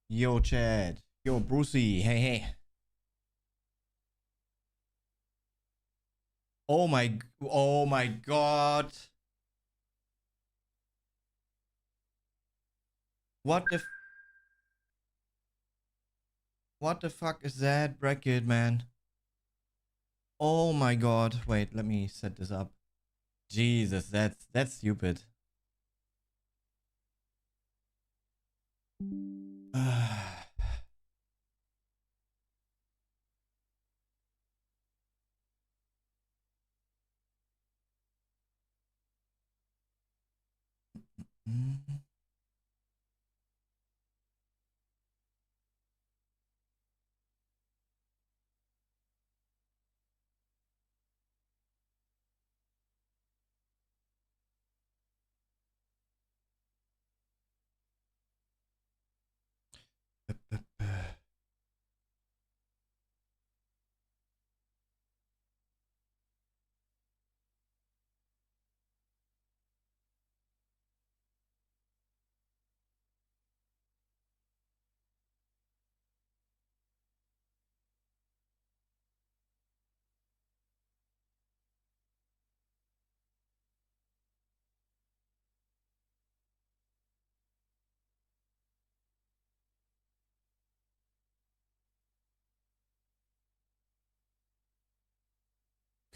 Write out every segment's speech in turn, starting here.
Yo, Chad. Yo, Brucey. Hey, hey. Oh my, oh my God. What the, what the fuck is that bracket, man? Oh my God. Wait, let me set this up. Jesus, that's stupid.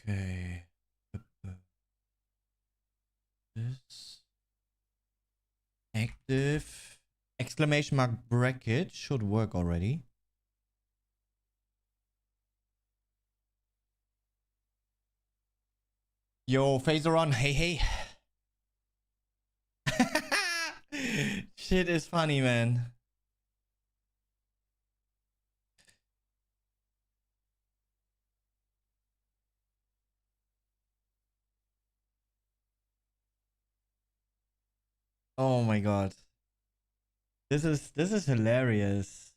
Okay. This active exclamation mark bracket should work already. Yo, phaser on. Hey, hey. Shit is funny, man. Oh my God. This is hilarious.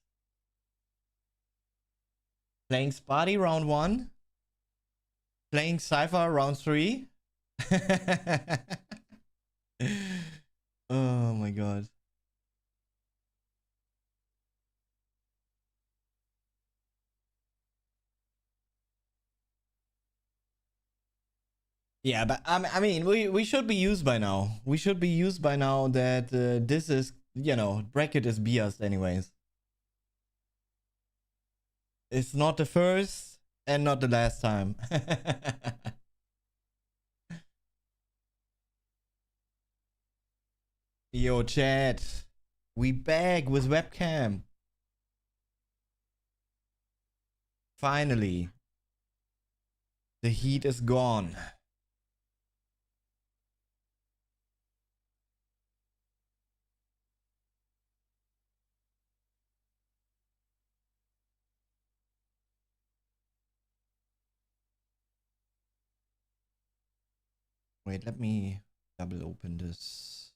Playing Spotty round 1. Playing Cypher round 3. Oh my God. Yeah, but I mean, we should be used by now. We should be used by now that this is, bracket is biased anyways. It's not the first and not the last time. Yo, chat. We back with webcam. Finally. The heat is gone. Wait, let me double open this.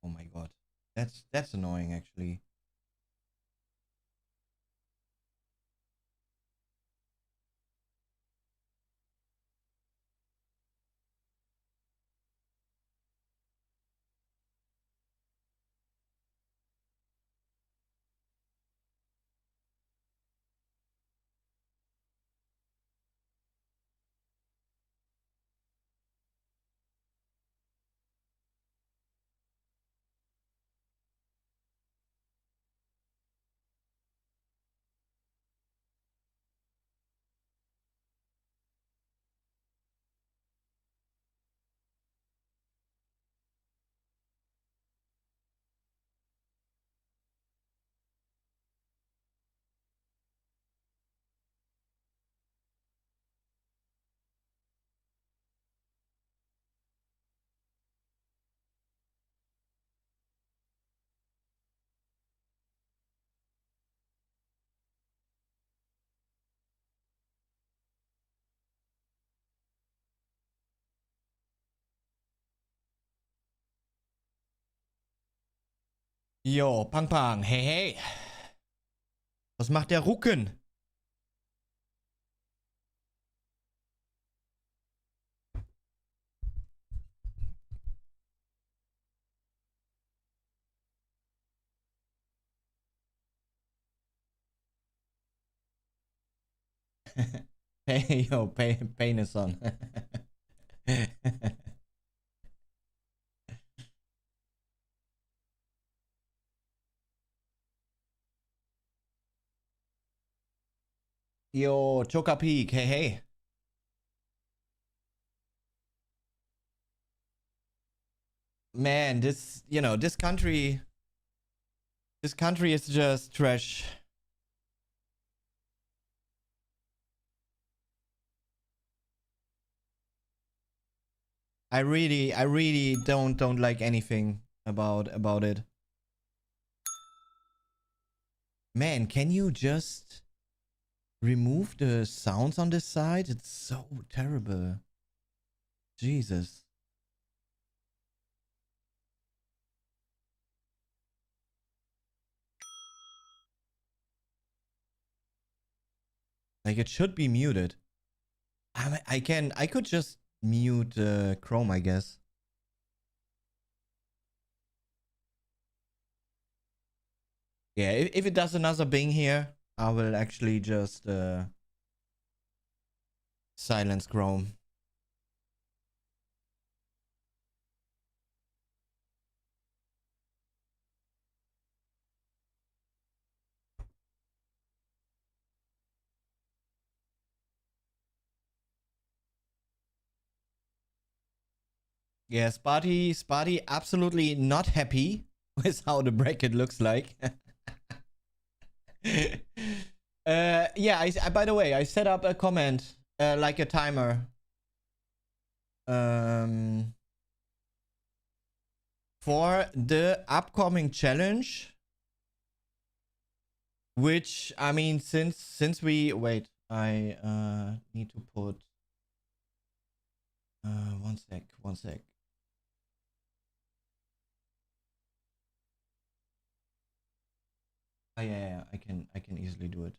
Oh my God. That's annoying actually. Jo, Pang Pang, hey hey. Was macht der Rucken? Hey, yo, pain is on. Yo, Choka Peak, hey hey. Man, this country is just trash. I really don't like anything about it. Man, can you just remove the sounds on this side? It's so terrible. Jesus. Like it should be muted. I could just mute Chrome, I guess. Yeah, if it does another Bing here, I will actually just silence Chrome. Yeah, Sparty absolutely not happy with how the bracket looks like. Yeah, by the way, I set up a comment, like a timer. For the upcoming challenge, which I mean, since we wait, I need to put one sec. Oh, yeah, I can easily do it.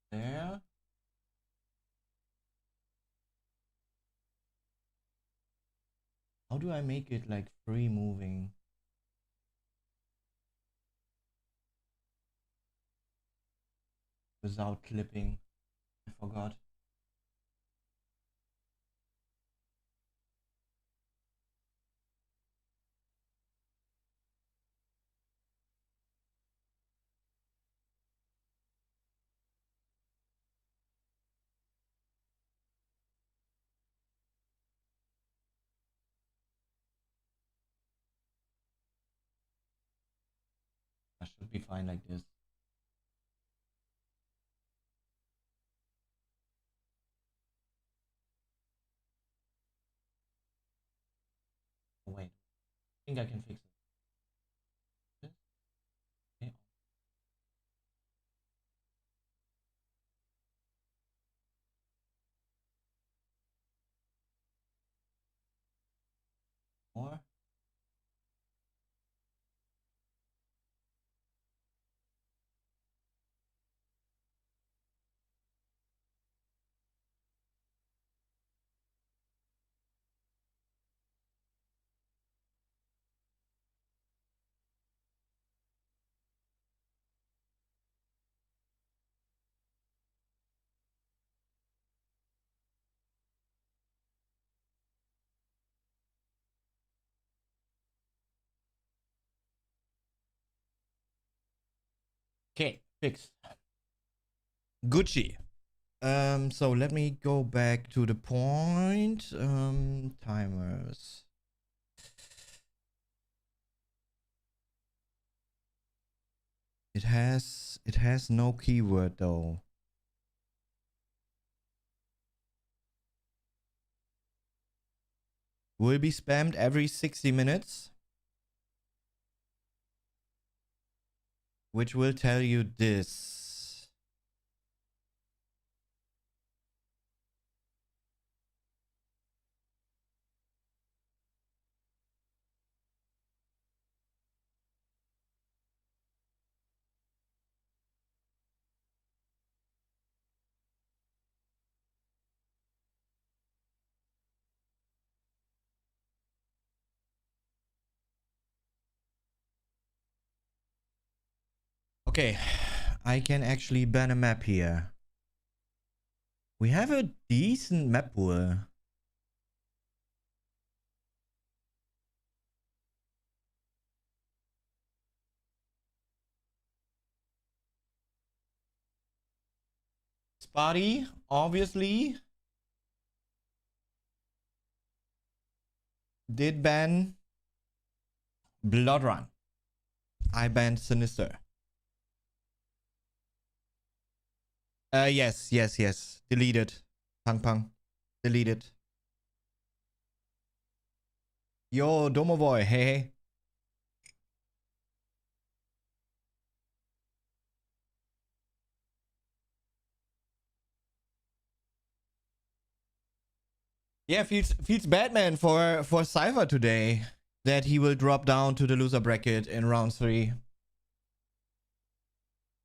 There. How do I make it like free moving without clipping? I forgot. I should be fine like this. Oh, wait, I think I can fix it. Okay. More. Okay, fixed. Gucci. So let me go back to the point. Timers. It has no keyword though. Will be spammed every 60 minutes. Which will tell you this. Okay, I can actually ban a map here. We have a decent map pool. Spotty, obviously, did ban Blood Run. I banned Sinister. Yes. Deleted. Pang. Deleted. Yo, Domovoy, hey. Yeah, feels bad, man, for Cypher today that he will drop down to the loser bracket in round 3.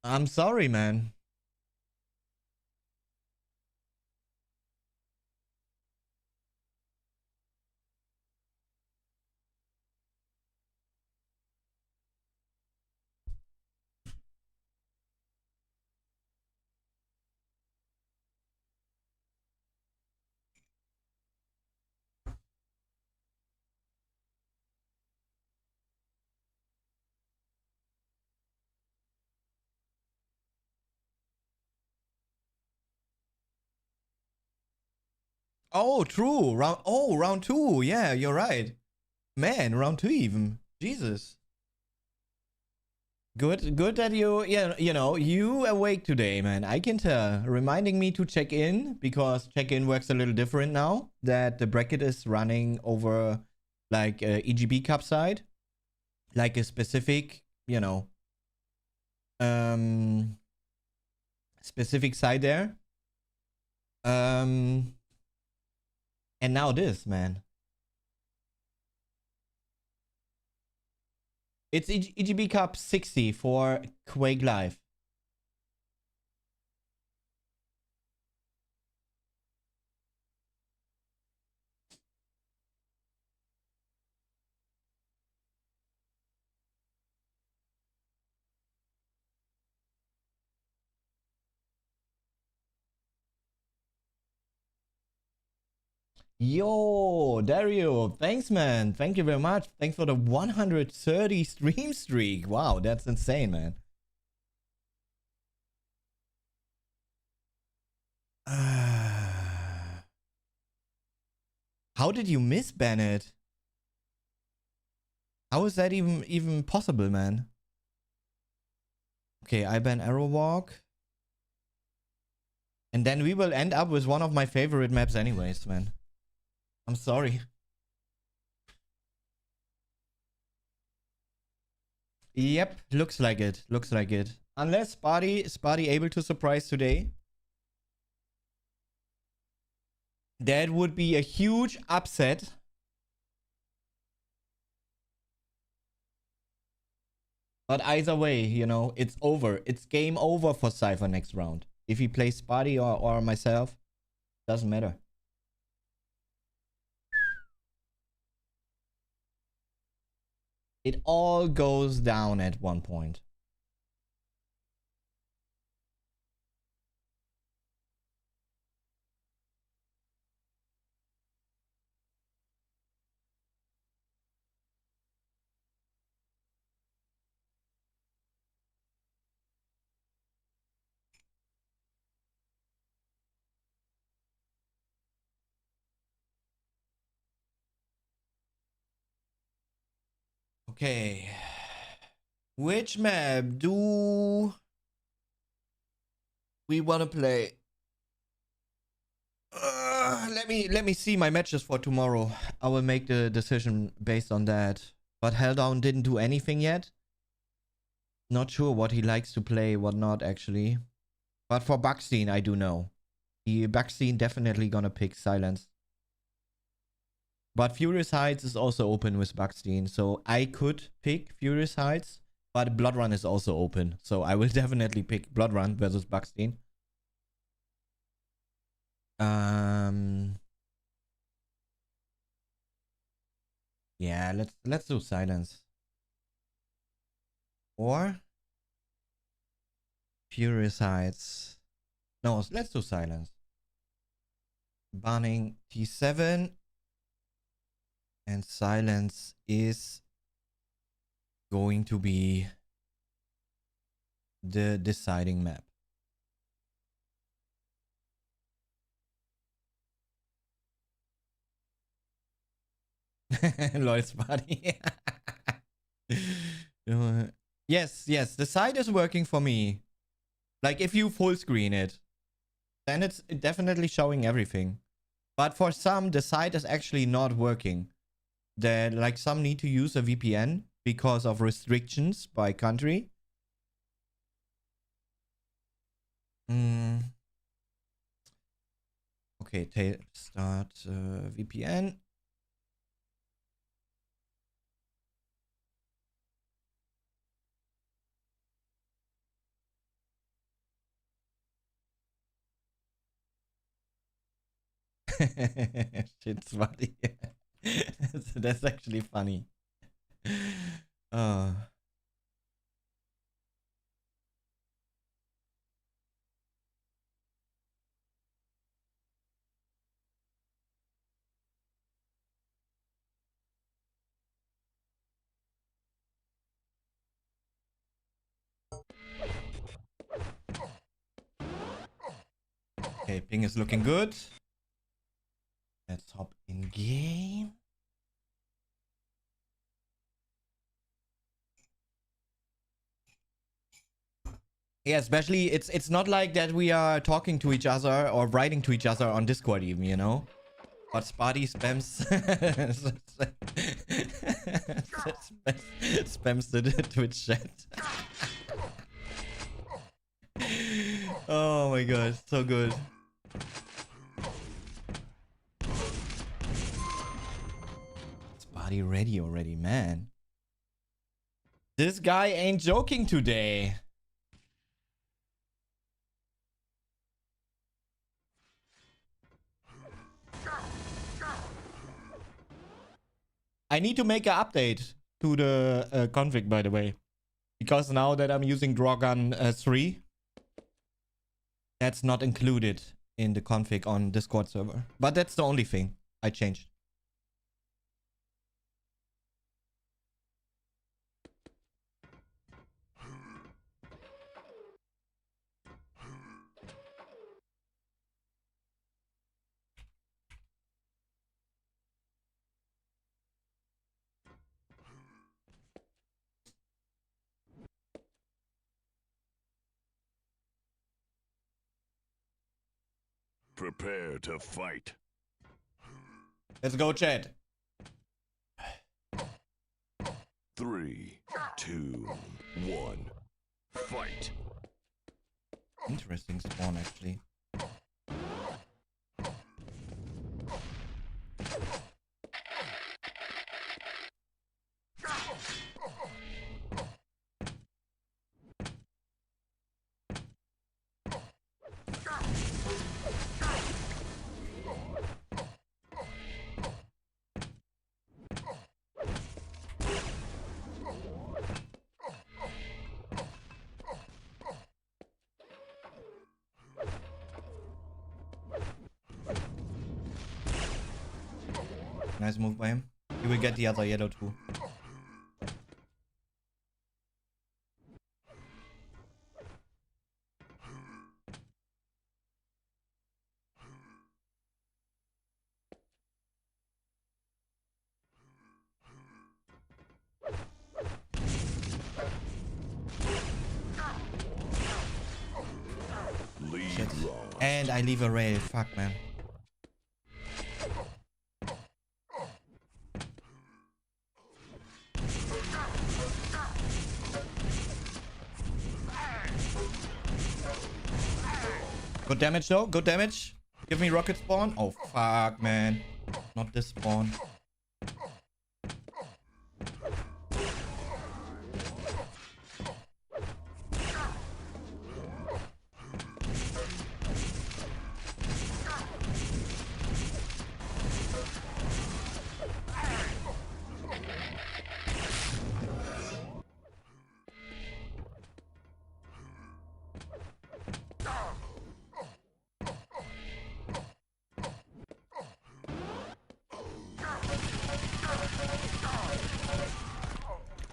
I'm sorry, man. Oh, true. Round 2. Yeah, you're right. Man, round 2 even. Jesus. Good that you awake today, man. I can tell. Reminding me to check in because check-in works a little different now that the bracket is running over like EGB Cup side, like a specific, specific side there. And now this, man. It's EGB Cup 60 for Quake Live. Yo, Dario, thanks, man. Thank you very much. Thanks for the 130 stream streak. Wow, that's insane, man. How did you miss Bennett? How is that even possible, man? Okay, I ban Arrow Walk. And then we will end up with one of my favorite maps anyways, man. I'm sorry. Yep, looks like it. Looks like it. Unless Spotty able to surprise today. That would be a huge upset. But either way, it's over. It's game over for Cypher next round. If he plays Spotty or myself, doesn't matter. It all goes down at one point. Okay. Which map do we want to play? Let me see my matches for tomorrow. I will make the decision based on that. But Helldown didn't do anything yet. Not sure what he likes to play, what not actually. But for Buckstein, I do know. Buckstein definitely gonna pick Silence. But Furious Heights is also open with Buckstein. So I could pick Furious Heights. But Bloodrun is also open. So I will definitely pick Bloodrun versus Buckstein. Yeah, let's do Silence. Or Furious Heights. No, let's do Silence. Banning T7. And Silence is going to be the deciding map. Lloyd's party. Yes, yes, the site is working for me. Like if you full screen it, then it's definitely showing everything. But for some, the site is actually not working. Like some need to use a VPN because of restrictions by country. Okay, start VPN. Shit's funny. That's actually funny. Okay, ping is looking good. Let's hop in game. Yeah, especially it's not like that we are talking to each other or writing to each other on Discord even, you know? But Spotty spams spams the Twitch chat. Oh my god, so good. Spotty ready already, man. This guy ain't joking today. I need to make an update to the config, by the way. Because now that I'm using Drawgun 3, that's not included in the config on Discord server. But that's the only thing I changed. Prepare to fight. Let's go, chat. 3, 2, 1. Fight. Interesting spawn, actually. Nice move by him. He will get the other yellow too. And I leave a rail. Fuck, man. Good damage though. Good damage. Give me rocket spawn. Oh, fuck, man. Not this spawn.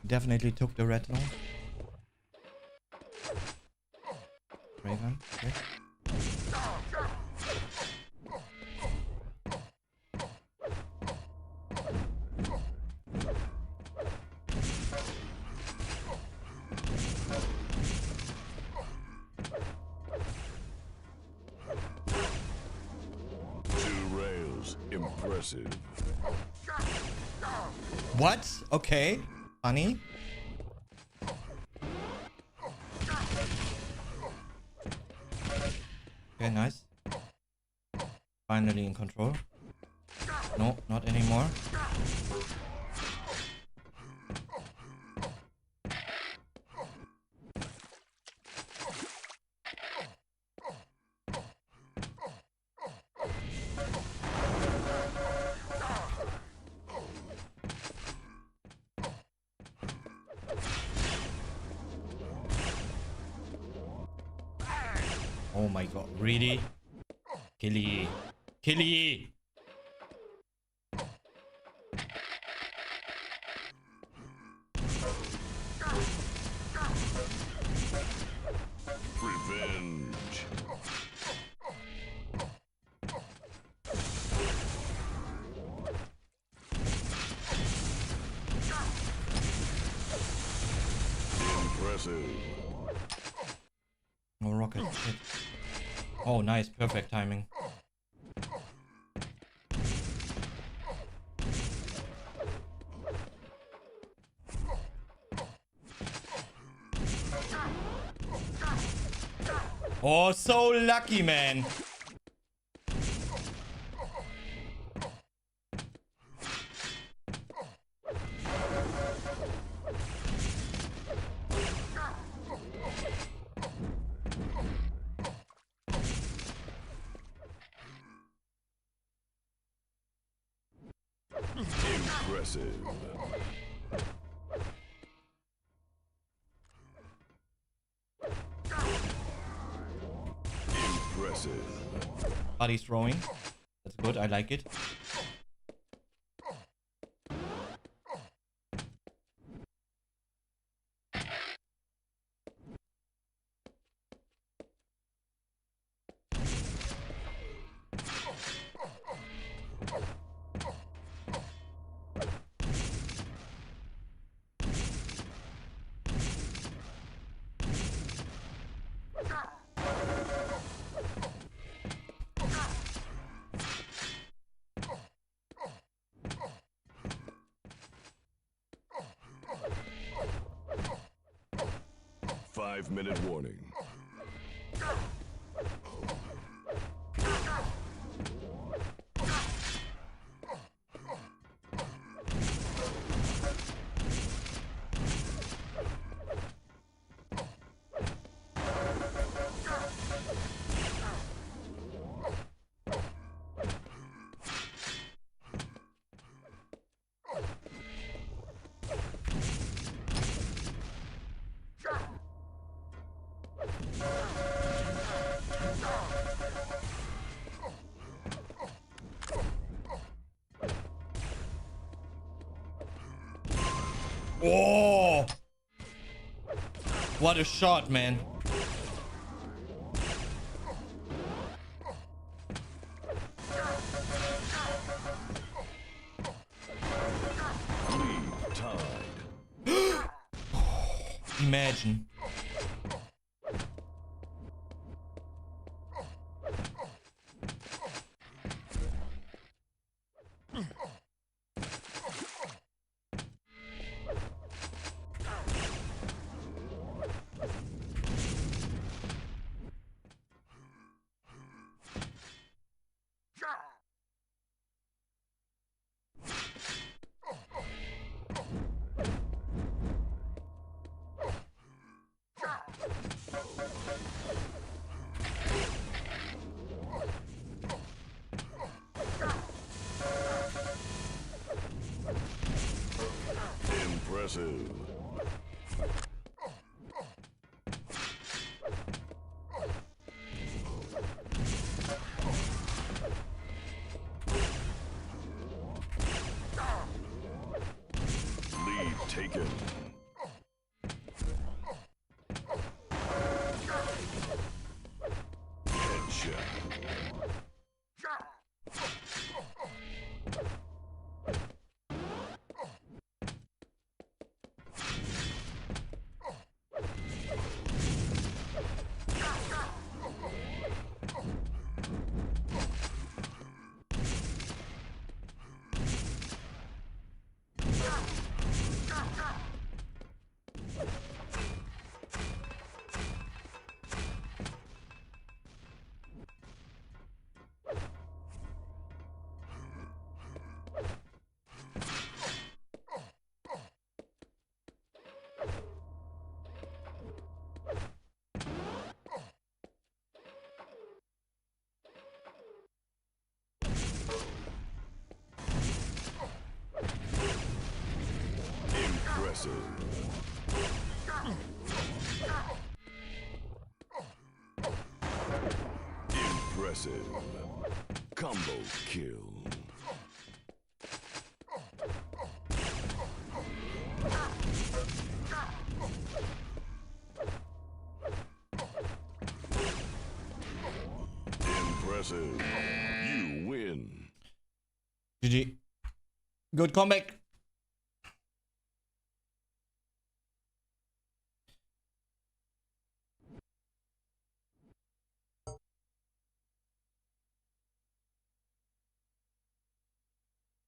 Definitely took the red zone. Raven, okay. Two rails. Impressive. What? Okay. Funny. Okay, nice. Finally in control. No, not anymore. Oh my god, really? Killy. Killy! Revenge. Impressive. No rocket. Shit. Oh, nice. Perfect timing. Oh, so lucky, man. Impressive. Impressive. Body's throwing. That's good. I like it. Five-minute warning. Oh! What a shot, man. Lead tied. Imagine. Impressive. Lead taken. Headshot. Impressive. Impressive. Combo kill. Impressive. You win. GG. Good comeback.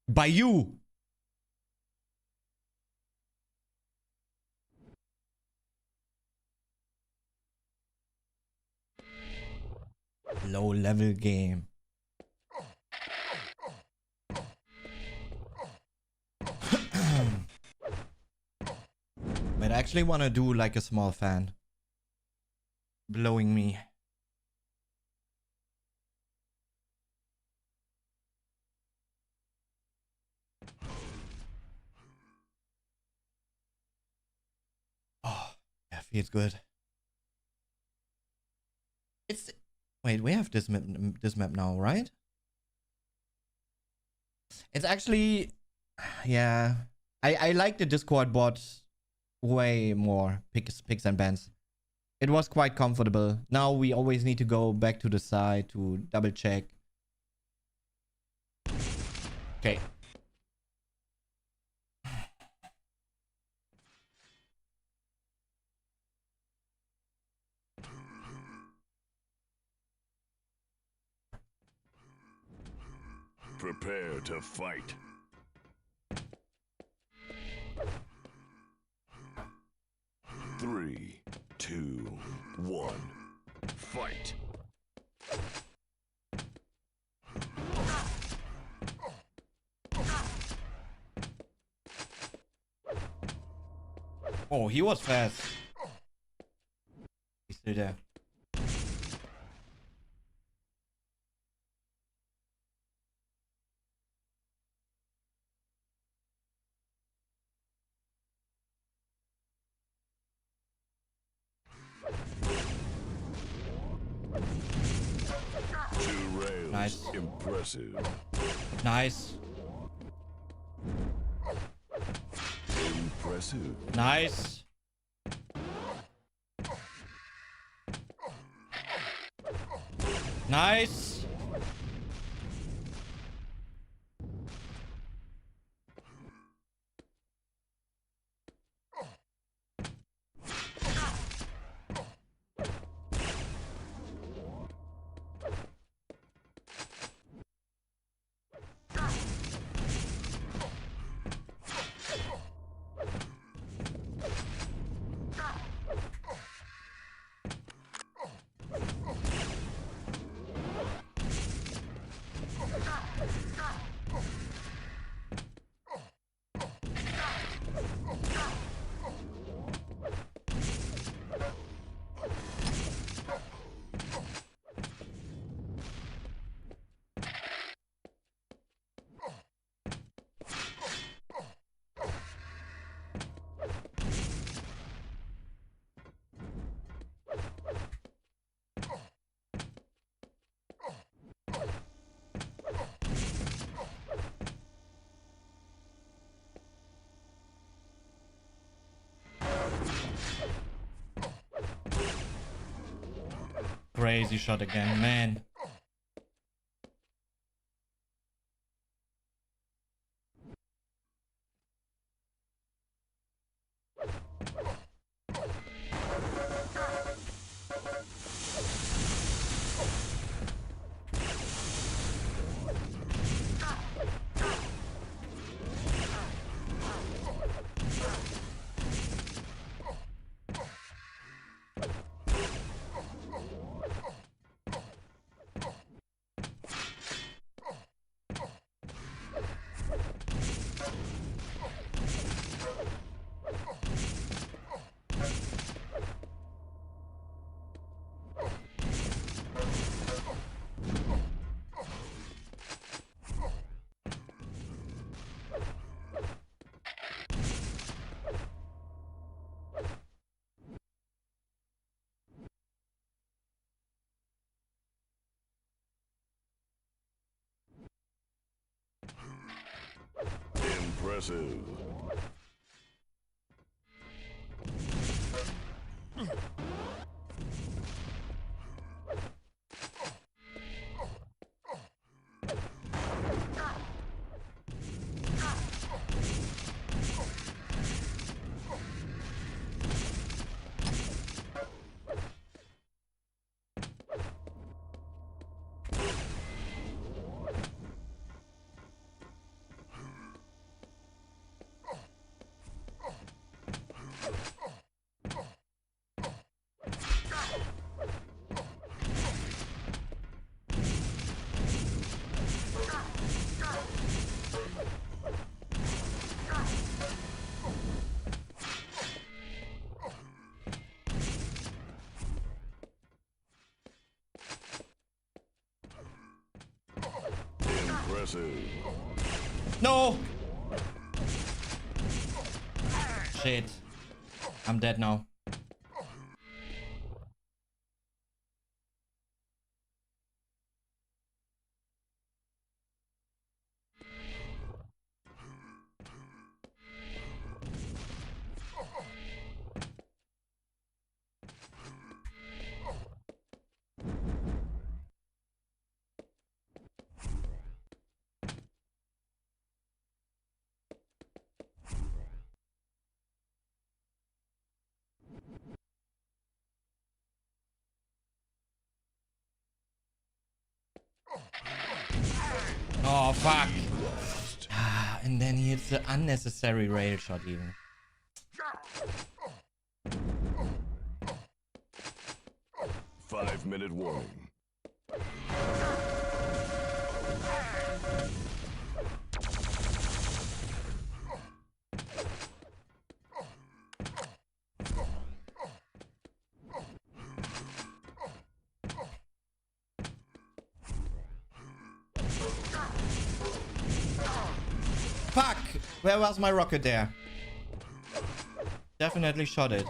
By you. Low level game. But I actually want to do like a small fan. Blowing me. Oh, yeah, feels good. It's wait, we have this map now, right? It's actually, yeah. I like the Discord bot way more. Picks and bans. It was quite comfortable. Now we always need to go back to the side to double check. Okay. Prepare to fight. Three, two, one, fight. Oh, he was fast. He's still there. Two rails. Nice. Impressive. Nice. Impressive. Nice. Nice. crazy shot again, man. Impressive. Impressive. No! Shit. I'm dead now. Oh, fuck. And then he hits the unnecessary rail shot even. Five-minute warning. Fuck! Where was my rocket there? Definitely shot it.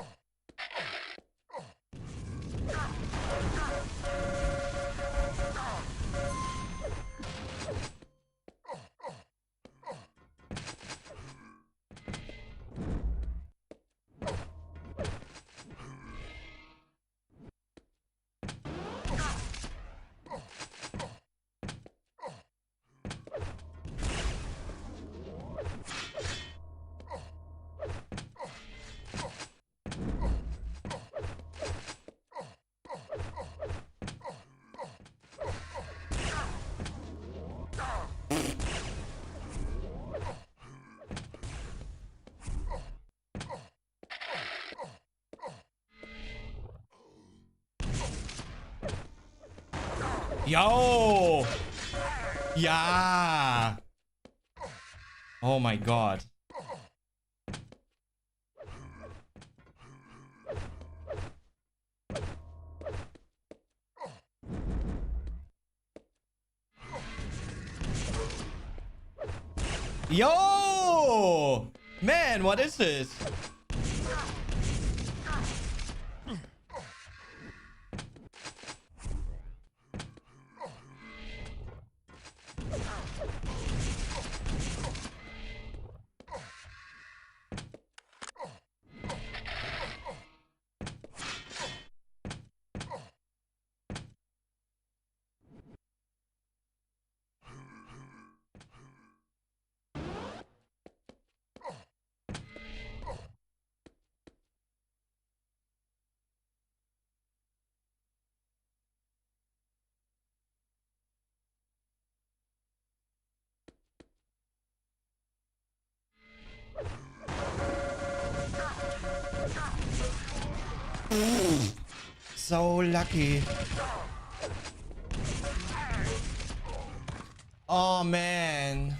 Yo! Yeah! Oh my god. Yo! Man, what is this? So lucky. Oh man.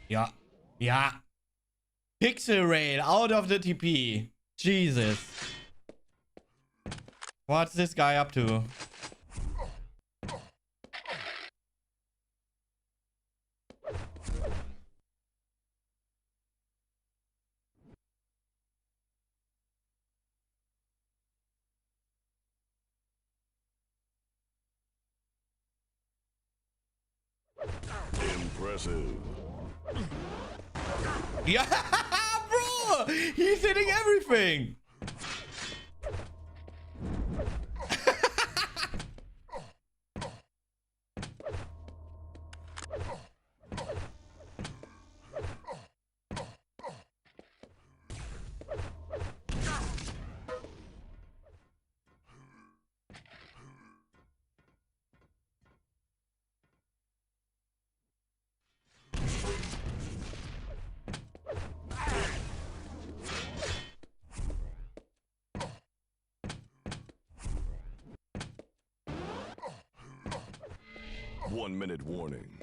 Yeah. Yeah. Pixel rail out of the TP. Jesus. What's this guy up to? Impressive. Yeah, bro! He's hitting everything! One minute warning.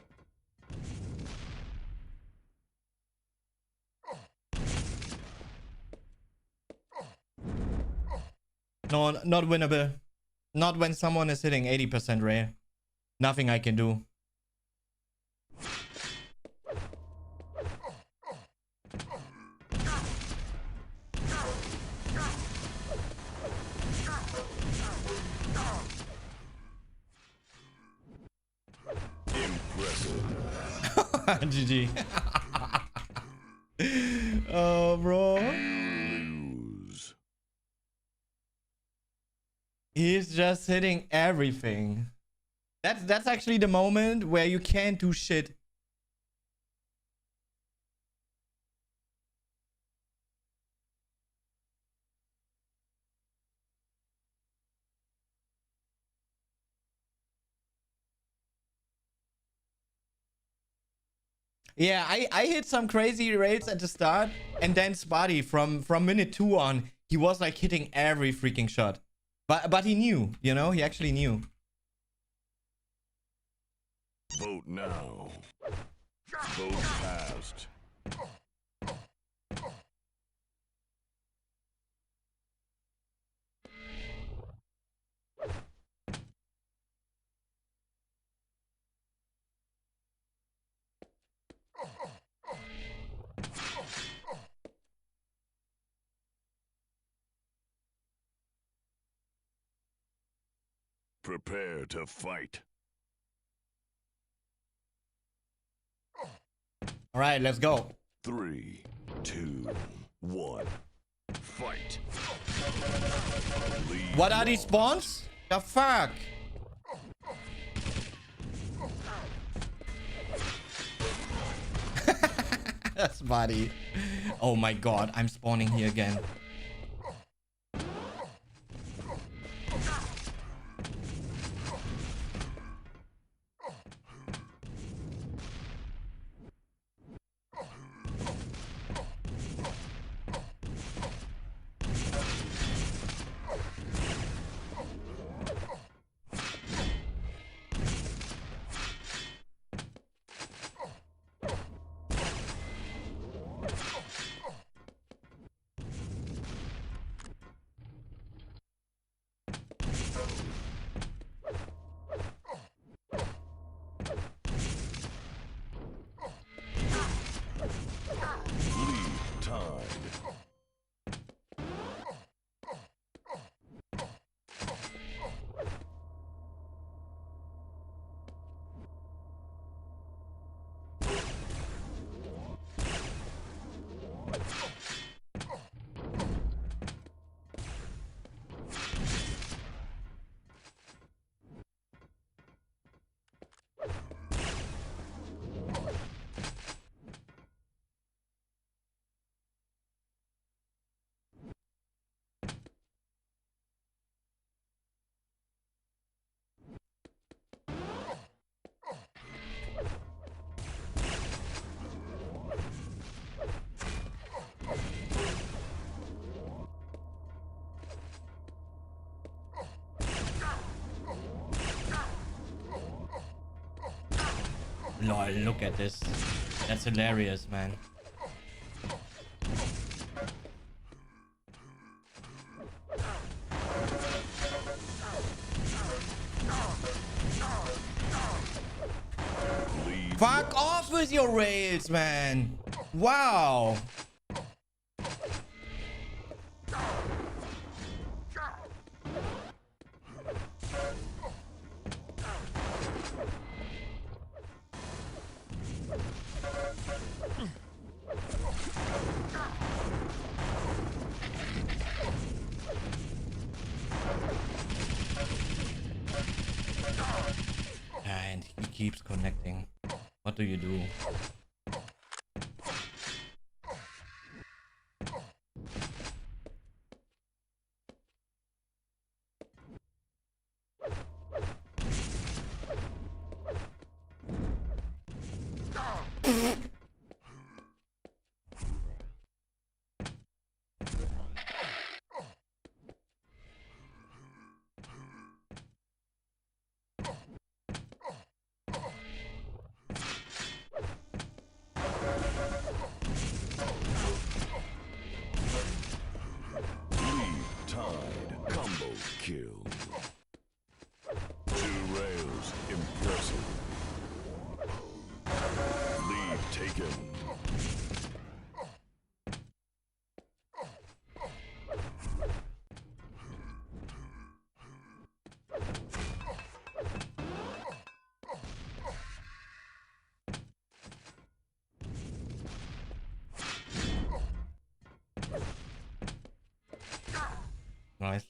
No, not winnable. Not when someone is hitting 80% rare. Nothing I can do. Impressive. GG. Oh, bro. Lose. He's just hitting everything. That's actually the moment where you can't do shit. Yeah, I hit some crazy rates at the start, and then Spotty from minute 2 on, he was like hitting every freaking shot. But he knew, you know, he actually knew. Vote now. Vote passed. Prepare to fight. All right, let's go. 3, 2, 1. Fight. Lead What are these off. spawns? The fuck? Spotty. Oh my god, I'm spawning here again. Lead time. Lol, look at this. That's hilarious, man. Fuck off with your rails, man. Wow. And he keeps connecting. What do you do? Kill. 2 rails, impressive. Lead taken. Nice.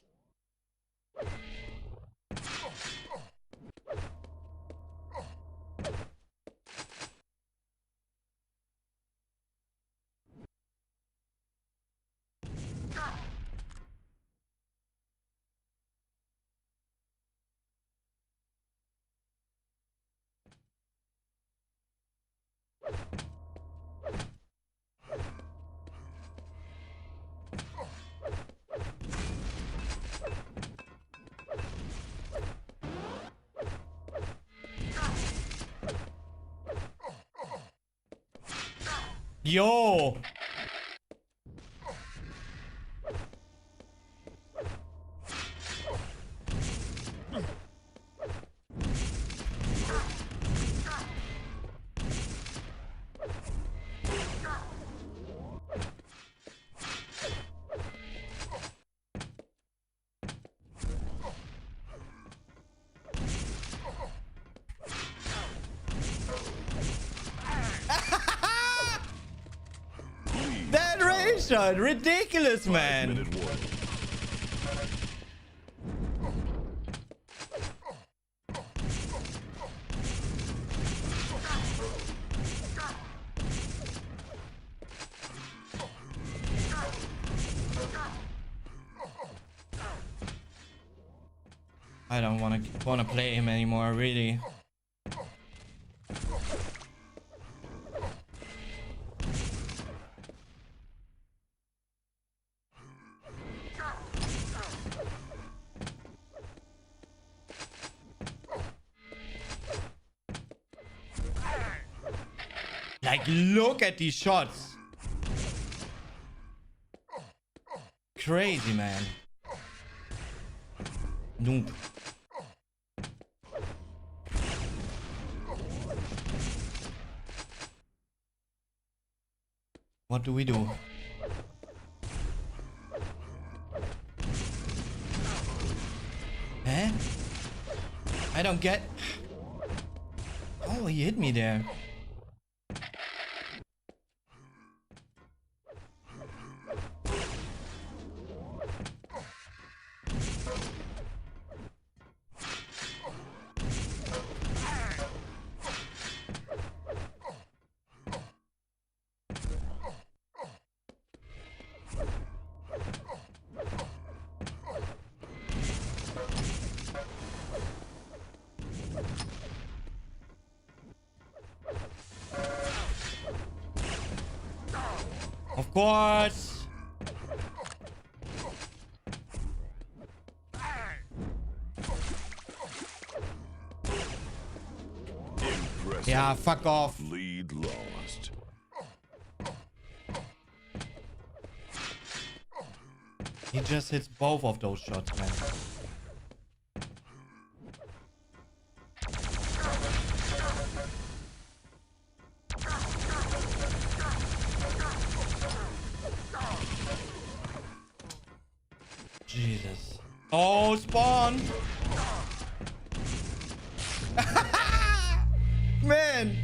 Yo! That ray shot, ridiculous, man. I don't wanna play him anymore, really. Like, look at these shots. Crazy, man. Noob. What do we do? Huh? I don't get... Oh, he hit me there. Of course. Yeah, fuck off. Lead lost. He just hits both of those shots, man. Jesus. Oh, spawn! Man!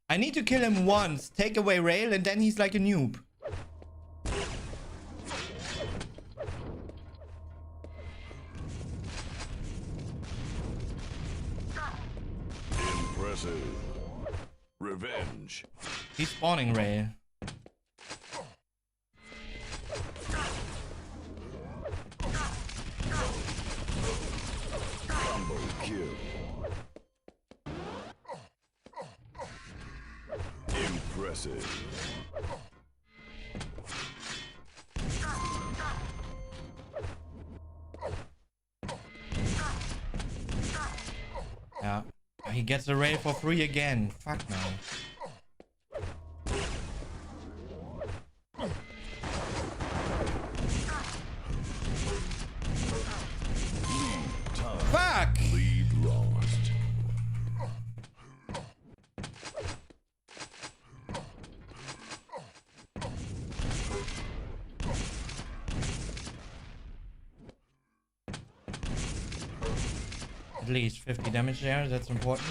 I need to kill him once, take away rail, and then he's like a noob. Impressive. Revenge. He's spawning rail. Combo kill. Impressive. Yeah. He gets the rail for free again. Fuck no. Fuck! Lead lost. At least 50 damage there, that's important.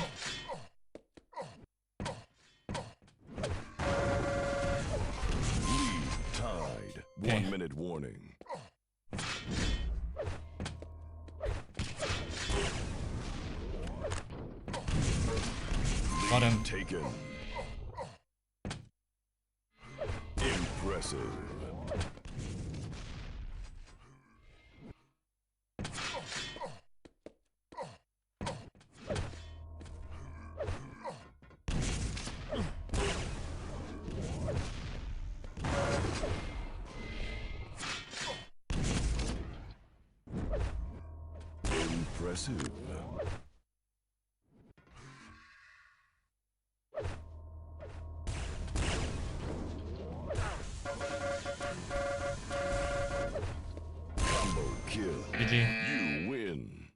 Lead tied. Okay. 1 minute warning. Got him. Taken. Impressive. Impressive. Combo kill. GG. You win.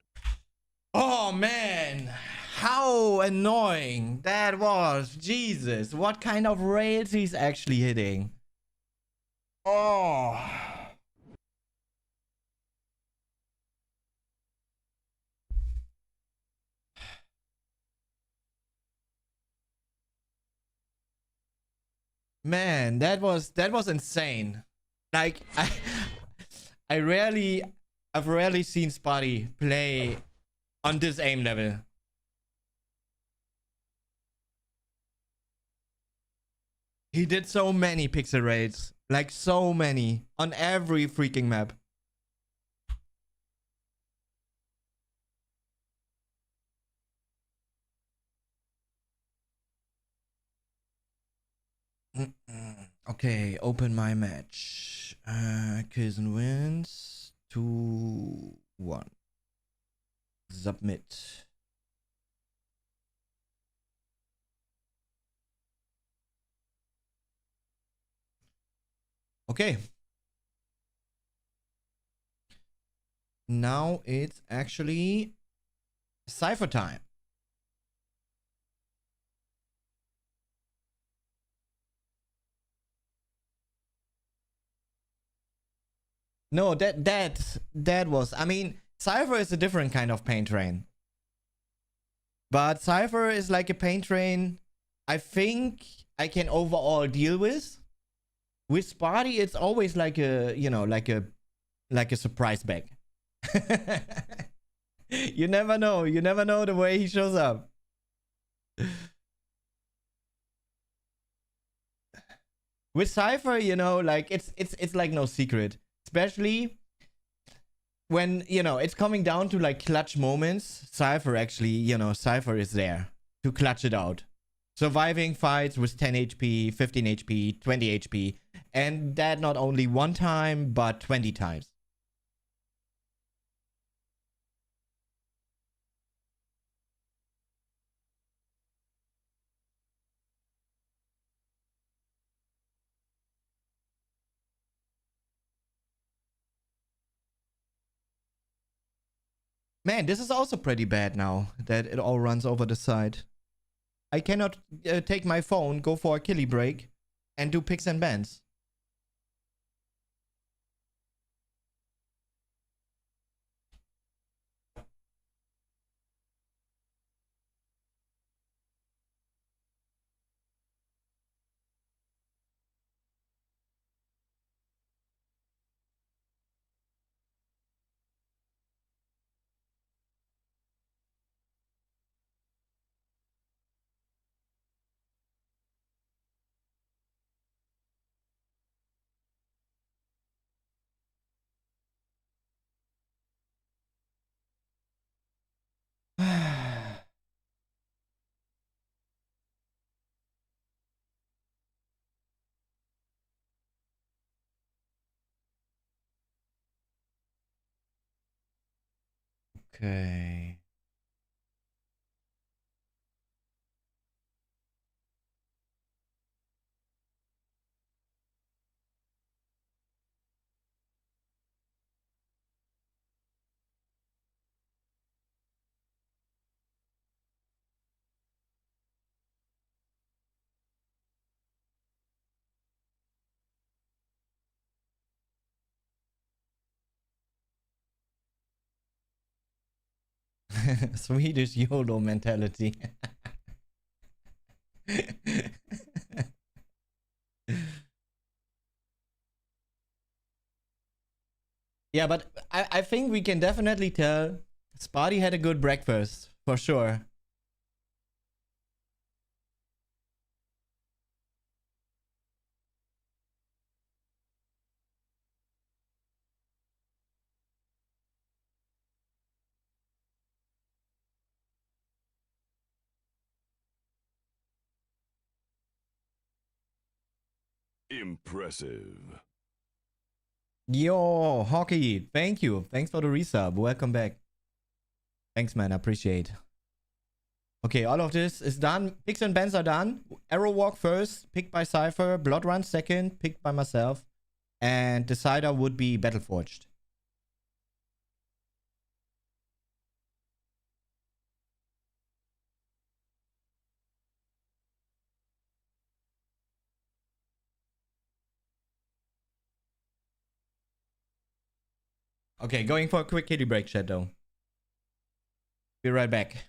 Oh man, how annoying that was. Jesus, what kind of rails he's actually hitting. Oh. Man, that was insane. Like I've rarely seen Spotty play on this aim level. He did so many pixel rates, like so many on every freaking map. Okay, open my match. Kilson wins 2-1. Submit. Okay. Now it's actually Cypher time. No, that was, I mean, Cypher is a different kind of pain train. But Cypher is like a pain train I think I can overall deal with. With Spotty, it's always like a, you know, like a surprise bag. You never know. You never know the way he shows up. With Cypher, you know, like it's like no secret. Especially when, you know, it's coming down to like clutch moments, Cypher actually, you know, Cypher is there to clutch it out. Surviving fights with 10 HP, 15 HP, 20 HP. And that not only one time, but 20 times. Man, this is also pretty bad now that it all runs over the side. I cannot take my phone, go for a killie break, and do picks and bans. Okay. Swedish YOLO mentality. Yeah, but I think we can definitely tell Spotty had a good breakfast, for sure. Impressive. Yo, Hockey, thank you. Thanks for the resub. Welcome back. Thanks, man. I appreciate. Okay, all of this is done. Picks and bans are done. Arrow Walk first, picked by Cypher. Blood Run second, picked by myself. And Decider would be Battleforged. Okay, going for a quick kitty break, chat, though. Be right back.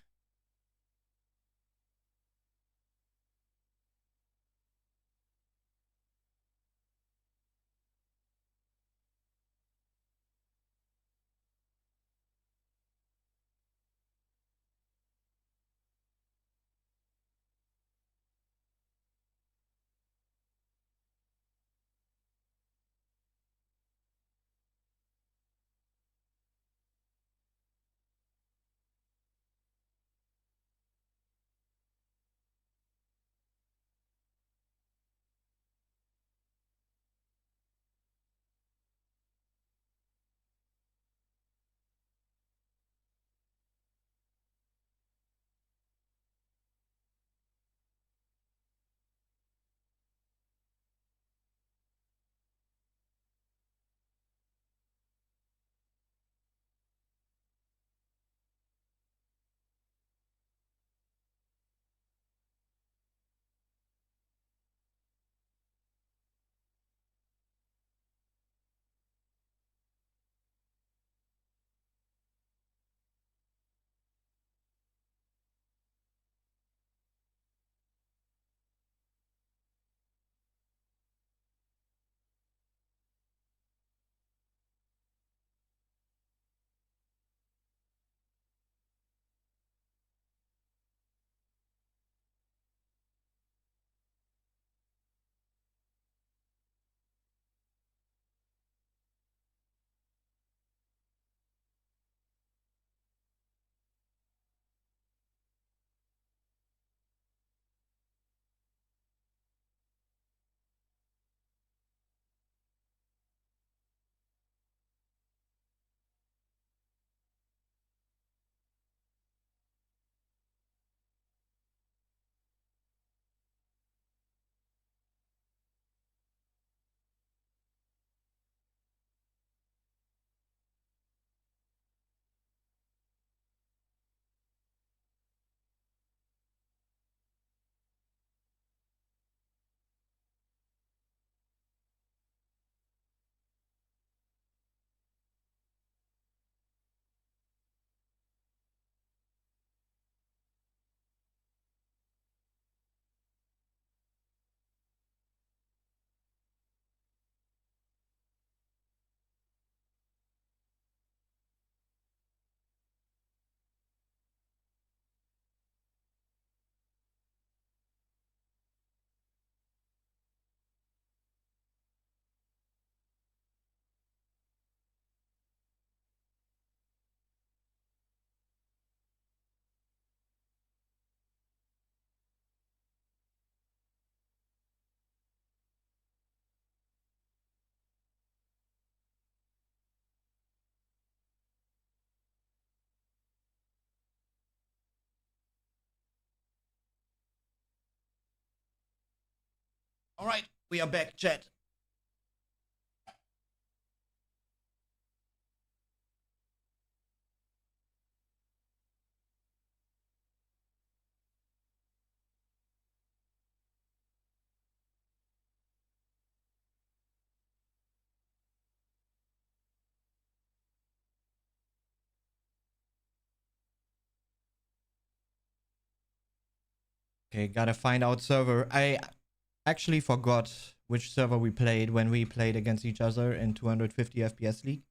All right, we are back, chat. Okay, gotta find out server. I actually forgot which server we played when we played against each other in 250 FPS League.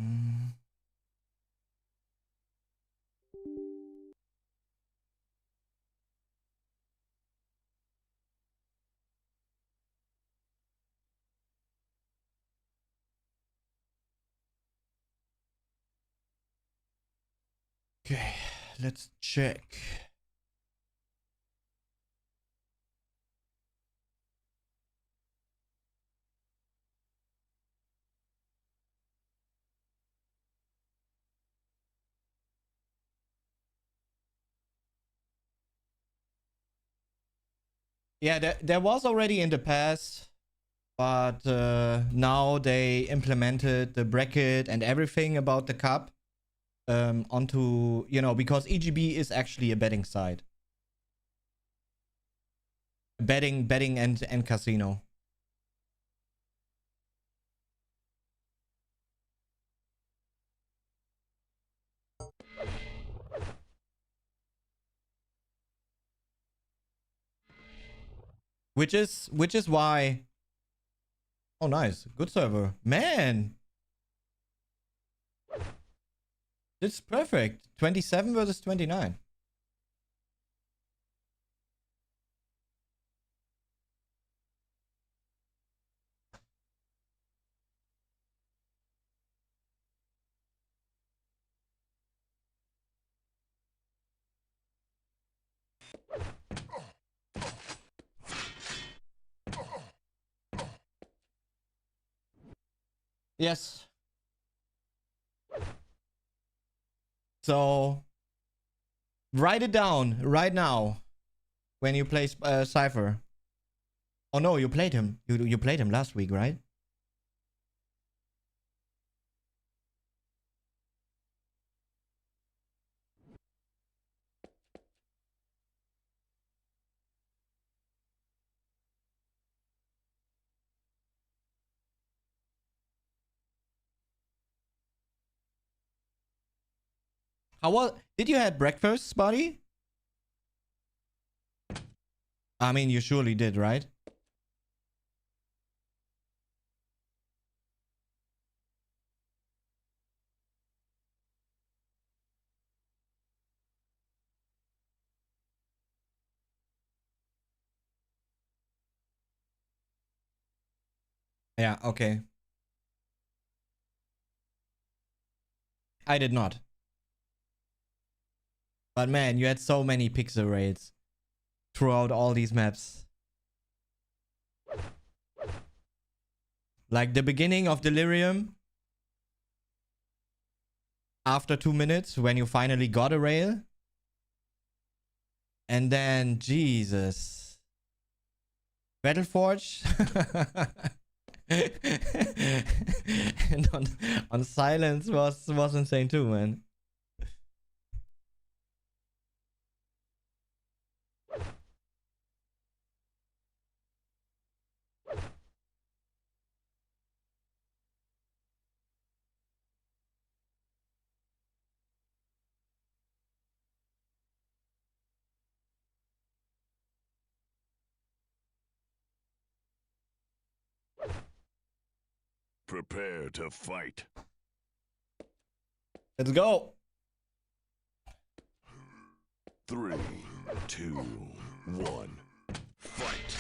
Mm. Okay, let's check. Yeah, there was already in the past, but now they implemented the bracket and everything about the cup onto, you know, because EGB is actually a betting site. Betting and casino. Which is why. Oh, nice. Good server. Man. It's perfect. 27 versus 29. Yes. So write it down right now when you play Cypher. Oh no, you played him. You played him last week, right? How was? Did you have breakfast, buddy? I mean, you surely did, right? Yeah. Okay. I did not. But man, you had so many pixel rates throughout all these maps. Like the beginning of Delirium, after 2 minutes, when you finally got a rail. And then, Jesus. Battleforge. And on silence was insane too, man. Prepare to fight. Let's go. 3, 2, 1. Fight.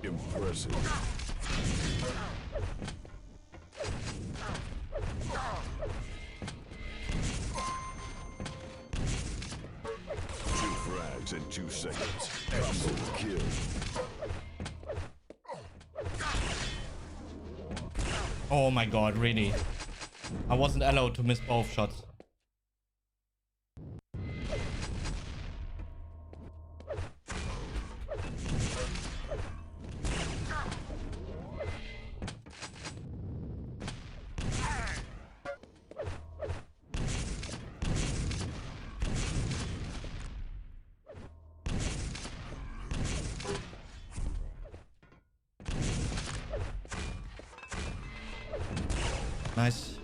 Impressive. 2 frags in 2 seconds. Combo kill. Oh my god, really? I wasn't allowed to miss both shots. Nice.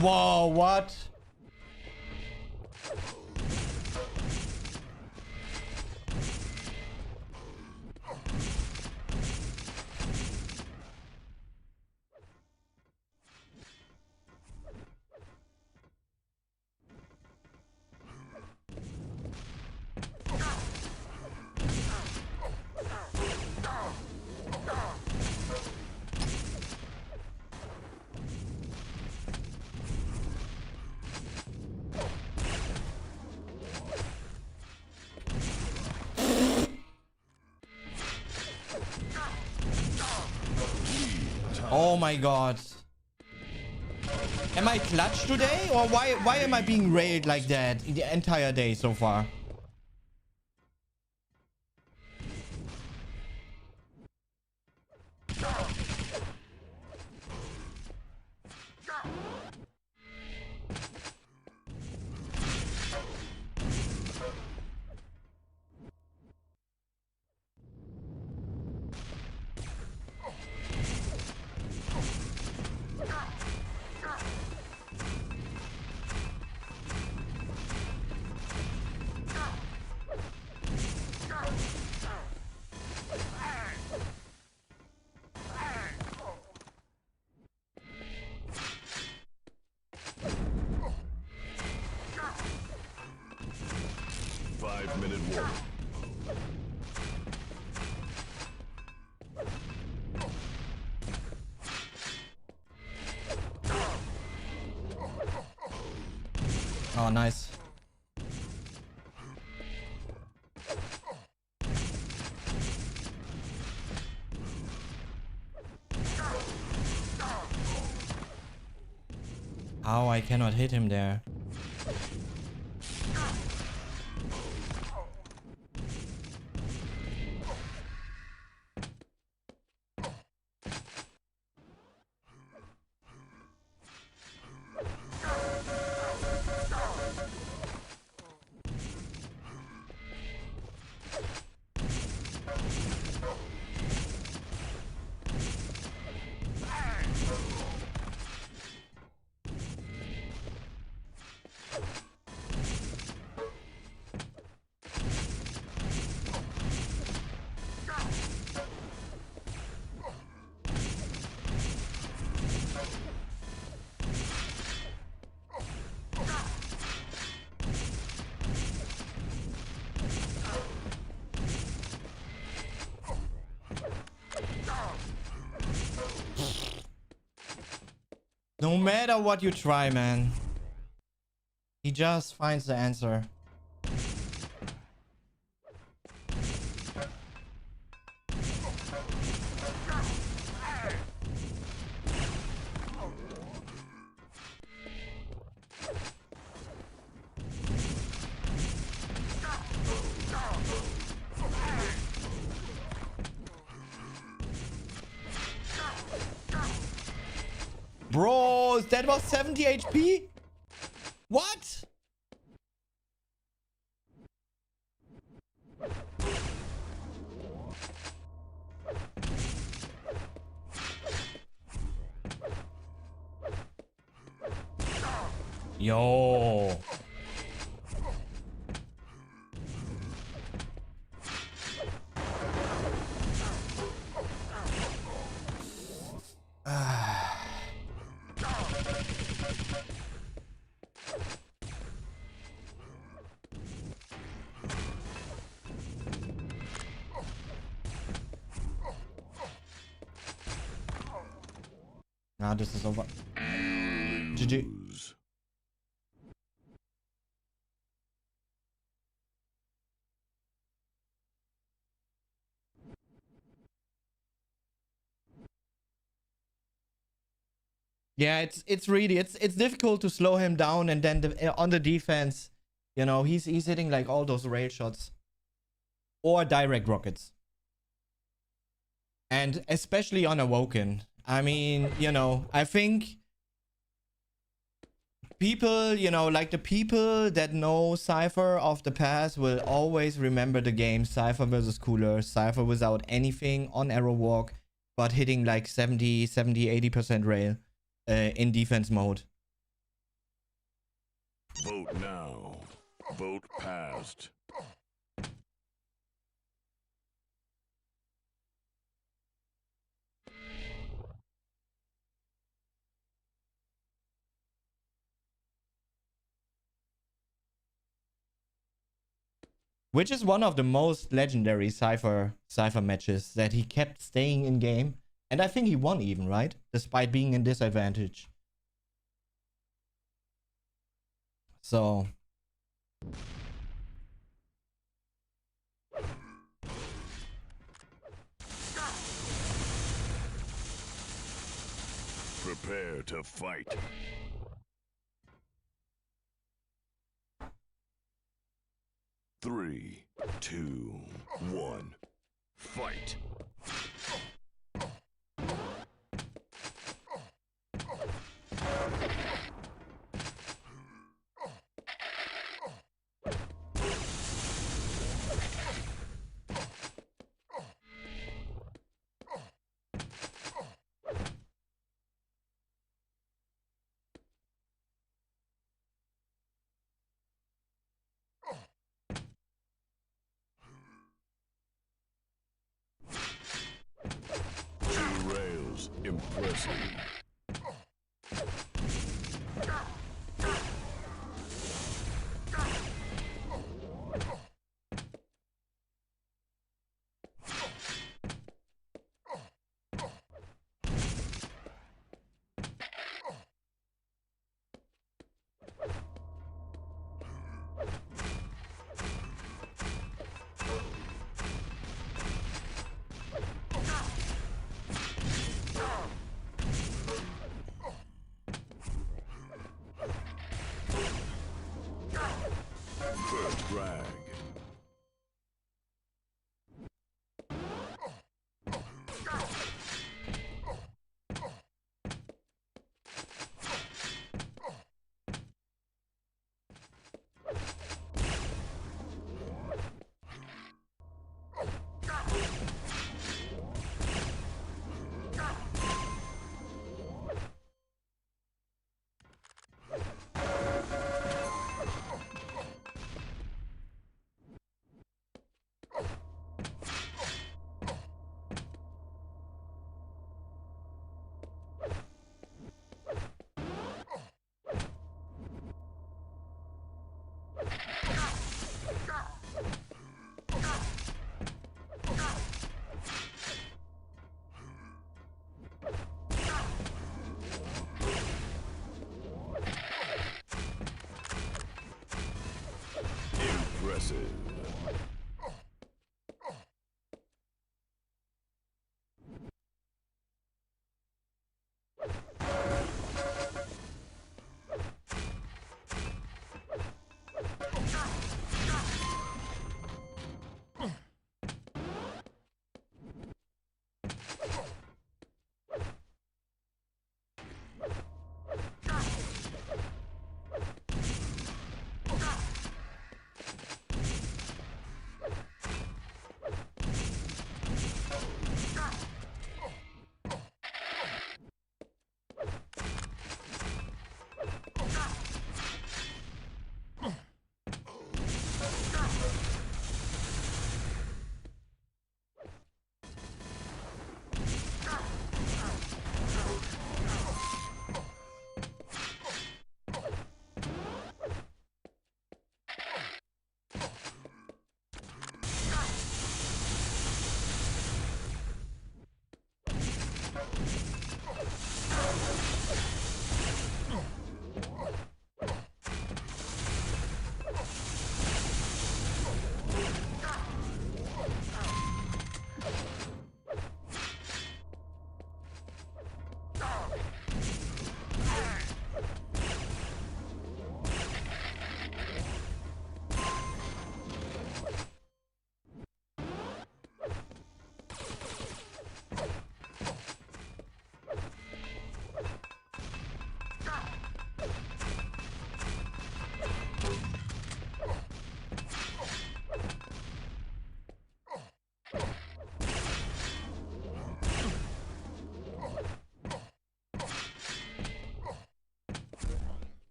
Whoa, what? Oh my god. Am I clutch today? Or why am I being railed like that the entire day so far? 5-minute warning. Oh, nice. How I cannot hit him there. No matter what you try, man, he just finds the answer. Bros, that was 70 HP? What? Yo. Now this is over. GG. Yeah, it's really it's difficult to slow him down, and then on the defense, you know, he's hitting like all those rail shots or direct rockets, and especially on Awoken. I mean, you know, I think people, you know, like the people that know Cypher of the past will always remember the game Cypher versus Cooler, Cypher without anything on arrow walk, but hitting like 80% rail in defense mode. Vote now. Vote passed. Which is one of the most legendary Cypher matches, that he kept staying in game. And I think he won even, right? Despite being in disadvantage. So... Prepare to fight. Three, two, one, fight. Impressive. Drag. Impressive.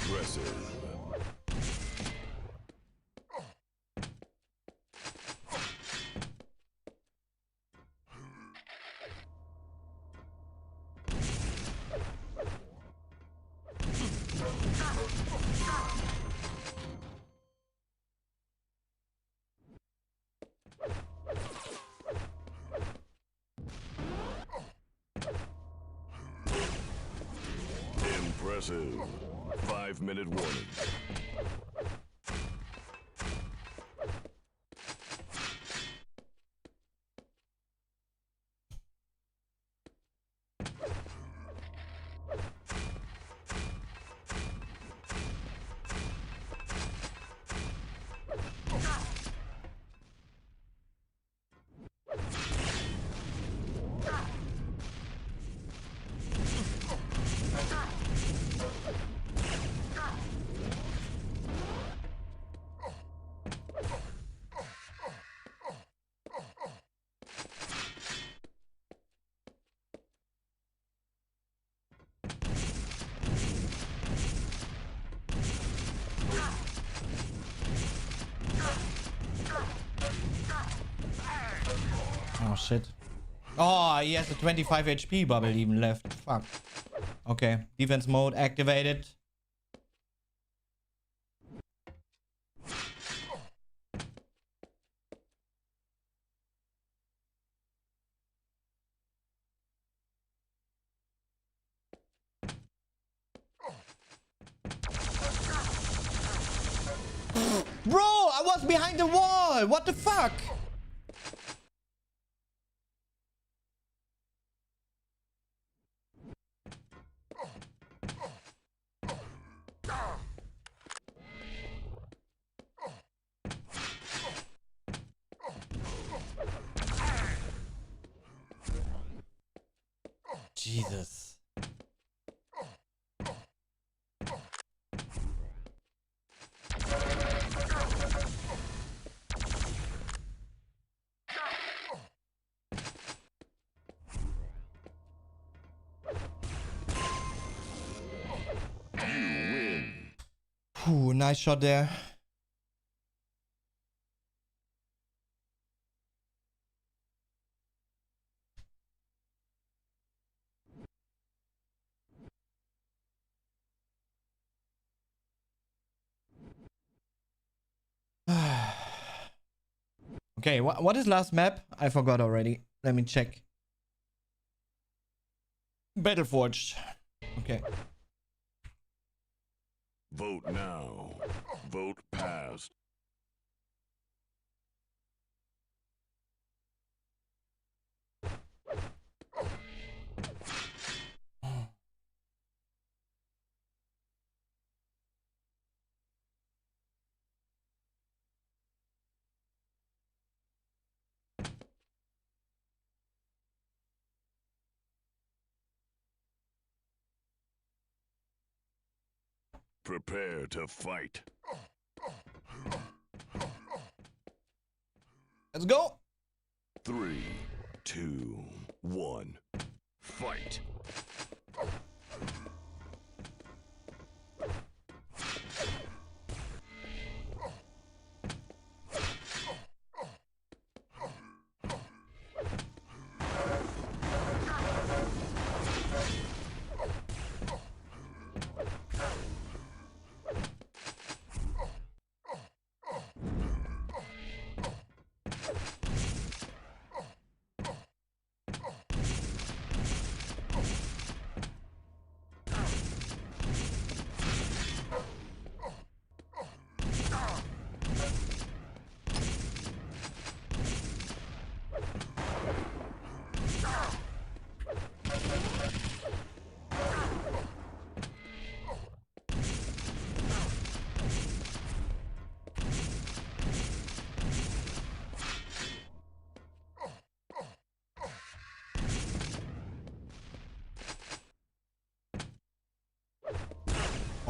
Impressive. Impressive. 5-minute warning. Oh shit. Oh, he has a 25 HP bubble even left. Fuck. Okay. Defense mode activated. Bro, I was behind the wall. What the fuck? Jesus. Ooh, nice shot there. Okay, what is last map? I forgot already. Let me check. Battleforged. Okay. Vote now. Vote passed. Prepare to fight. Let's go. 3, 2, 1. Fight.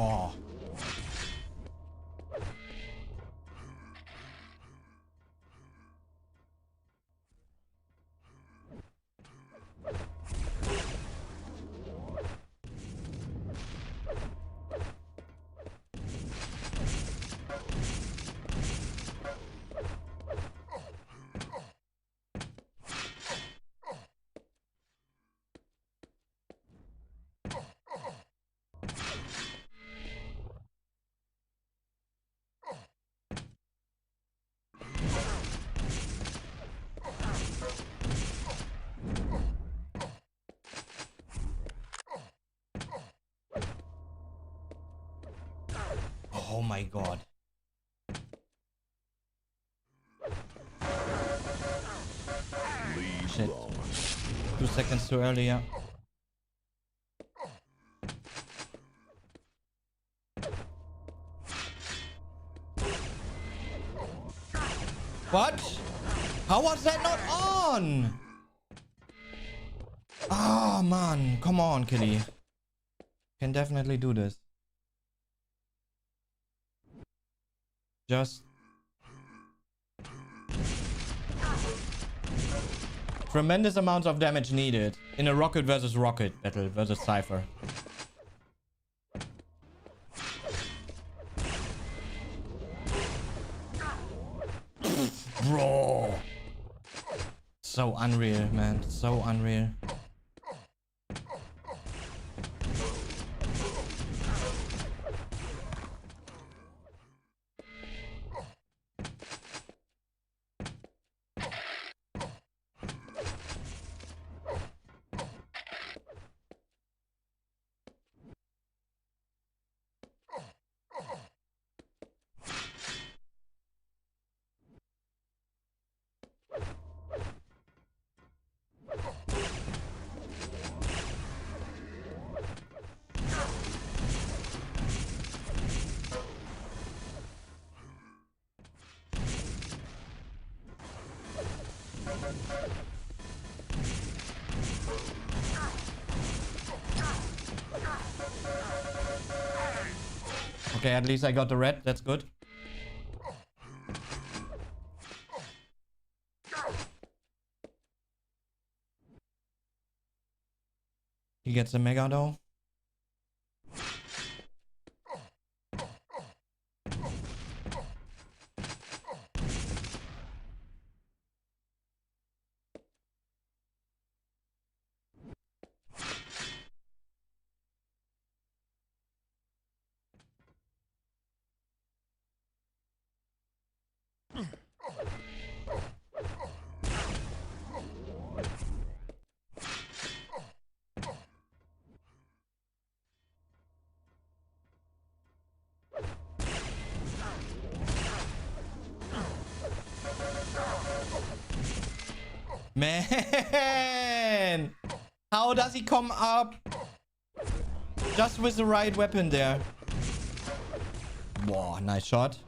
Oh. Oh my god. Lead Shit. lost. 2 seconds too early, yeah. What? How was that not on? Oh man, come on, Killy. Can definitely do this. Just tremendous amounts of damage needed in a rocket versus rocket battle versus Cypher. Bro. So unreal, man. So unreal. Okay, at least I got the red. That's good. He gets a mega though. Man, how does he come up just with the right weapon there? Wow, nice shot.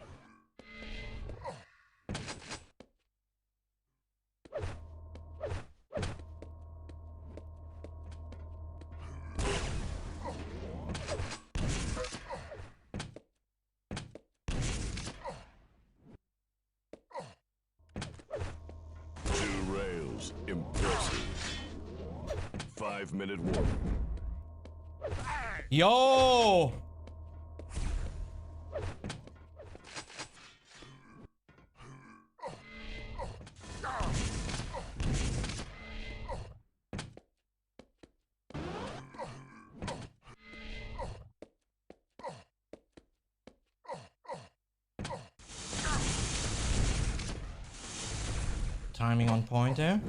Impressive. 5-minute warning. Yo! Timing on point there.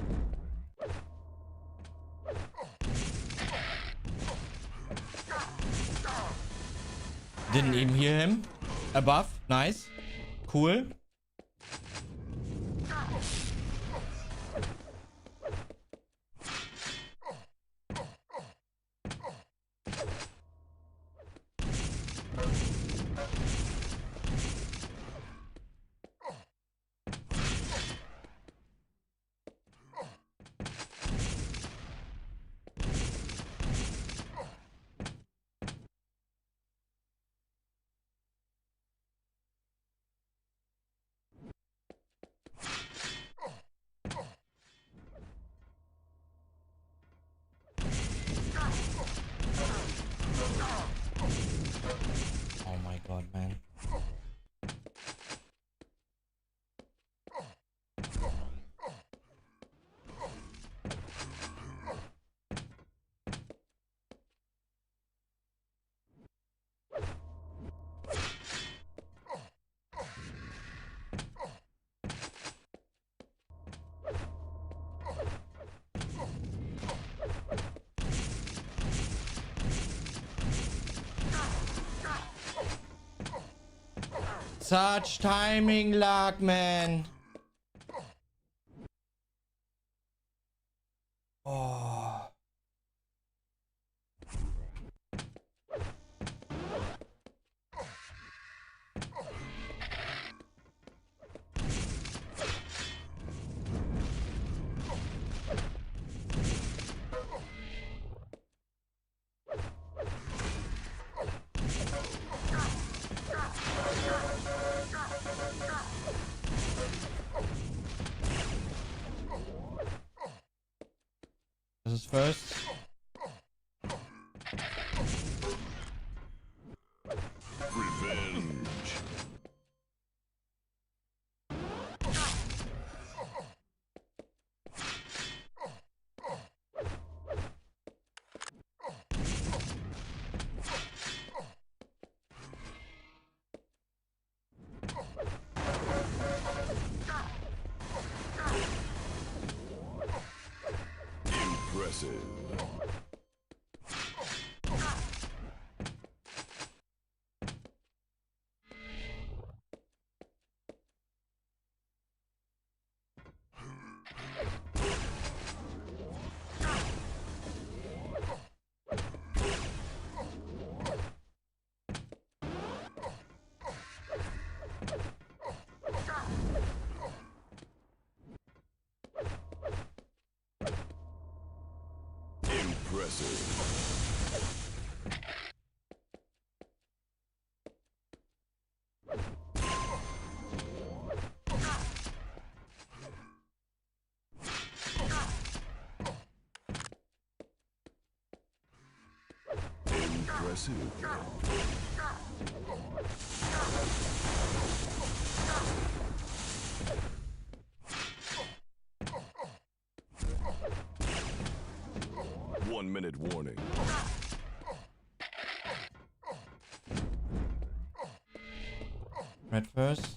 Didn't even hear him. Above. Nice. Cool. Oh my god, man. Such timing lag, man. Oh. This is first. Revenge. Impressive. Impressive. Impressive. 1 minute warning. Red first.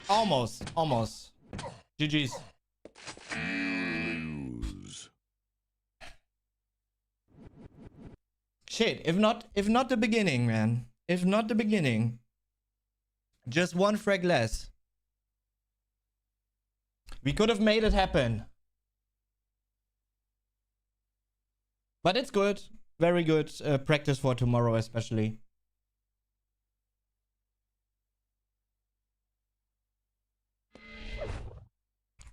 Almost. GG's. You lose. Shit, if not the beginning, man. If not the beginning. Just one frag less. We could have made it happen. But it's good. Very good practice for tomorrow, especially.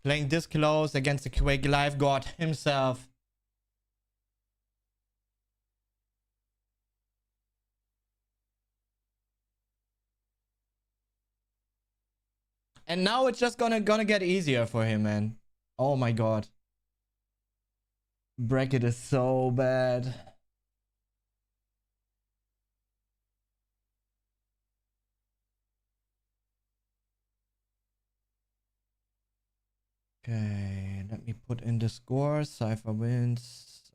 Playing this close against the Quake Live God himself. And now it's just gonna get easier for him, man. Oh my god. Bracket is so bad. Okay, let me put in the scores. Cypher wins.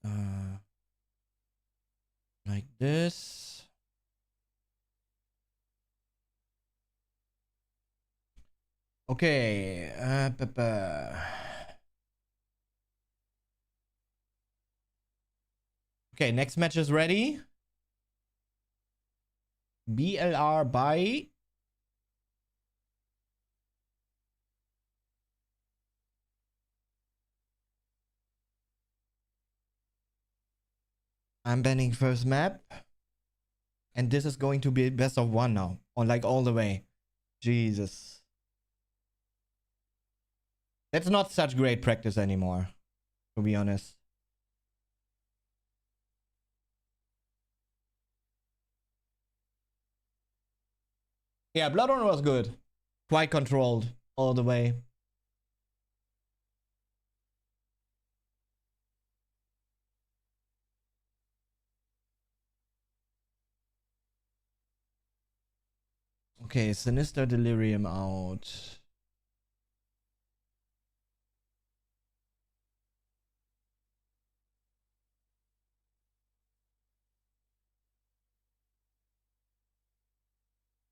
Like this. Okay. Okay, next match is ready. BLR by I'm banning first map. And this is going to be best of one now. On like all the way. Jesus. That's not such great practice anymore. To be honest. Yeah, Bloodborne was good. Quite controlled all the way. Okay, Sinister Delirium out.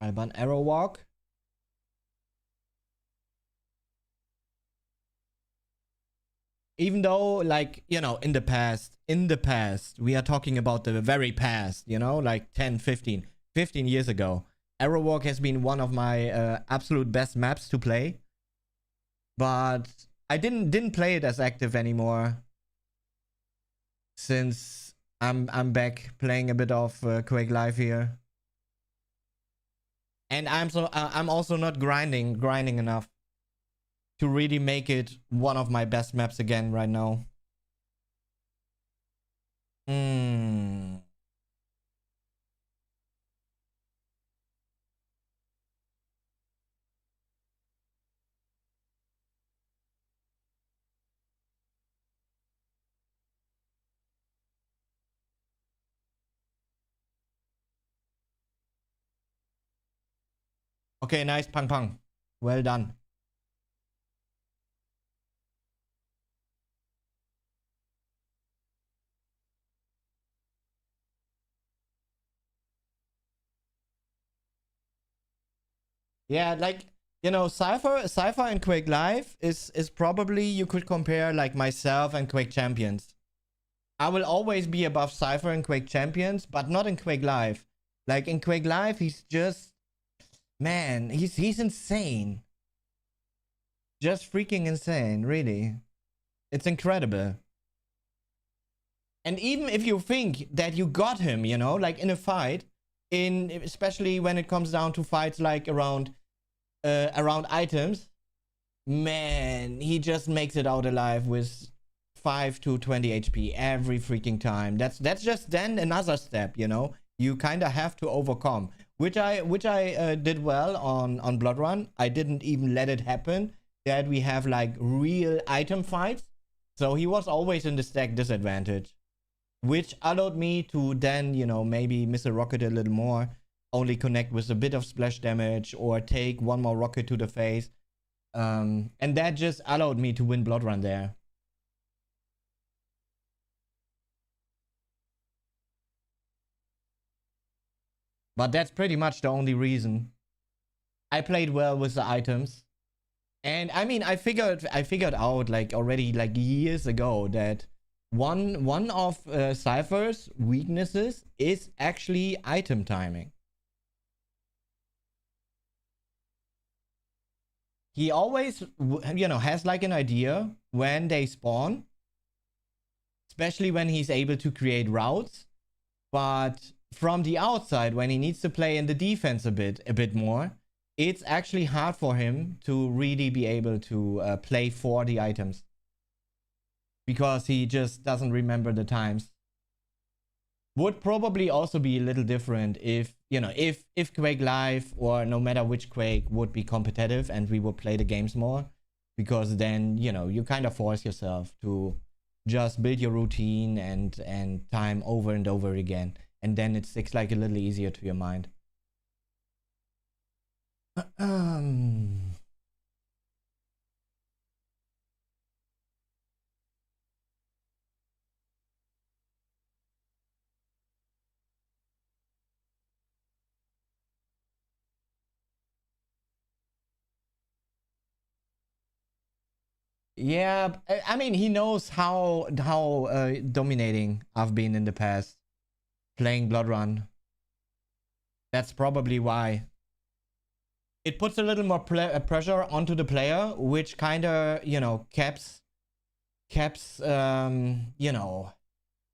Alban Arrow Walk. Even though, like, you know, in the past, we are talking about the very past, you know, like 10, 15 years ago. Arrow Walk has been one of my absolute best maps to play. But I didn't play it as active anymore. Since I'm back playing a bit of Quake Live here. And I'm also not grinding enough to really make it one of my best maps again right now. Okay, nice, Pang Pang. Well done. Yeah, like, you know, Cypher and Quake Live is probably, you could compare like myself and Quake Champions. I will always be above Cypher and Quake Champions, but not in Quake Live. Like in Quake Live, he's just, man, he's insane. Just freaking insane, really. It's incredible. And even if you think that you got him, you know, like in a fight, especially when it comes down to fights like around items, man, he just makes it out alive with 5 to 20 HP every freaking time. That's just then another step, you know. You kind of have to overcome, which I did well on Blood Run. I didn't even let it happen that we have like real item fights. So he was always in the stack disadvantage, which allowed me to then, you know, maybe miss a rocket a little more, only connect with a bit of splash damage or take one more rocket to the face. And that just allowed me to win Blood Run there. But that's pretty much the only reason. I played well with the items. And I mean, I figured out like already like years ago that one of Cypher's weaknesses is actually item timing. He always, you know, has like an idea when they spawn, especially when he's able to create routes. But from the outside, when he needs to play in the defense a bit more, it's actually hard for him to really be able to play for the items, because he just doesn't remember the times. Would probably also be a little different if, you know, if Quake Live or no matter which Quake would be competitive and we would play the games more, because then, you know, you kind of force yourself to just build your routine and time over and over again, and then it sticks like a little easier to your mind. Yeah, I mean, he knows how dominating I've been in the past playing Blood Run. That's probably why. It puts a little more pressure onto the player, which kind of, you know, caps you know,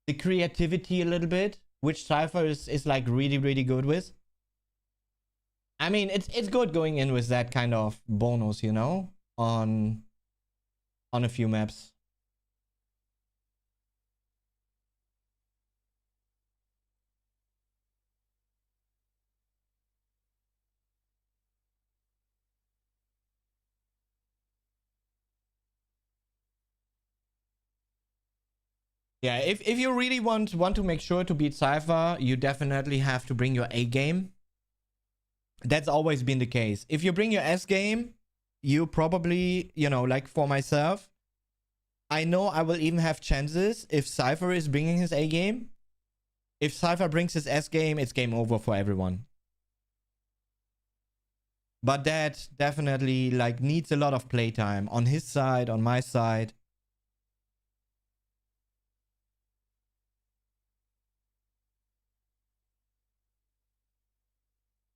the creativity a little bit, which Cypher is like really good with. I mean, it's good going in with that kind of bonus, you know, on a few maps. Yeah, if you really want to make sure to beat Cypher, you definitely have to bring your A game. That's always been the case. If you bring your S game, you probably, you know, like for myself, I know I will even have chances if Cypher is bringing his A game. If Cypher brings his S game, it's game over for everyone. But that definitely like needs a lot of playtime on his side, on my side.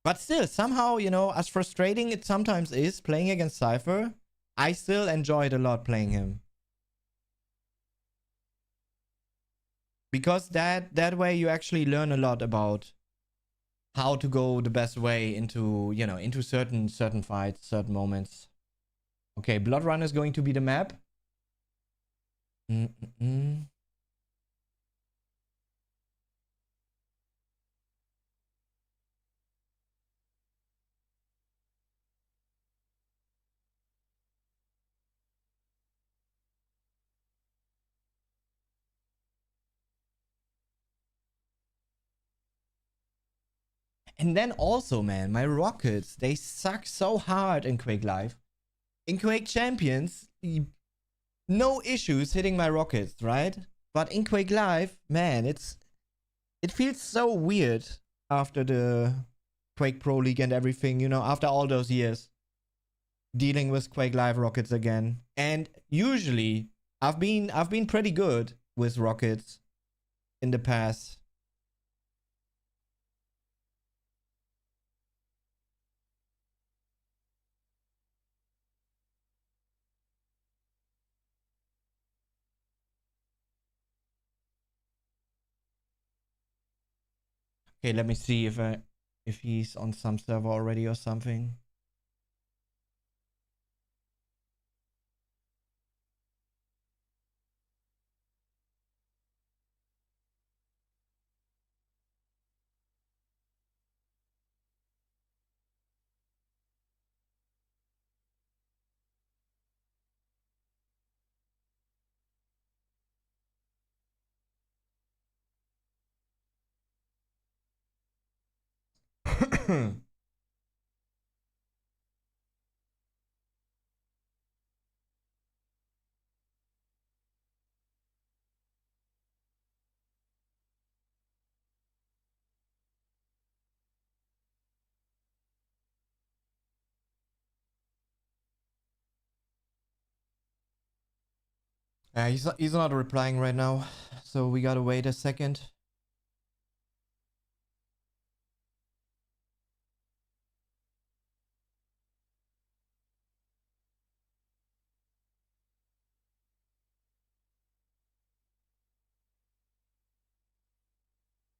But still, somehow, you know, as frustrating it sometimes is playing against Cypher, I still enjoyed a lot playing him. Because that way you actually learn a lot about how to go the best way into, you know, into certain fights, certain moments. Okay, Blood Run is going to be the map. And then also, man, my rockets, they suck so hard in Quake Live. In Quake Champions, no issues hitting my rockets, right? But in Quake Live, man, it feels so weird after the Quake Pro League and everything, you know, after all those years dealing with Quake Live Rockets again. And usually I've been pretty good with Rockets in the past. Okay, let me see if he's on some server already or something. He's not replying right now, so we gotta wait a second.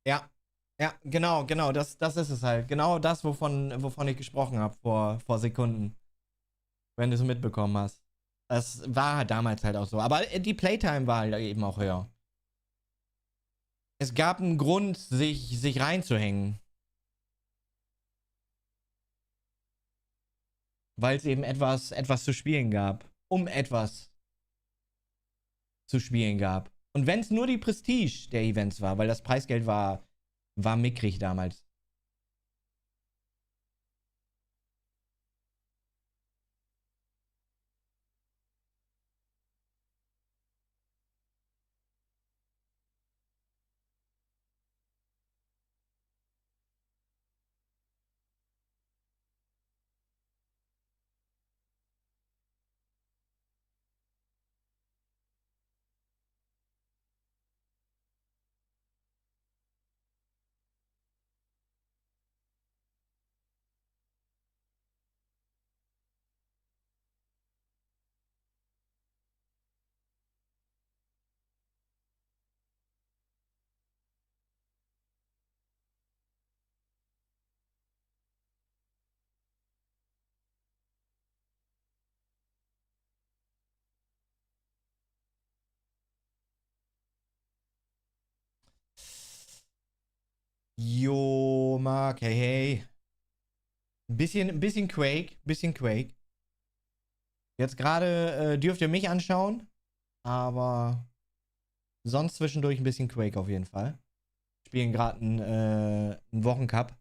Ja, ja, genau, das ist es halt. Genau das, wovon ich gesprochen habe vor Sekunden, wenn du es mitbekommen hast. Das war halt damals halt auch so. Aber die Playtime war halt eben auch höher. Es gab einen Grund, sich reinzuhängen. Weil es eben etwas zu spielen gab. Um etwas zu spielen gab. Und wenn es nur die Prestige der Events war, weil das Preisgeld war mickrig damals. Jo, Mark, hey, hey. Bisschen Quake. Jetzt gerade dürft ihr mich anschauen, aber sonst zwischendurch ein bisschen Quake auf jeden Fall. Spielen gerade einen Wochencup.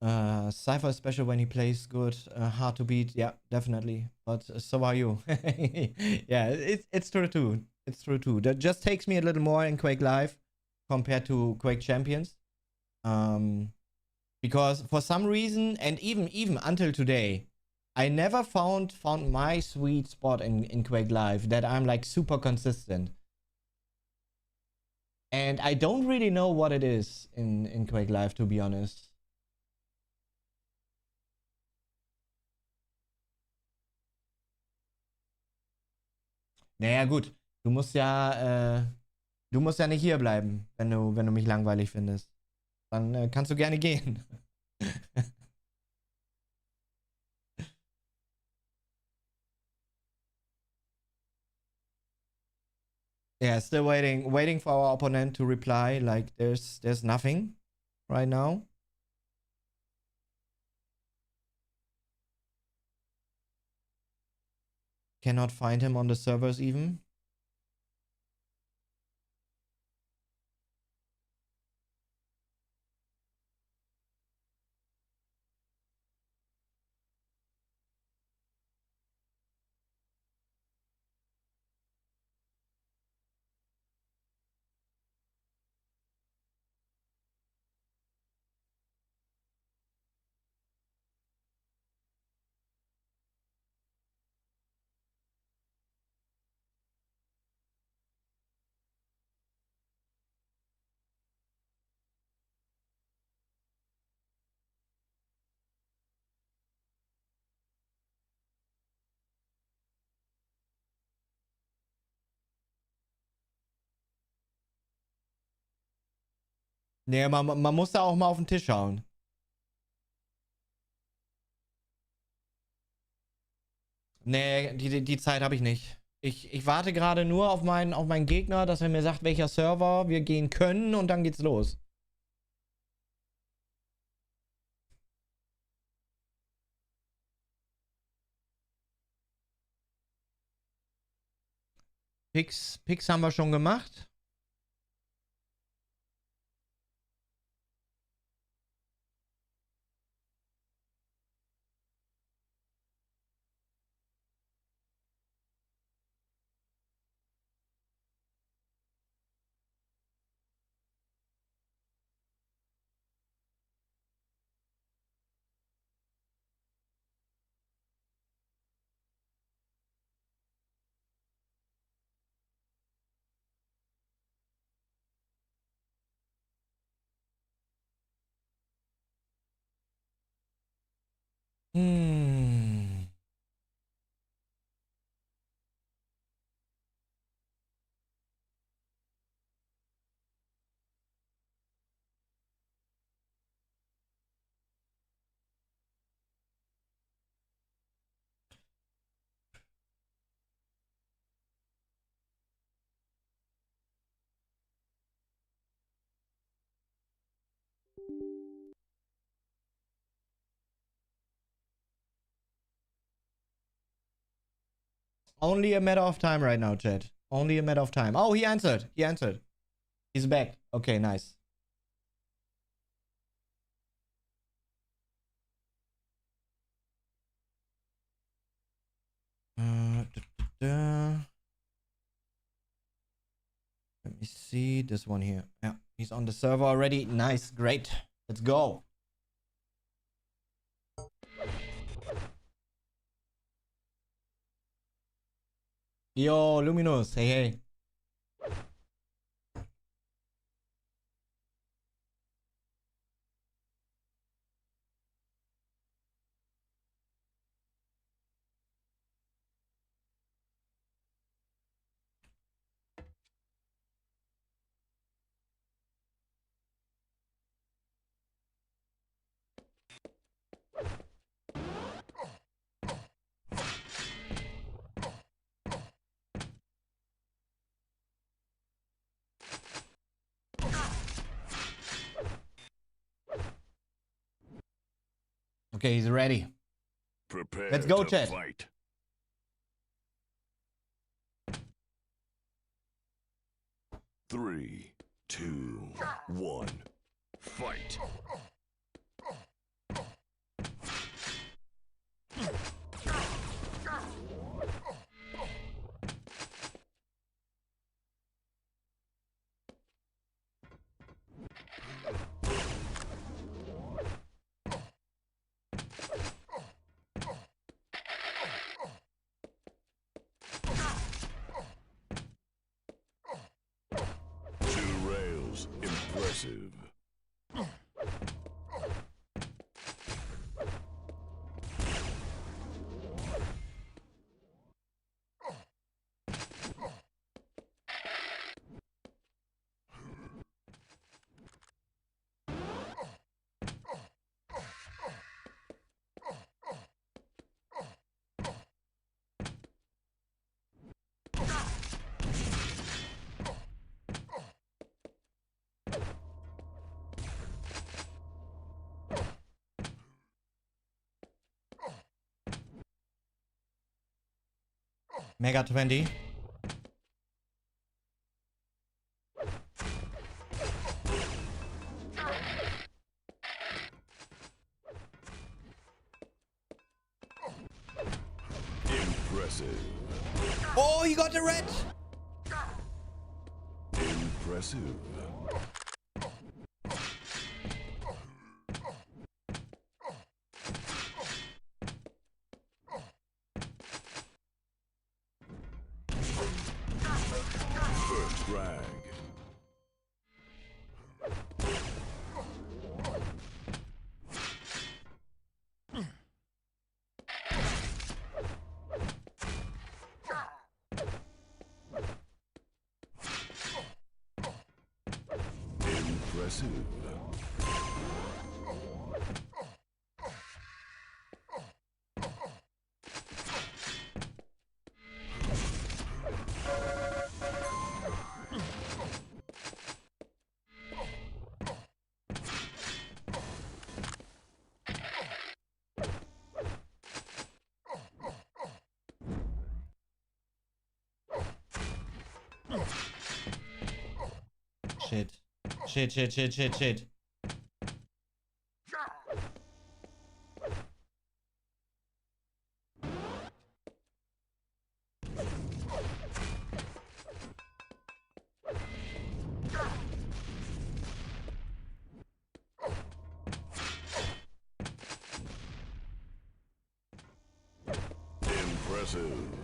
Cypher is special when he plays good. Hard to beat, yeah, definitely. But so are you. Yeah, it's true too. It's true too. That just takes me a little more in Quake Live compared to Quake Champions. Because for some reason, and even until today, I never found my sweet spot in Quake Live that I'm like super consistent. And I don't really know what it is in Quake Live, to be honest. Naja, gut. Du musst ja nicht hier bleiben, wenn du mich langweilig findest. Dann kannst du gerne gehen. Yeah, still waiting for our opponent to reply. Like there's nothing right now. Cannot find him on the servers even. Nee, man muss da auch mal auf den Tisch schauen. Nee, die Zeit habe ich nicht. Ich warte gerade nur auf meinen Gegner, dass er mir sagt, welcher Server wir gehen können und dann geht's los. Picks haben wir schon gemacht. Hm. Only a matter of time right now, chat. Only a matter of time. Oh, he answered. He answered. He's back. Okay, nice. Let me see this one here. Yeah, he's on the server already. Nice, great. Let's go. Yo, Luminous. Hey, hey. Okay, he's ready. Prepare Let's go, to chat. fight. Three, two, one, fight. Two rails, impressive. Mega 20. Impressive. Oh, he got the red. Impressive. First frag. Impressive. Shit. Shit, shit, shit, shit, shit. Impressive.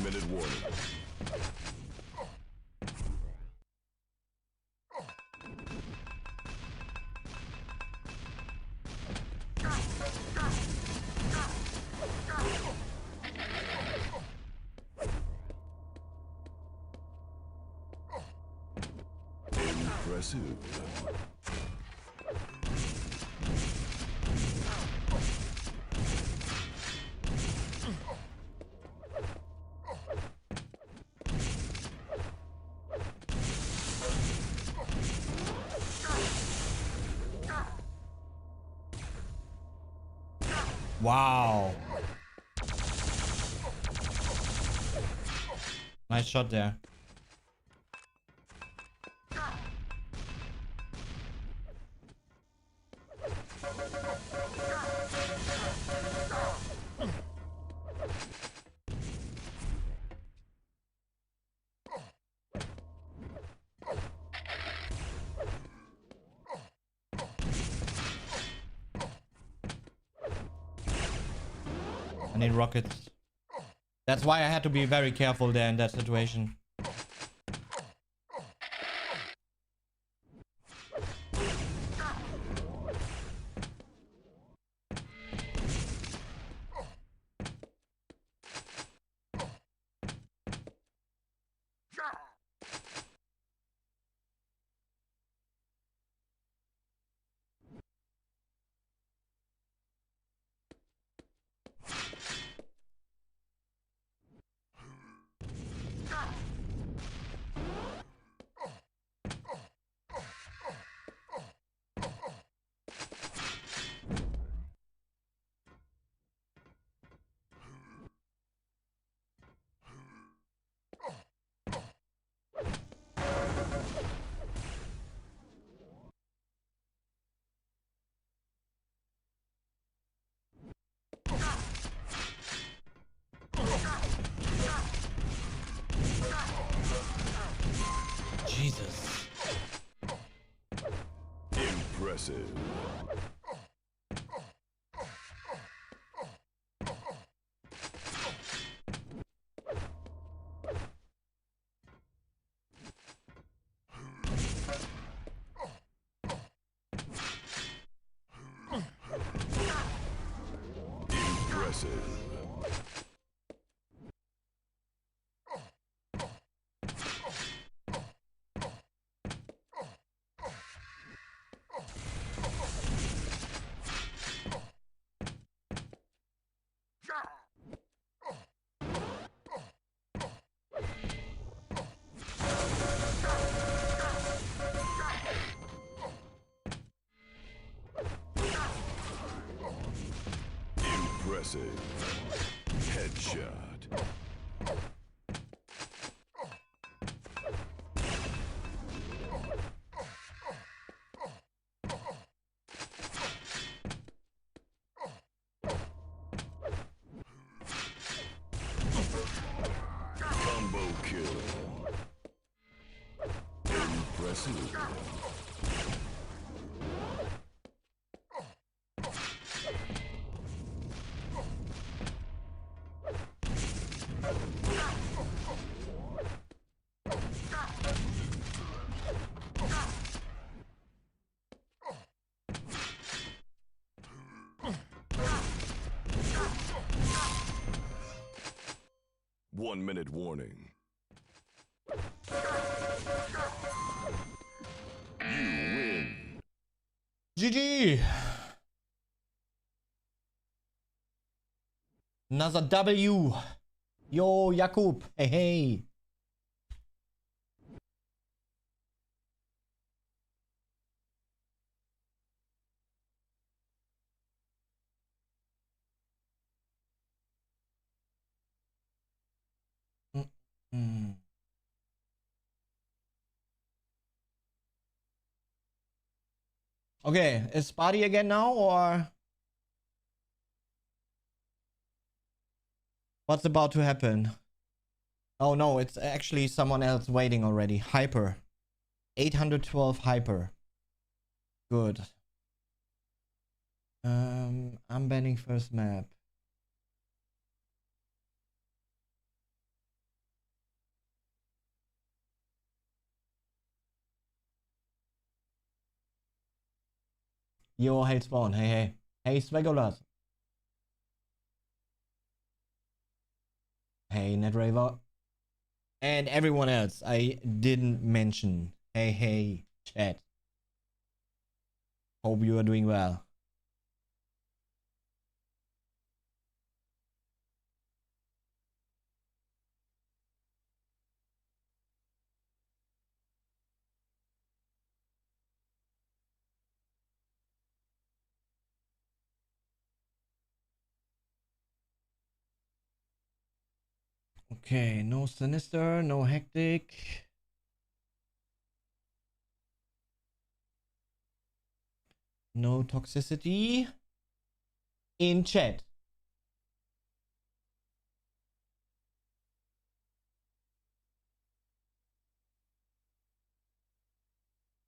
Minute warning. Impressive. Wow. Nice shot there. I need rockets. That's why I had to be very careful there in that situation. Impressive. Impressive. 'Impressive. Headshot. Combo kill. Impressive. One-minute warning. You win. GG. Another W. Yo, Jakub. Hey, hey. Mm. Okay, is Spotty again now, or what's about to happen? Oh no, it's actually someone else waiting already. Hyper. 812 hyper. Good. I'm banning first map. Yo, hey Spawn. Hey, hey. Hey, Svegolas. Hey, Netraver. And everyone else I didn't mention. Hey, hey, chat. Hope you are doing well. Okay, no Sinister, no Hectic. No toxicity. In chat.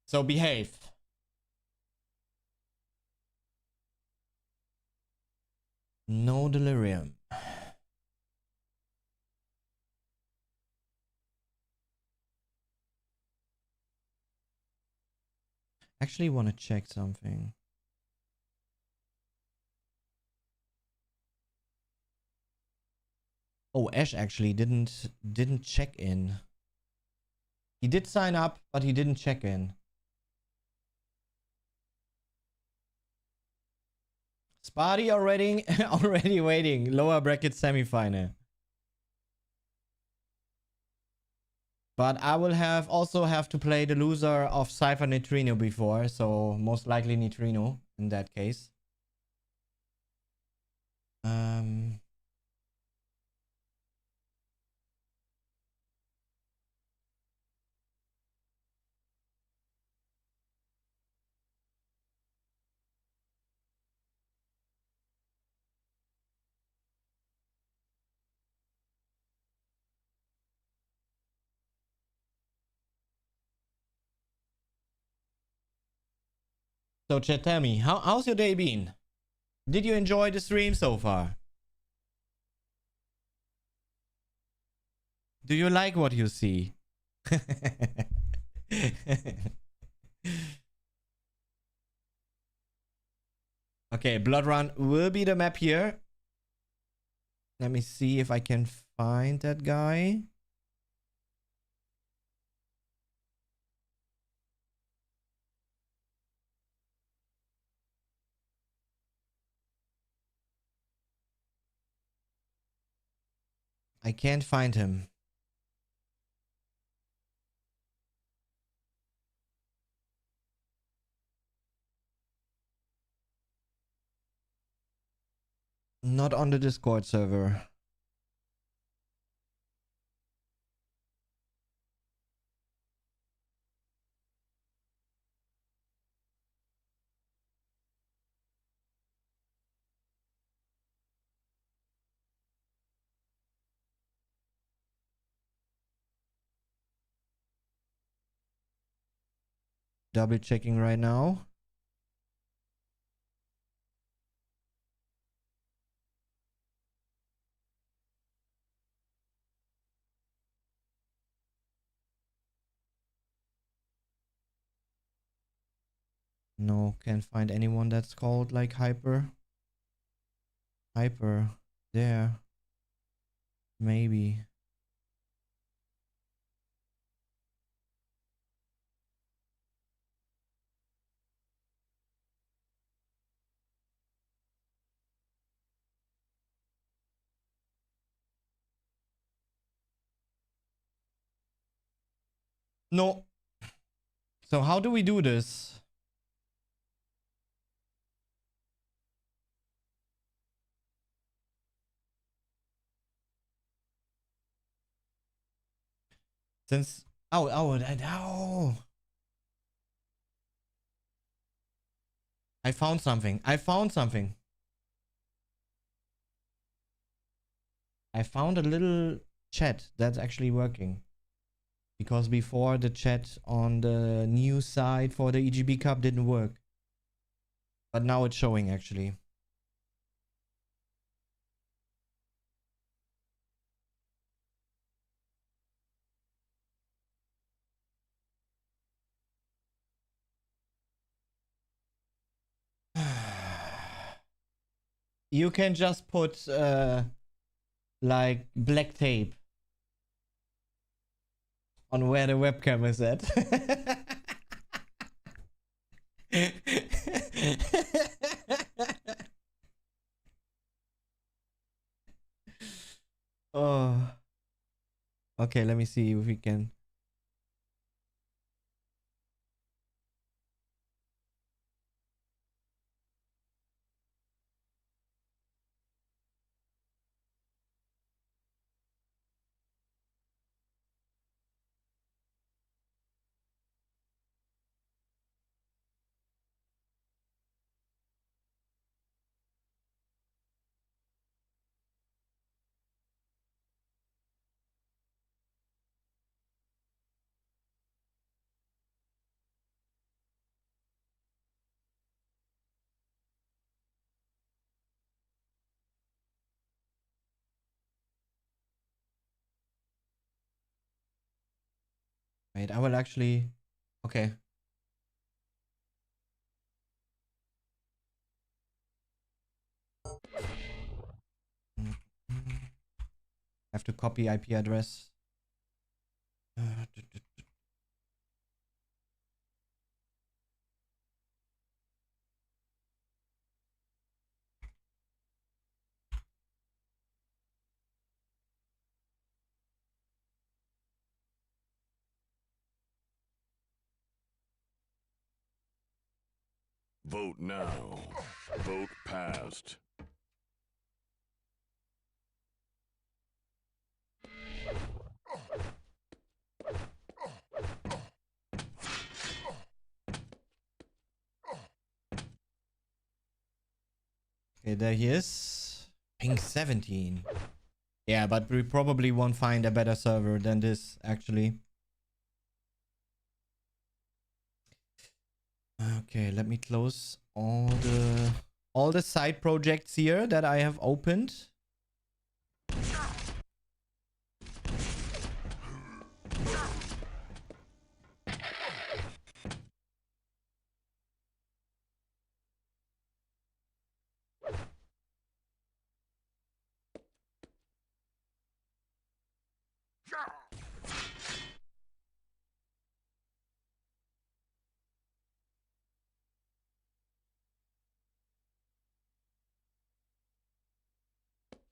So behave. No delirium. Actually want to check something. Oh, Ash actually didn't check in. He did sign up, but he didn't check in. Spotty already already waiting. Lower bracket semifinal. But I will also have to play the loser of Cypher Neutrino before, so most likely Neutrino in that case. So chat, tell me, how's your day been? Did you enjoy the stream so far? Do you like what you see? Okay, Blood Run will be the map here. Let me see if I can find that guy. I can't find him. Not on the Discord server. Double checking right now. No, can't find anyone that's called like Hyper. Hyper. There. Maybe. No. So how do we do this? Since oh. I found something. I found something. I found a little chat that's actually working. Because before the chat on the news side for the EGB Cup didn't work. But now it's showing actually. You can just put like black tape on where the webcam is at. Oh. Okay, let me see if we can. Wait, I will actually. Okay. Have to copy IP address. Vote now. Vote passed. Okay, there he is. Ping 17. Yeah, but we probably won't find a better server than this, actually. Okay, let me close all the side projects here that I have opened.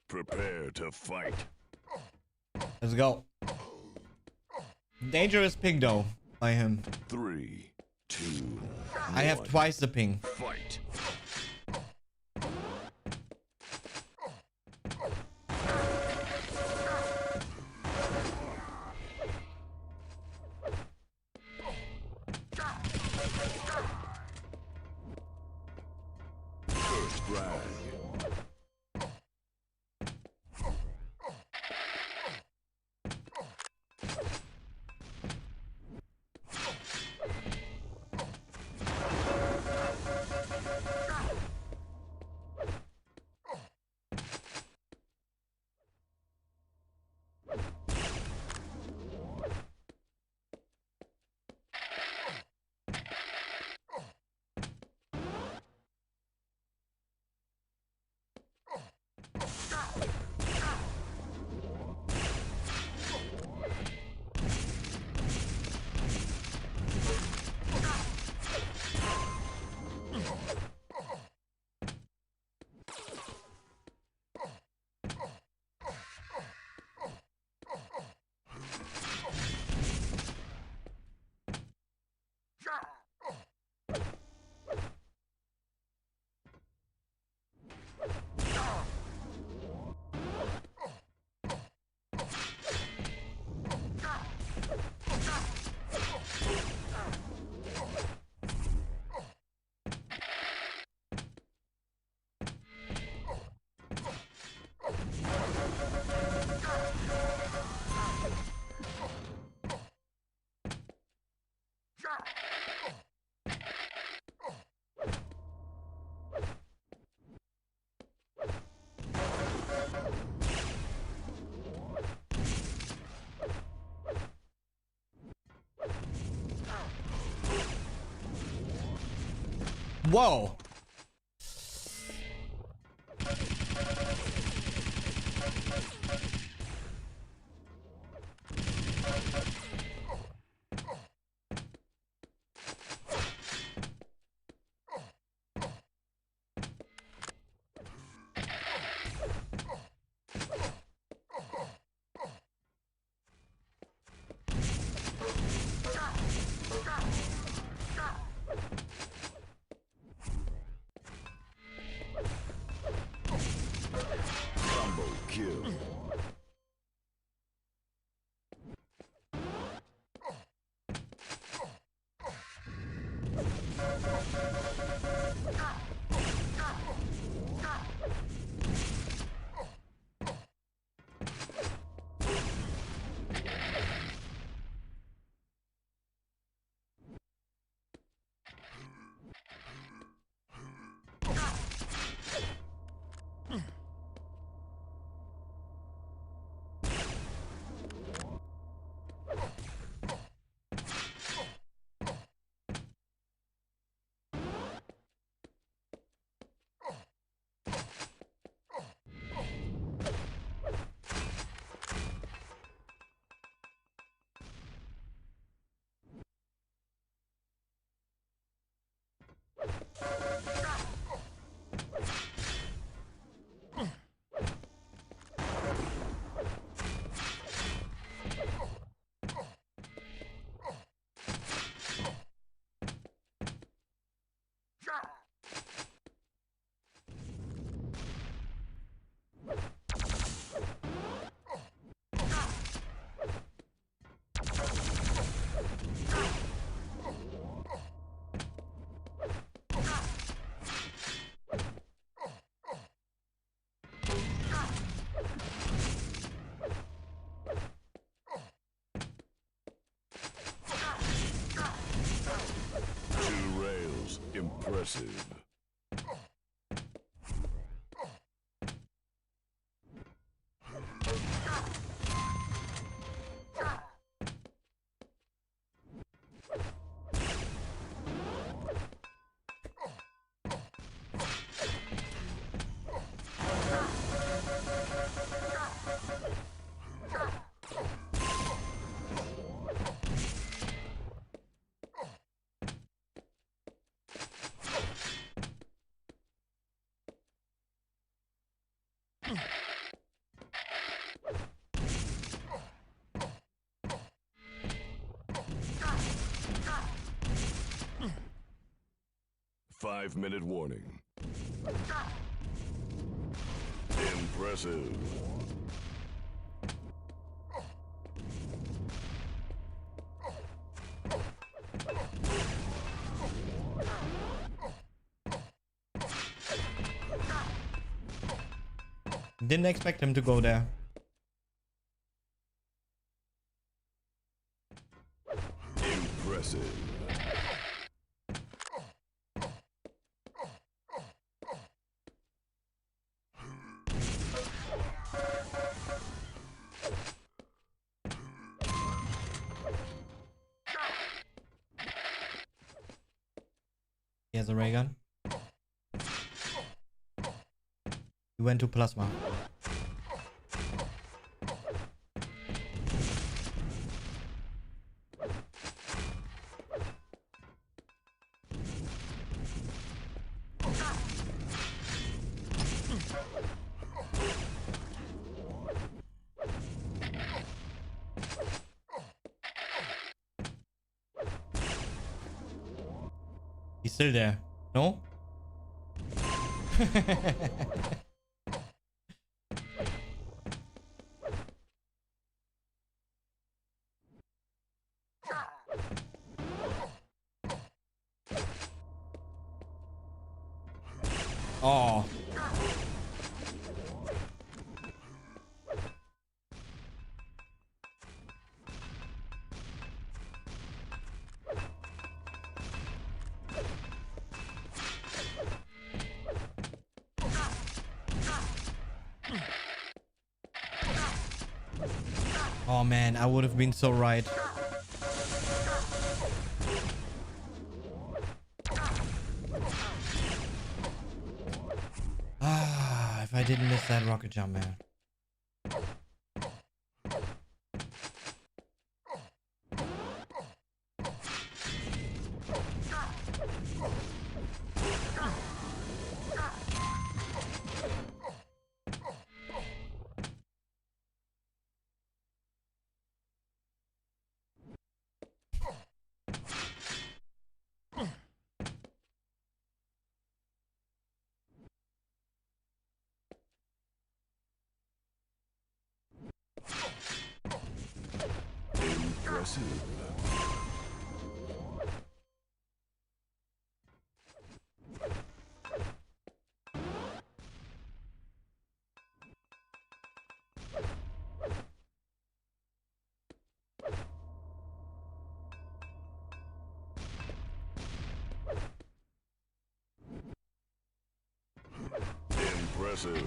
Prepare to fight. Let's go. Dangerous ping though by him. 3, 2, I have 1. twice the ping. Fight. First frag. Whoa. Impressive. Five-minute warning. Impressive. Didn't expect him to go there. Impressive. He has a ray gun. He went to plasma. He's still there. No? Oh. Oh man, I would have been so right. Ah, if I didn't miss that rocket jump, man. Impressive. Impressive.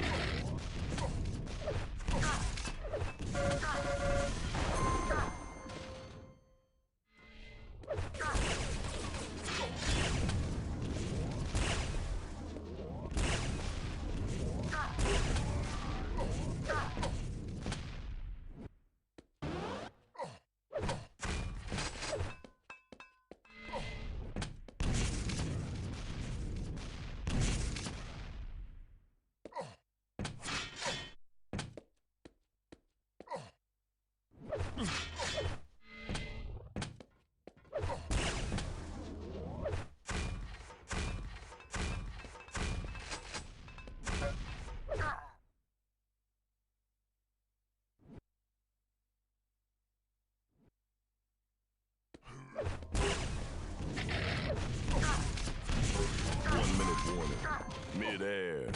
Midair.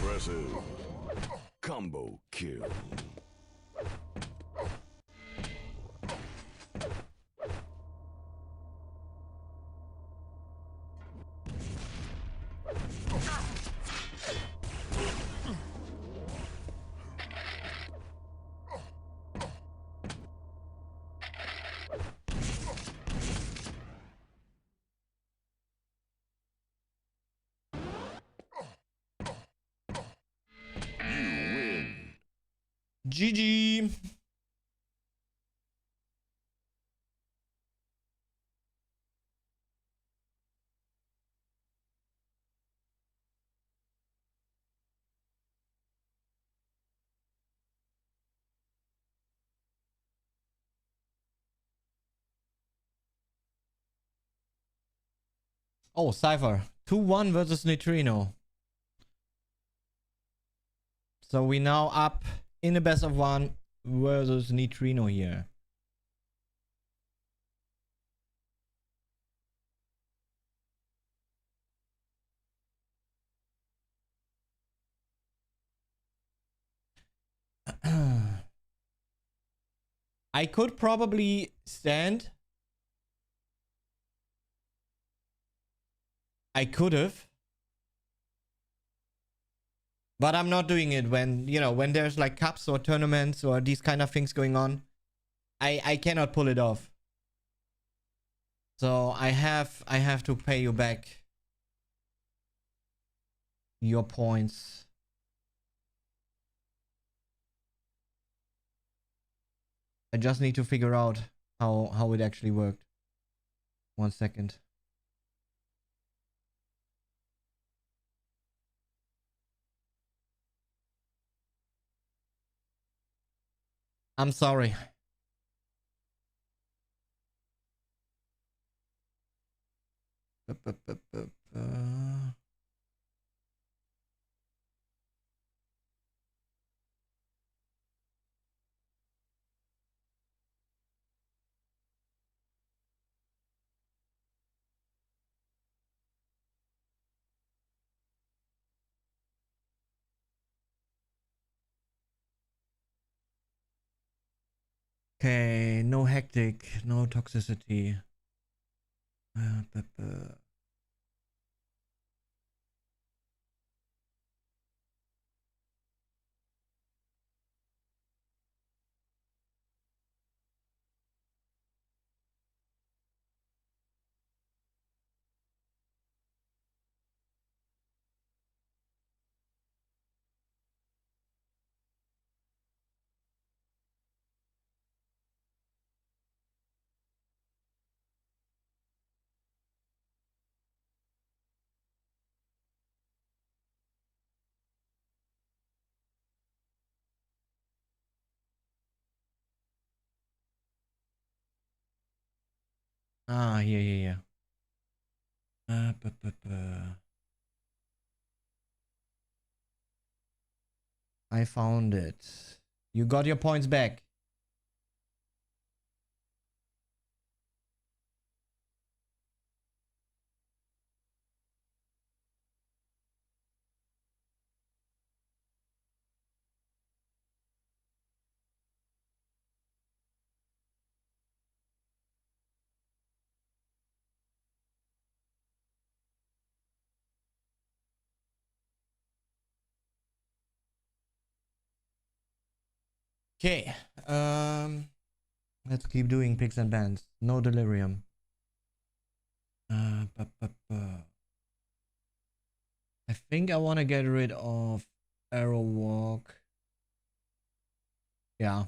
Impressive. Combo kill. GG. Oh, Cypher. 2-1 versus Neutrino. So we now up in the best of one versus Neutrino here. I could probably stand. I could have. But I'm not doing it when, you know, when there's like cups or tournaments or these kind of things going on. I cannot pull it off. So I have to pay you back your points. I just need to figure out how it actually worked. 1 second. I'm sorry. Okay, no hectic, no toxicity. Ah, yeah. I found it. You got your points back. Okay. Let's keep doing picks and bans. No delirium. I think I want to get rid of Arrow Walk. Yeah.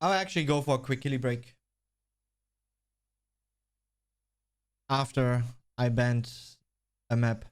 I'll actually go for a quick killy break after I banned a map.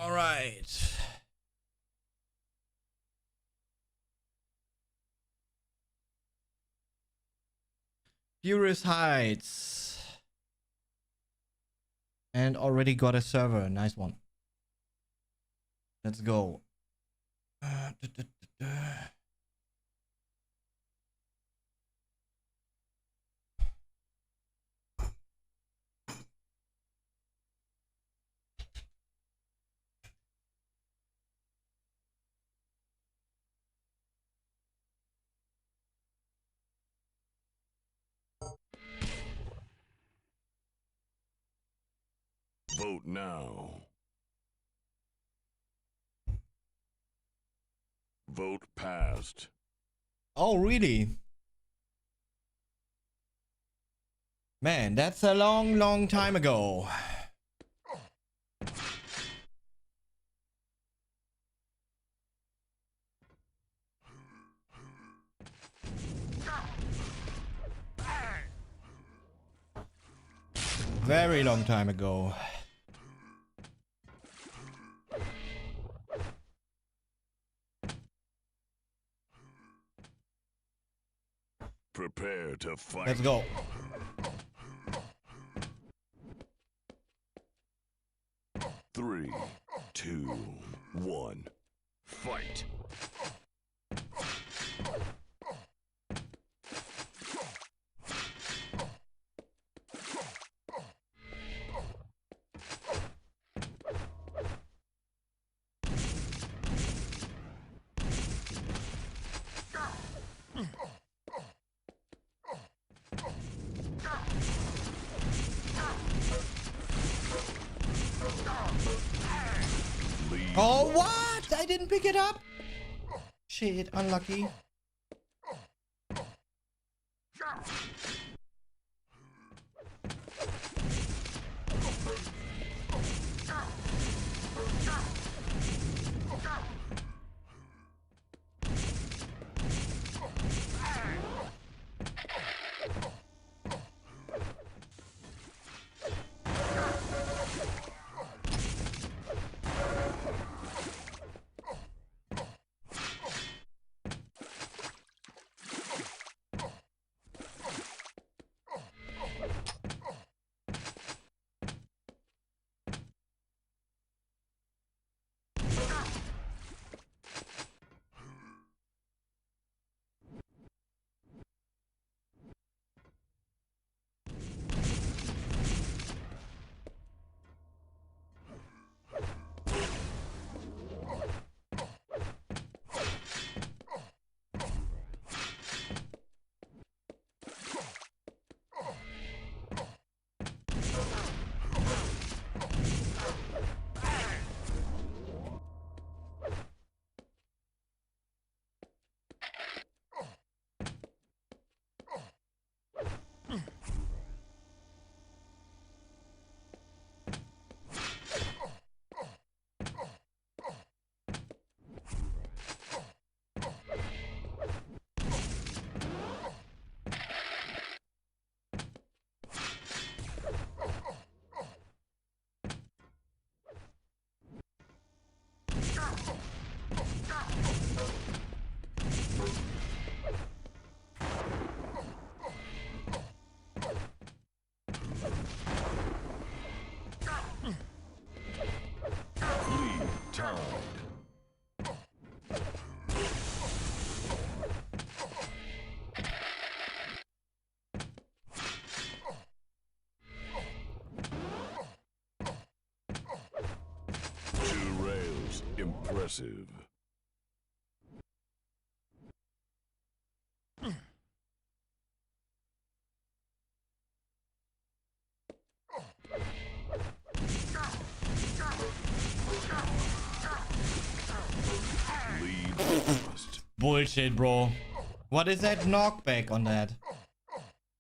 All right. Furious Heights. And already got a server. Nice one. Let's go. Vote now. Vote passed. Oh, really? Man, that's a long, long time ago. Very long time ago. Prepare to fight. Let's go. Three, two, one, fight. Oh, what? I didn't pick it up. Shit, unlucky. Impressive. Lead lost. Bullshit, bro. What is that knockback on that?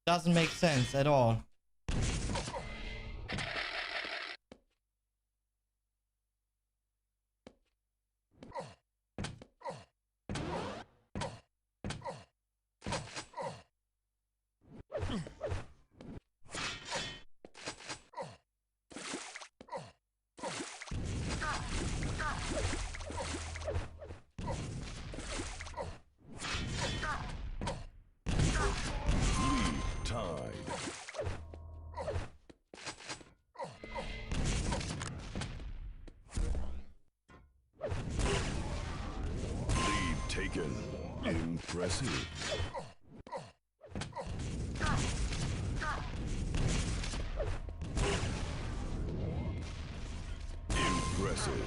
Doesn't make sense at all. taken. Impressive. Impressive.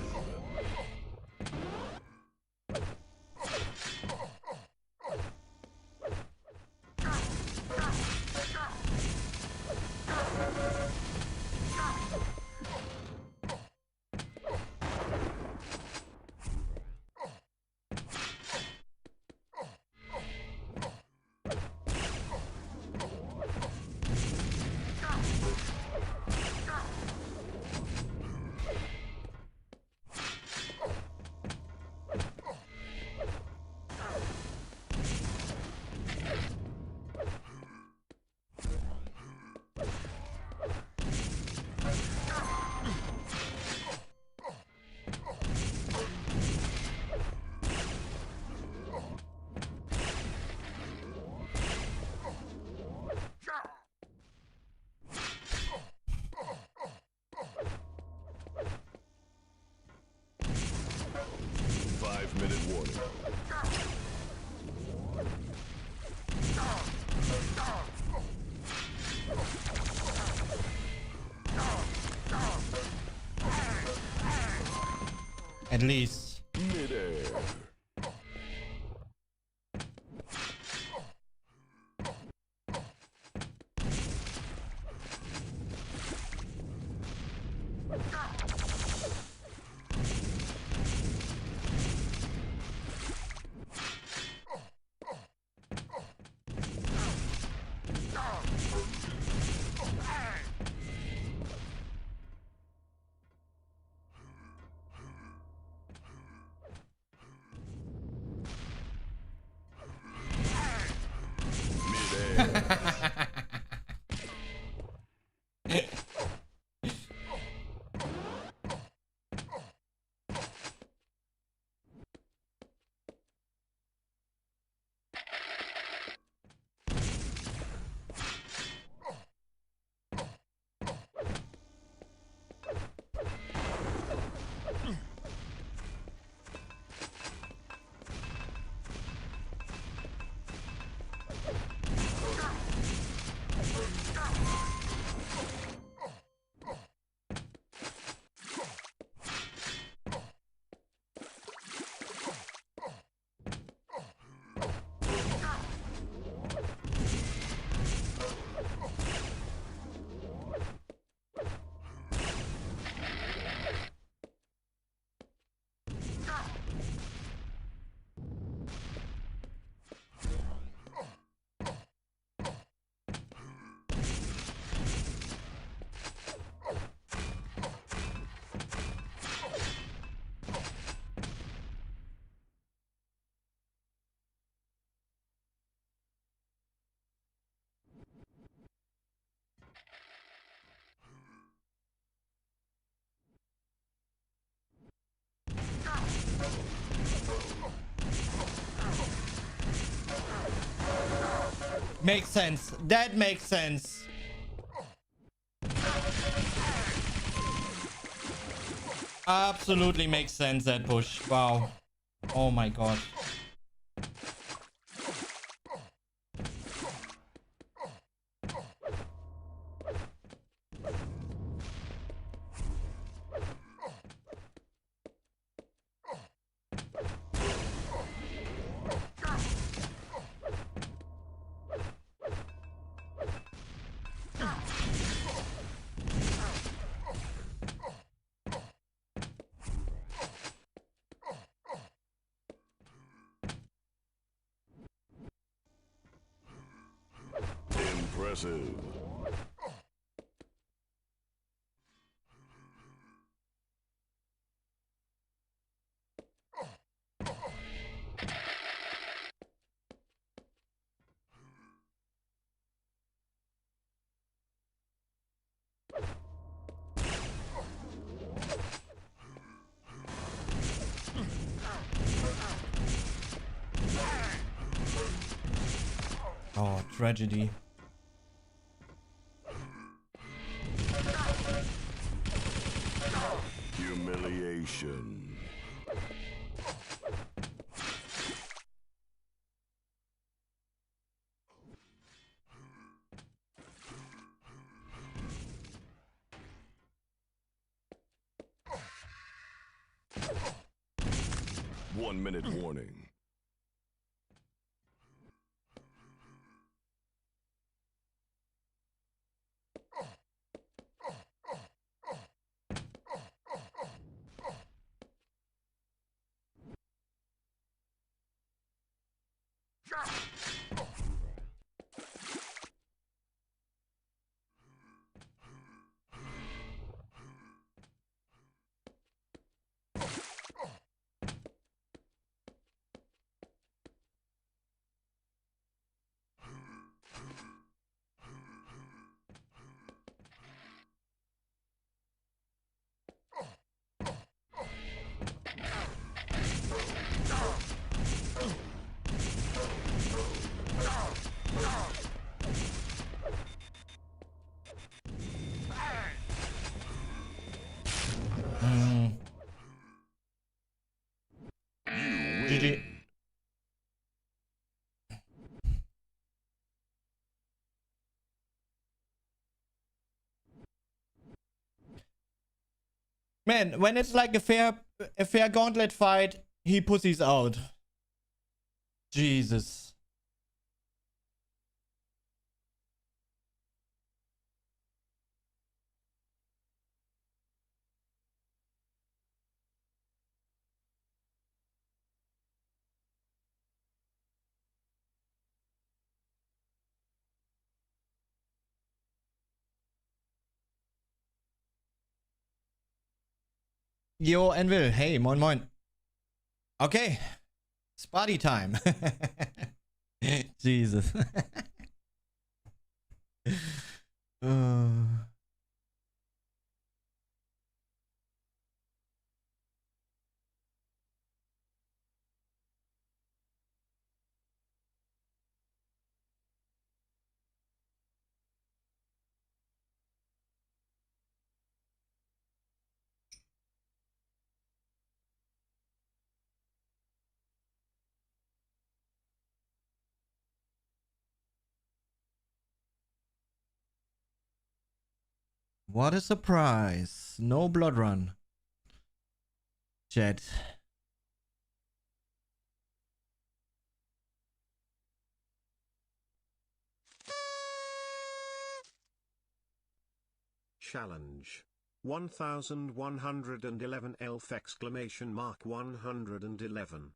Minute warning. At least. Mid-air. Makes sense. That makes sense. Absolutely makes sense, that push. Wow. Oh my god. Impressive. Oh, tragedy. Humiliation. 1-minute warning. GG. Man, when it's like a fair gauntlet fight, he pussies out. Jesus. Yo, Envil. Hey, moin moin. Okay. It's party time. Jesus. What a surprise. No blood run. Chat. Challenge 1111 elf exclamation mark 111.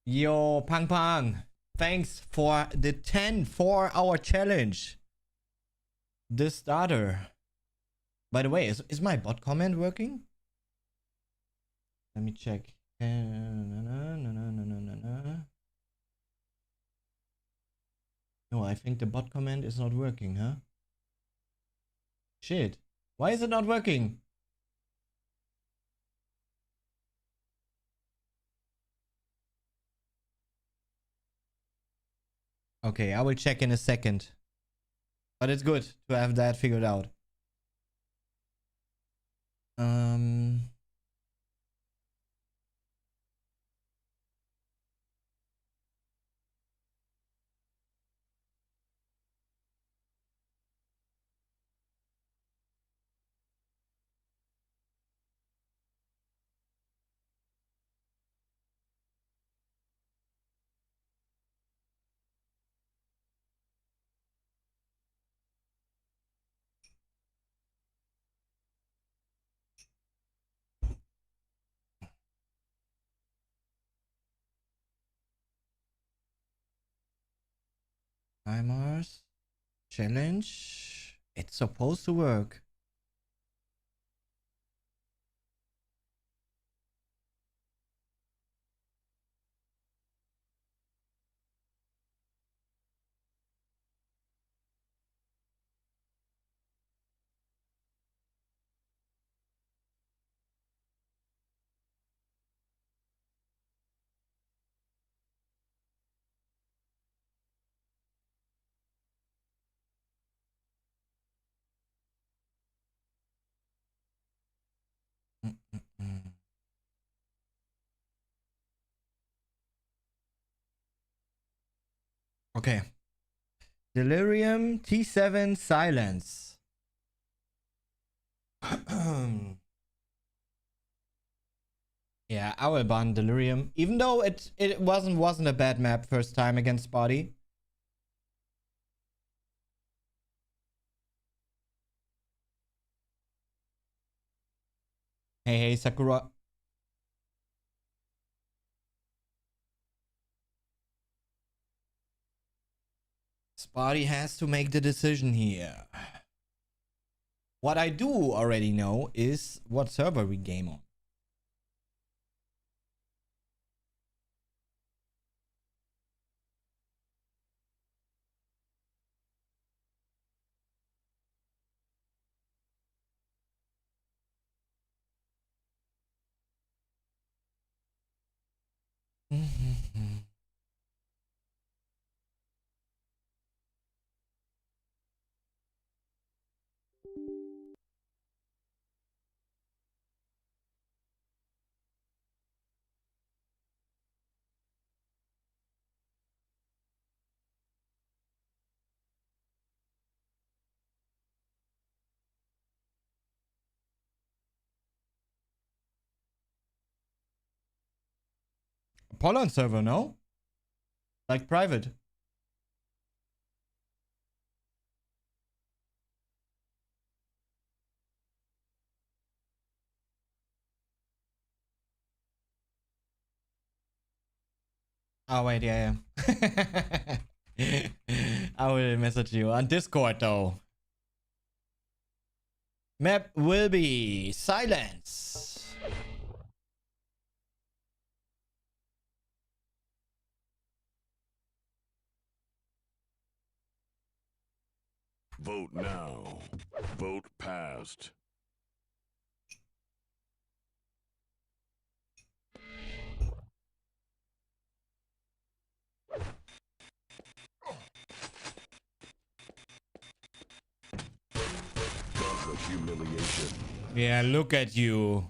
Yo, Pang Pang. Thanks for the 10-4-hour challenge. The starter. By the way, is my bot comment working? Let me check. No, I think the bot comment is not working, huh? Shit. Why is it not working? Okay, I will check in a second. But it's good to have that figured out. Timers. Challenge. It's supposed to work. Okay. Delirium T7 Silence. Yeah, I will ban Delirium. Even though it wasn't a bad map first time against Spotty. Hey, hey, Sakura. Spotty has to make the decision here. What I do already know is what server we game on. Poland server, no? Like private. Oh wait, yeah. I will message you on Discord though. Map will be silence. Vote now. Vote passed. The humiliation. Yeah, look at you.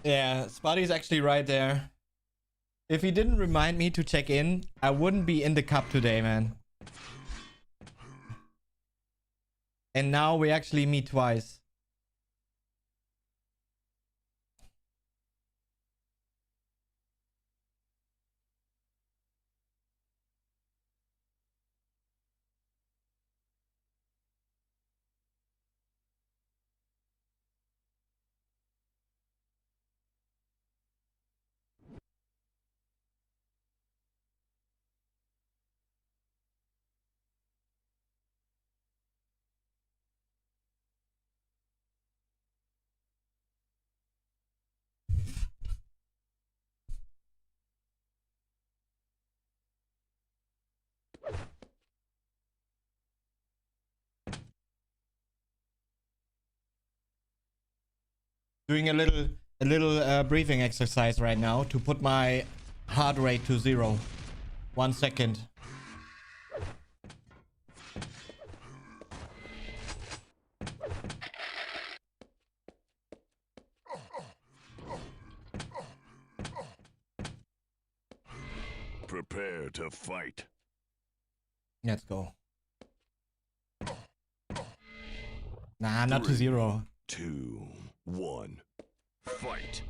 Yeah, Spotty's actually right there. If he didn't remind me to check in, I wouldn't be in the cup today, man. And now we actually meet twice. Doing a little breathing exercise right now to put my heart rate to 0. 1 second. Prepare to fight. Let's go. Nah, not to 0. 2, 1. Fight.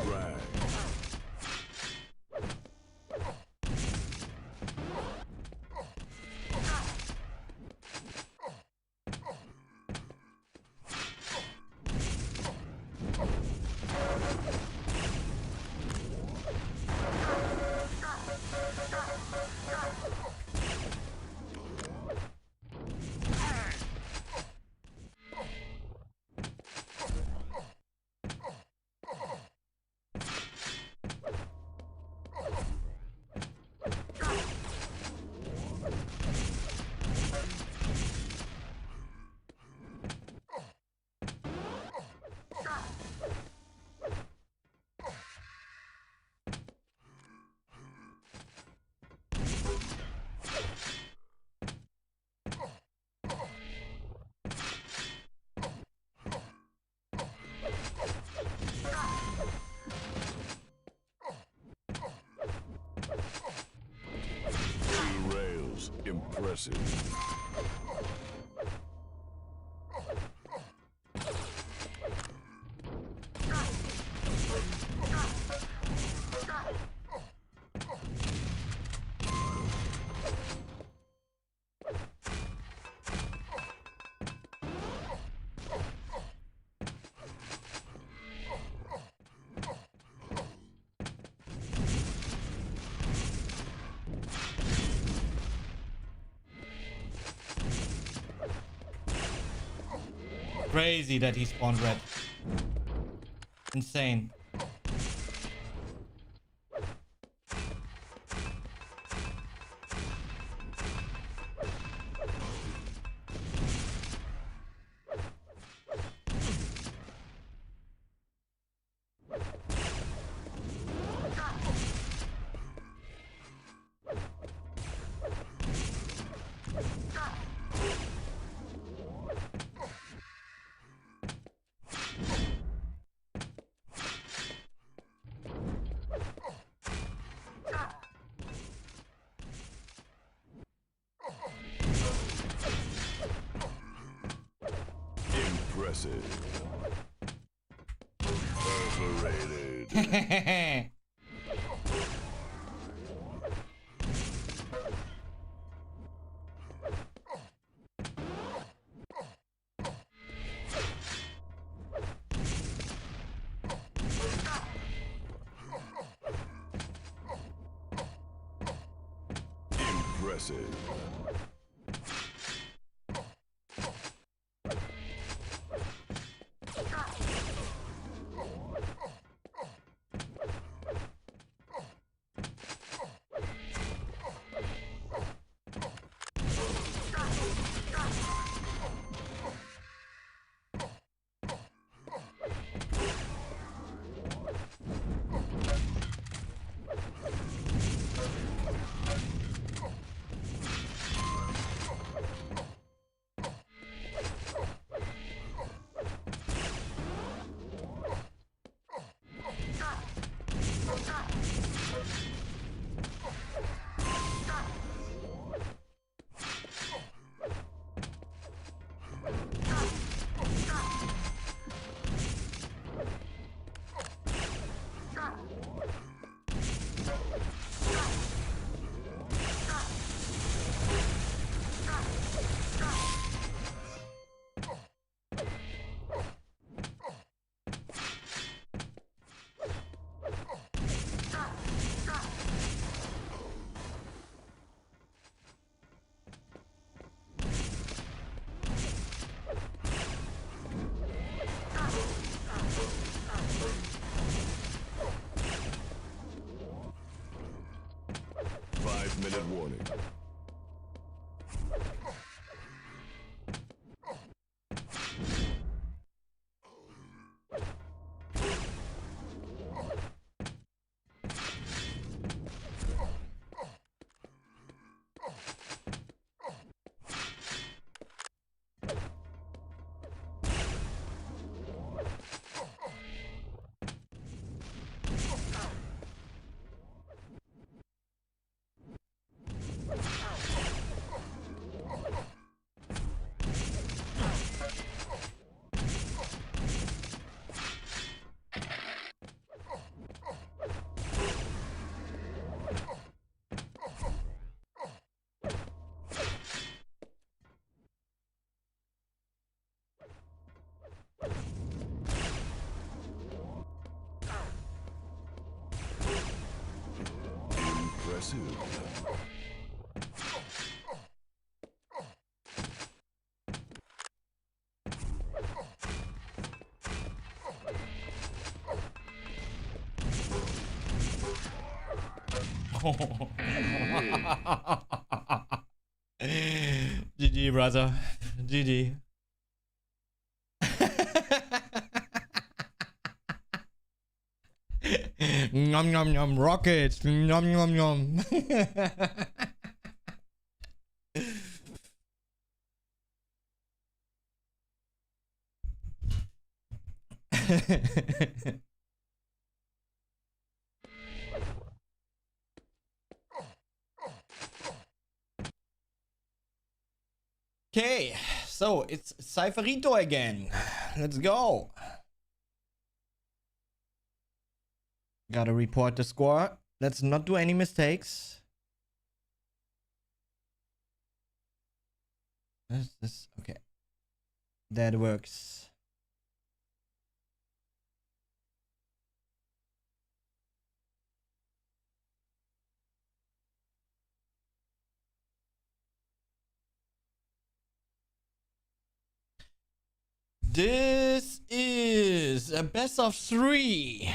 frag. Two rails, impressive. Crazy that he spawned red. Insane. Impressive. Overrated. Impressive. Minute warning. Impressive. GG, brother. GG. Nom nom nom rockets. Nom nom nom. Okay, so it's Cypherito again. Let's go. Gotta report the score. Let's not do any mistakes. This okay. That works. This is a best of 3.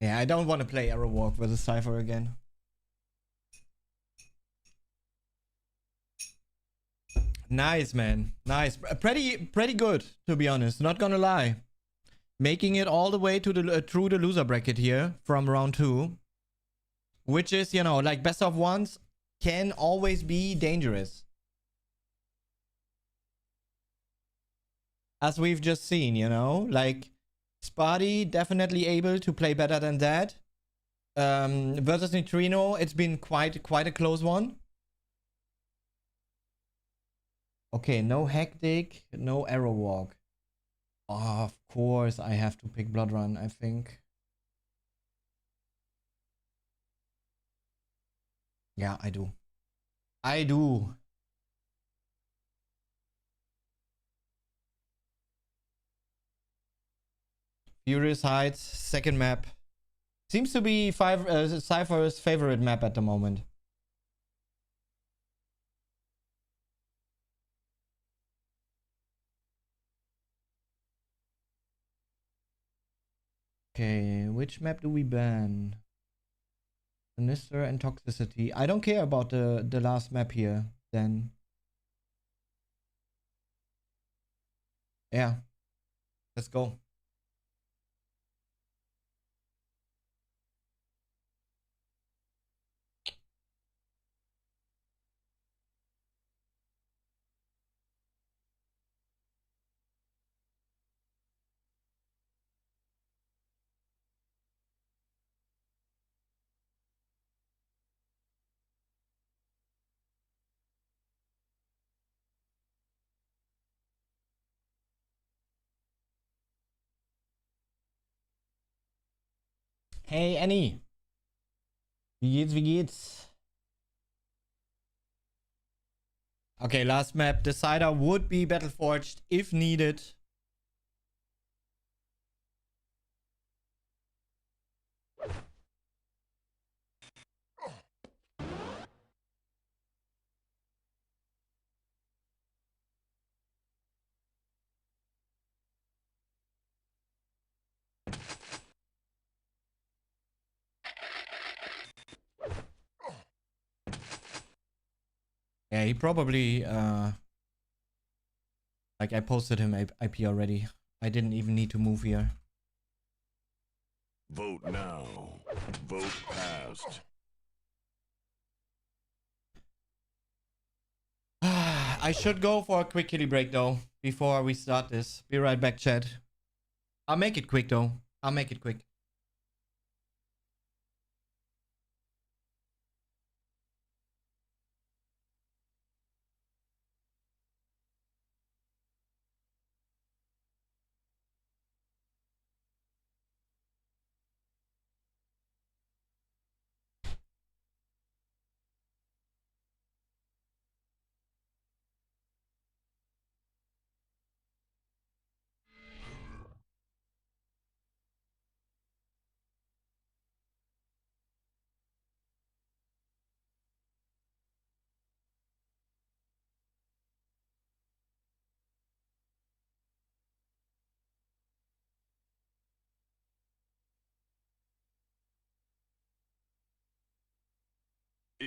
Yeah, I don't want to play Arrow Walk with a Cypher again. Nice, man. Nice. Pretty good, to be honest. Not gonna lie. Making it all the way to the through the loser bracket here from round 2. Which is, you know, like best of ones can always be dangerous. As we've just seen, you know, like Sparty definitely able to play better than that. Versus Neutrino, it's been quite a close one. Okay, no Hectic, no Arrow Walk. Oh, of course, I have to pick Blood Run, I think. Yeah, I do. I do. Furious Heights, second map. Seems to be Cypher's favorite map at the moment. Okay, which map do we ban? Sinister and Toxicity. I don't care about the last map here, then. Yeah. Let's go. Hey Annie. Wie geht's? Okay, last map. Decider would be Battleforged if needed. Yeah, he probably like I posted him IP already. I didn't even need to move here. Vote now. Vote passed. I should go for a quick kitty break though before we start this. Be right back, chat. I'll make it quick though. I'll make it quick.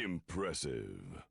Impressive.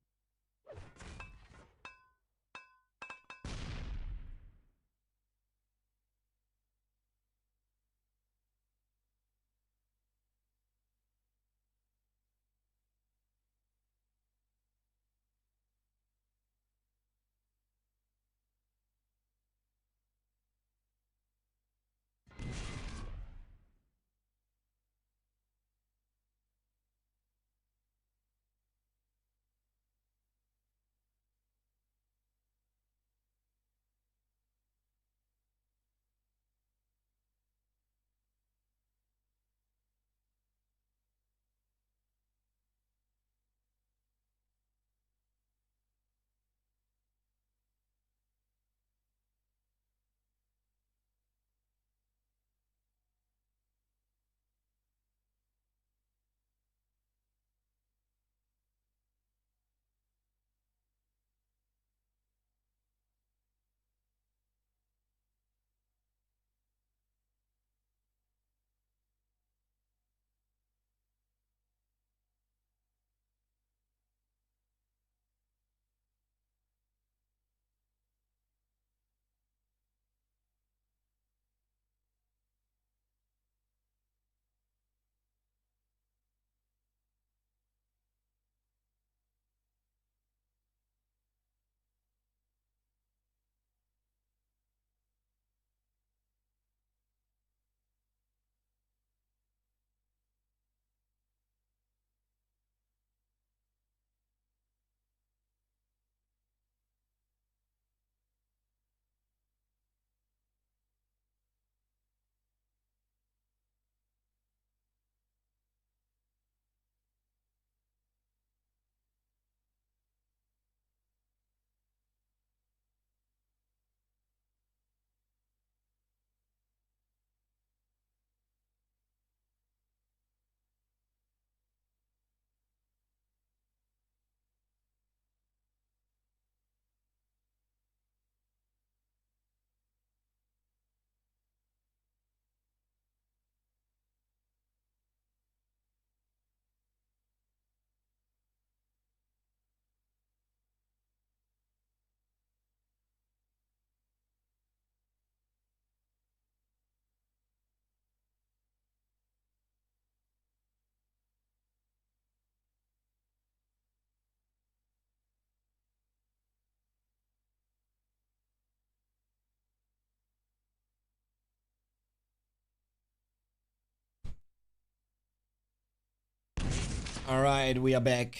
All right, we are back.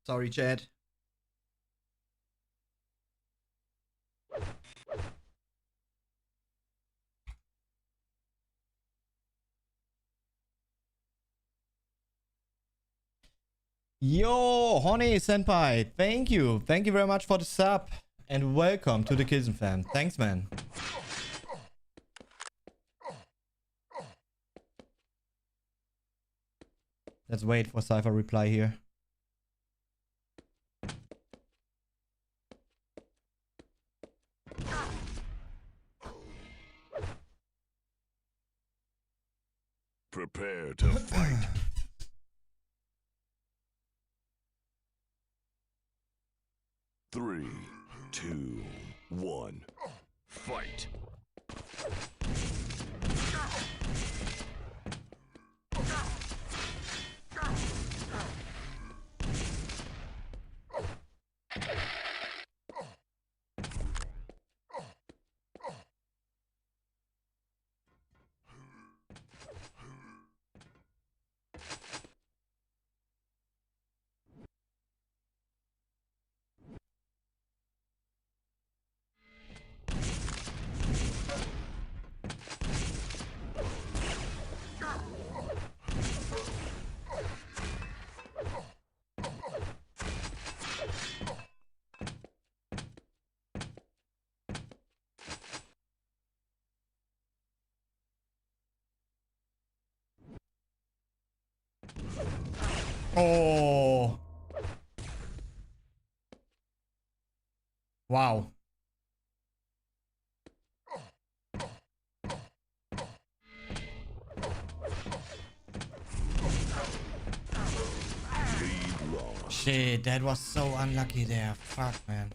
Sorry, chat. Yo, Honey Senpai, thank you. Thank you very much for the sub. And welcome to the Kizen fam. Thanks, man. Let's wait for Cypher reply here. Prepare to fight. 3, 2, 1. Fight. Oh. Wow. Lead long. Shit, that was so unlucky there. Fuck, man.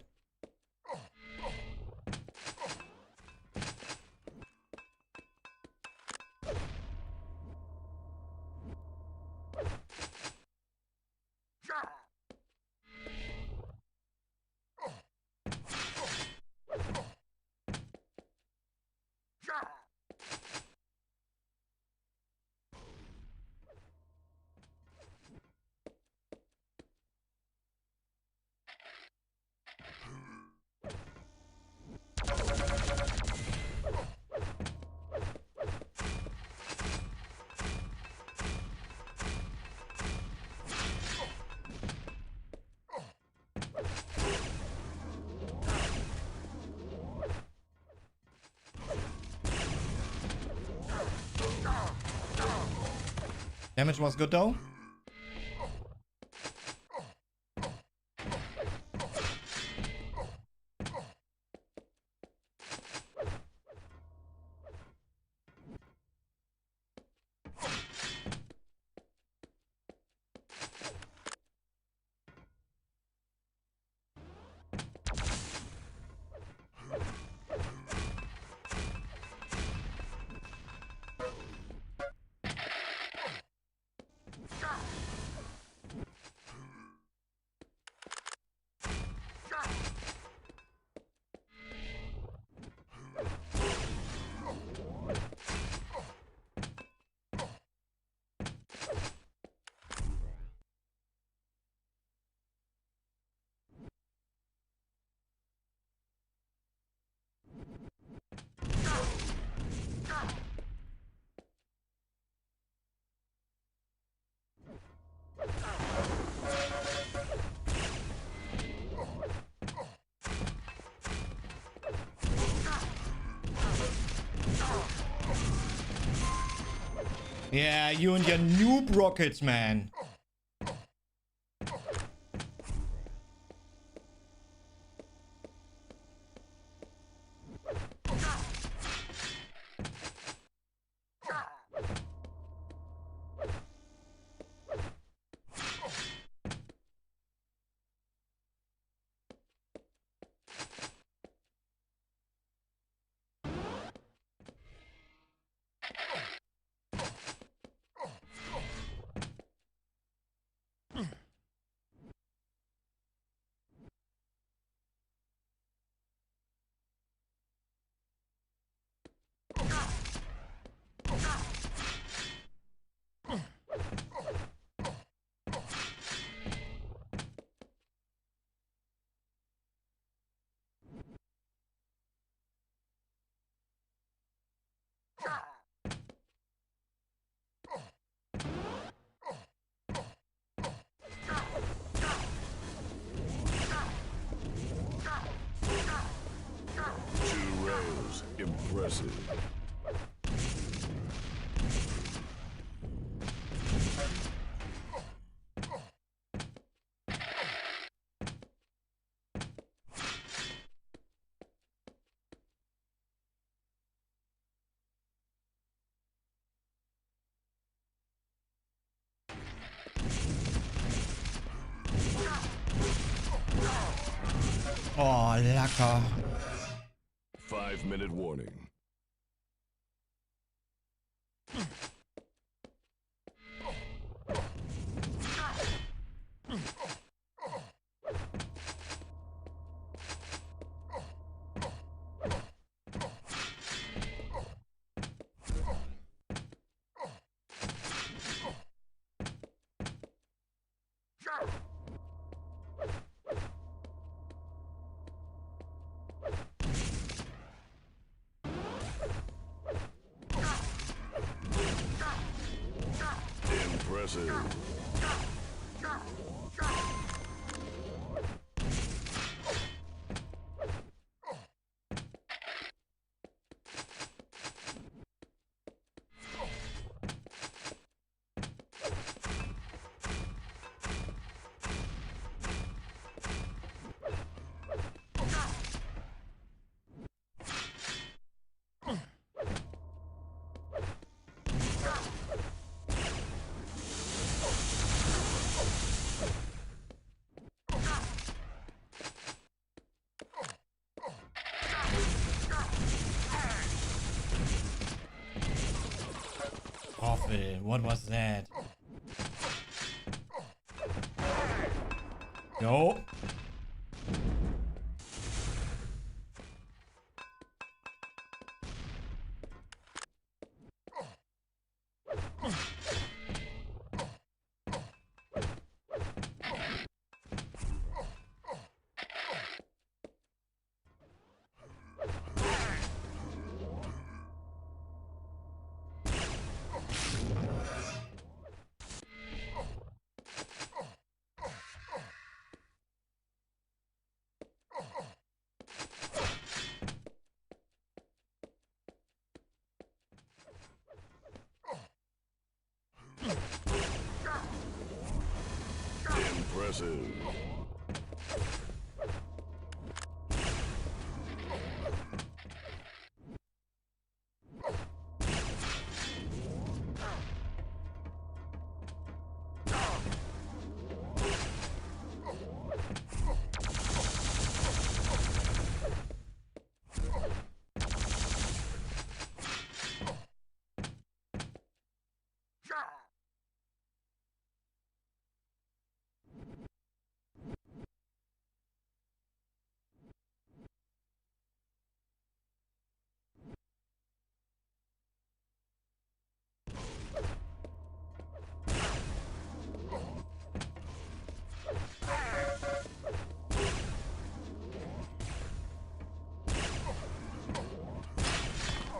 Damage was good though. Yeah, you and your noob rockets, man. Impressive. Oh, lecker. 5-minute warning. Impressive. Teufel? What was that? No. Impressive.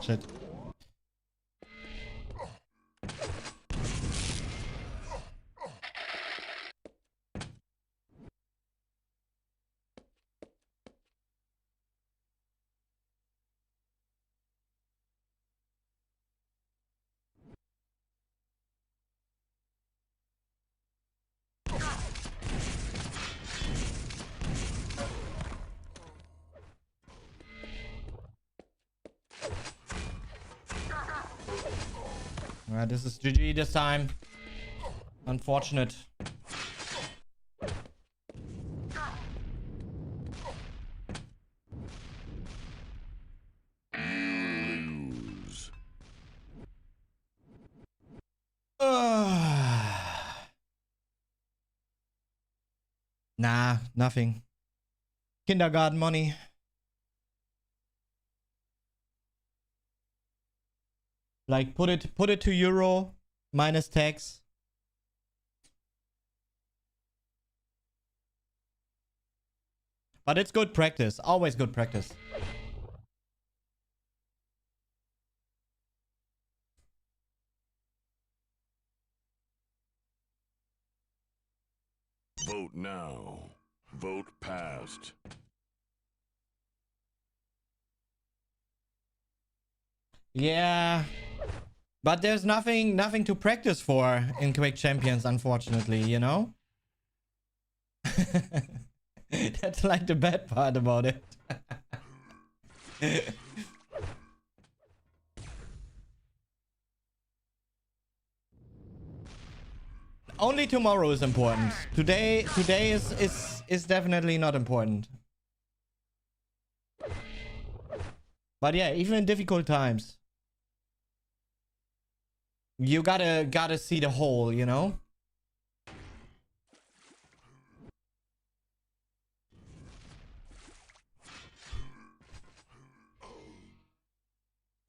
Shit. This is GG this time. Unfortunate. Lose. Nah, nothing. Kindergarten money. Like put it to euro minus tax. But it's good practice. Always good practice. Vote now. Vote passed. Yeah. But there's nothing to practice for in Quick Champions, unfortunately, you know? That's like the bad part about it. Only tomorrow is important. Today is definitely not important. But yeah, even in difficult times, you gotta see the whole, you know?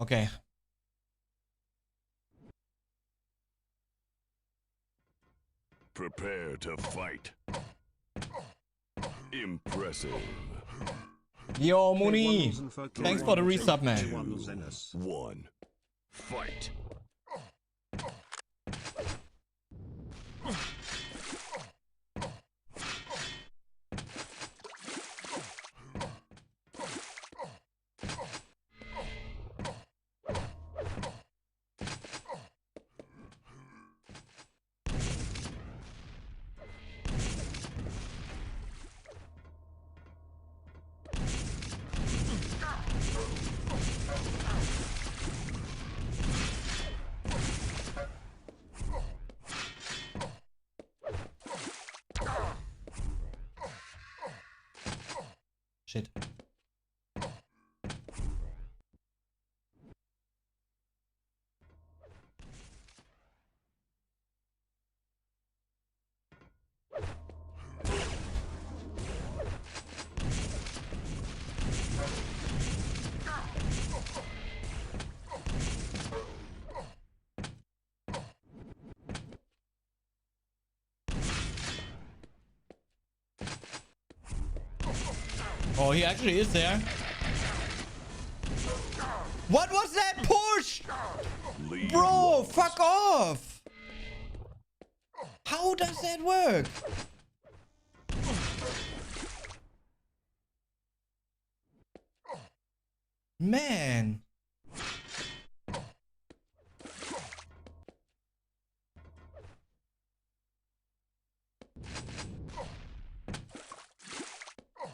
Okay. Prepare to fight. Impressive. Yo, Mooney. Thanks for the resub, man. 1. Fight. Shit. Oh, he actually is there. What was that push? Lead Bro, lost. fuck off. How does that work? Man.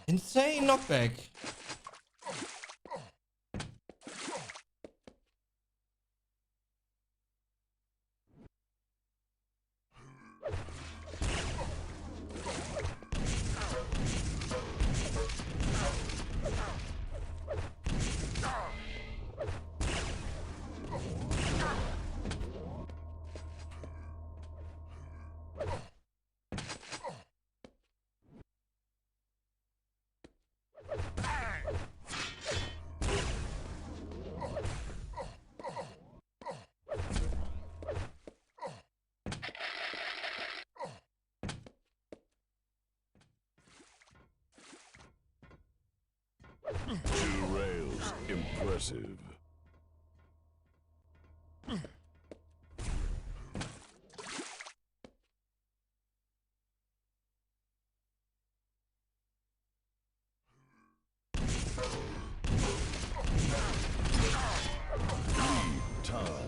Insane knockback. Two rails. Impressive. Lead tied.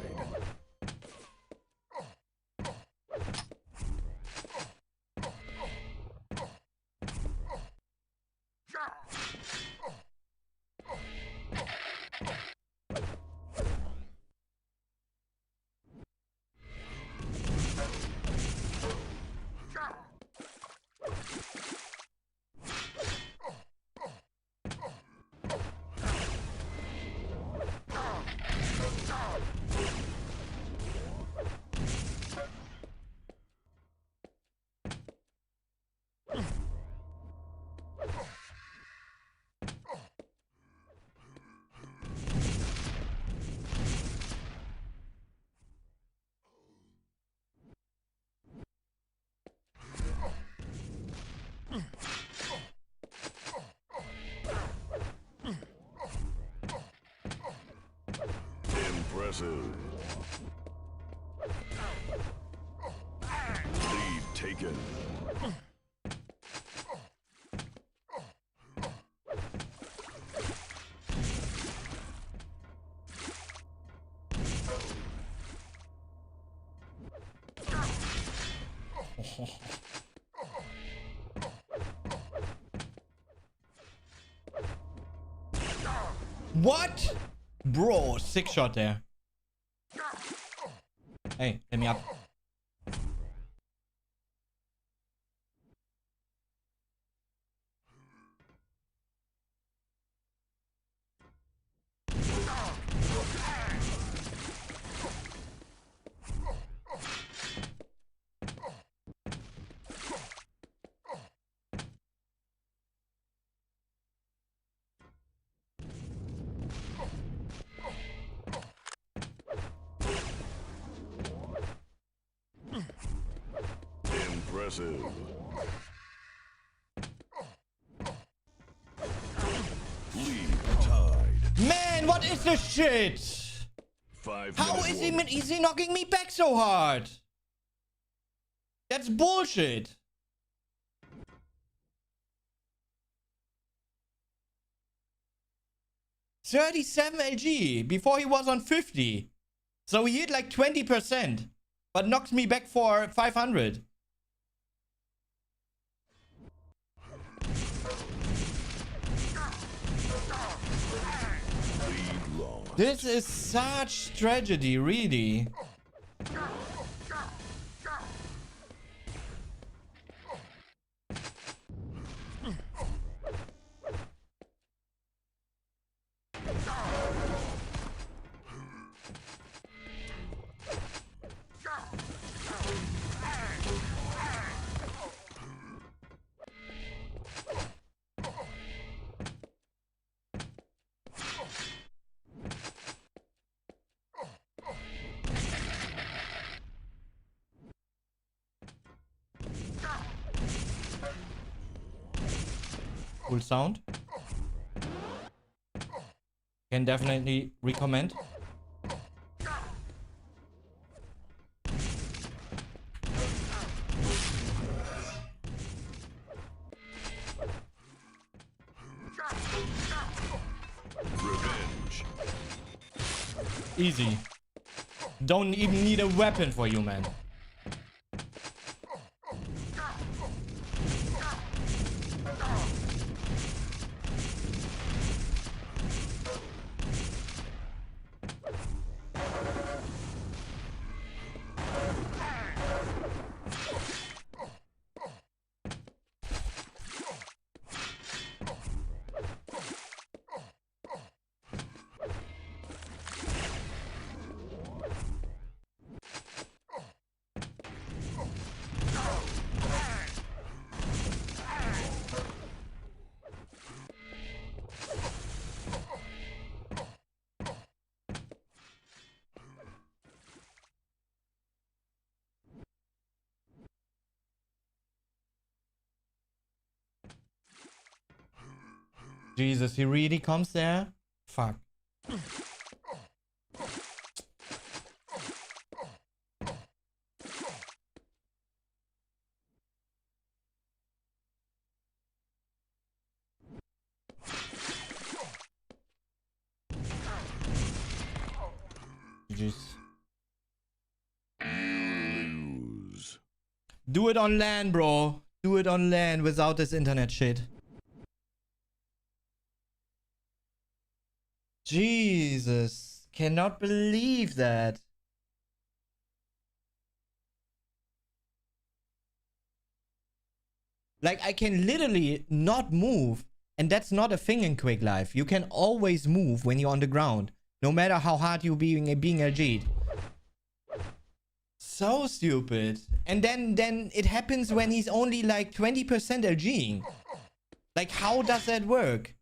Impressive. Lead taken. What? Bro, sick shot there. Hey, let me up. Impressive. Lead tied. Man, what is this shit? 5 How minute is warning. he knocking me back so hard? That's bullshit. $37 LG before he was on 50. So he hit like 20%, but knocked me back for 500. Lead lost. This is such tragedy, really. Cool sound. Can definitely recommend. Revenge. Easy. Don't even need a weapon for you, man. Jesus, he really comes there? Fuck. Jeez. Lose. Do it on LAN, bro. Do it on LAN without this internet shit. Jesus. Cannot believe that. Like, I can literally not move. And that's not a thing in Quake Life. You can always move when you're on the ground. No matter how hard you're being LG'd. So stupid. And then it happens when he's only like 20% LGing. Like, how does that work?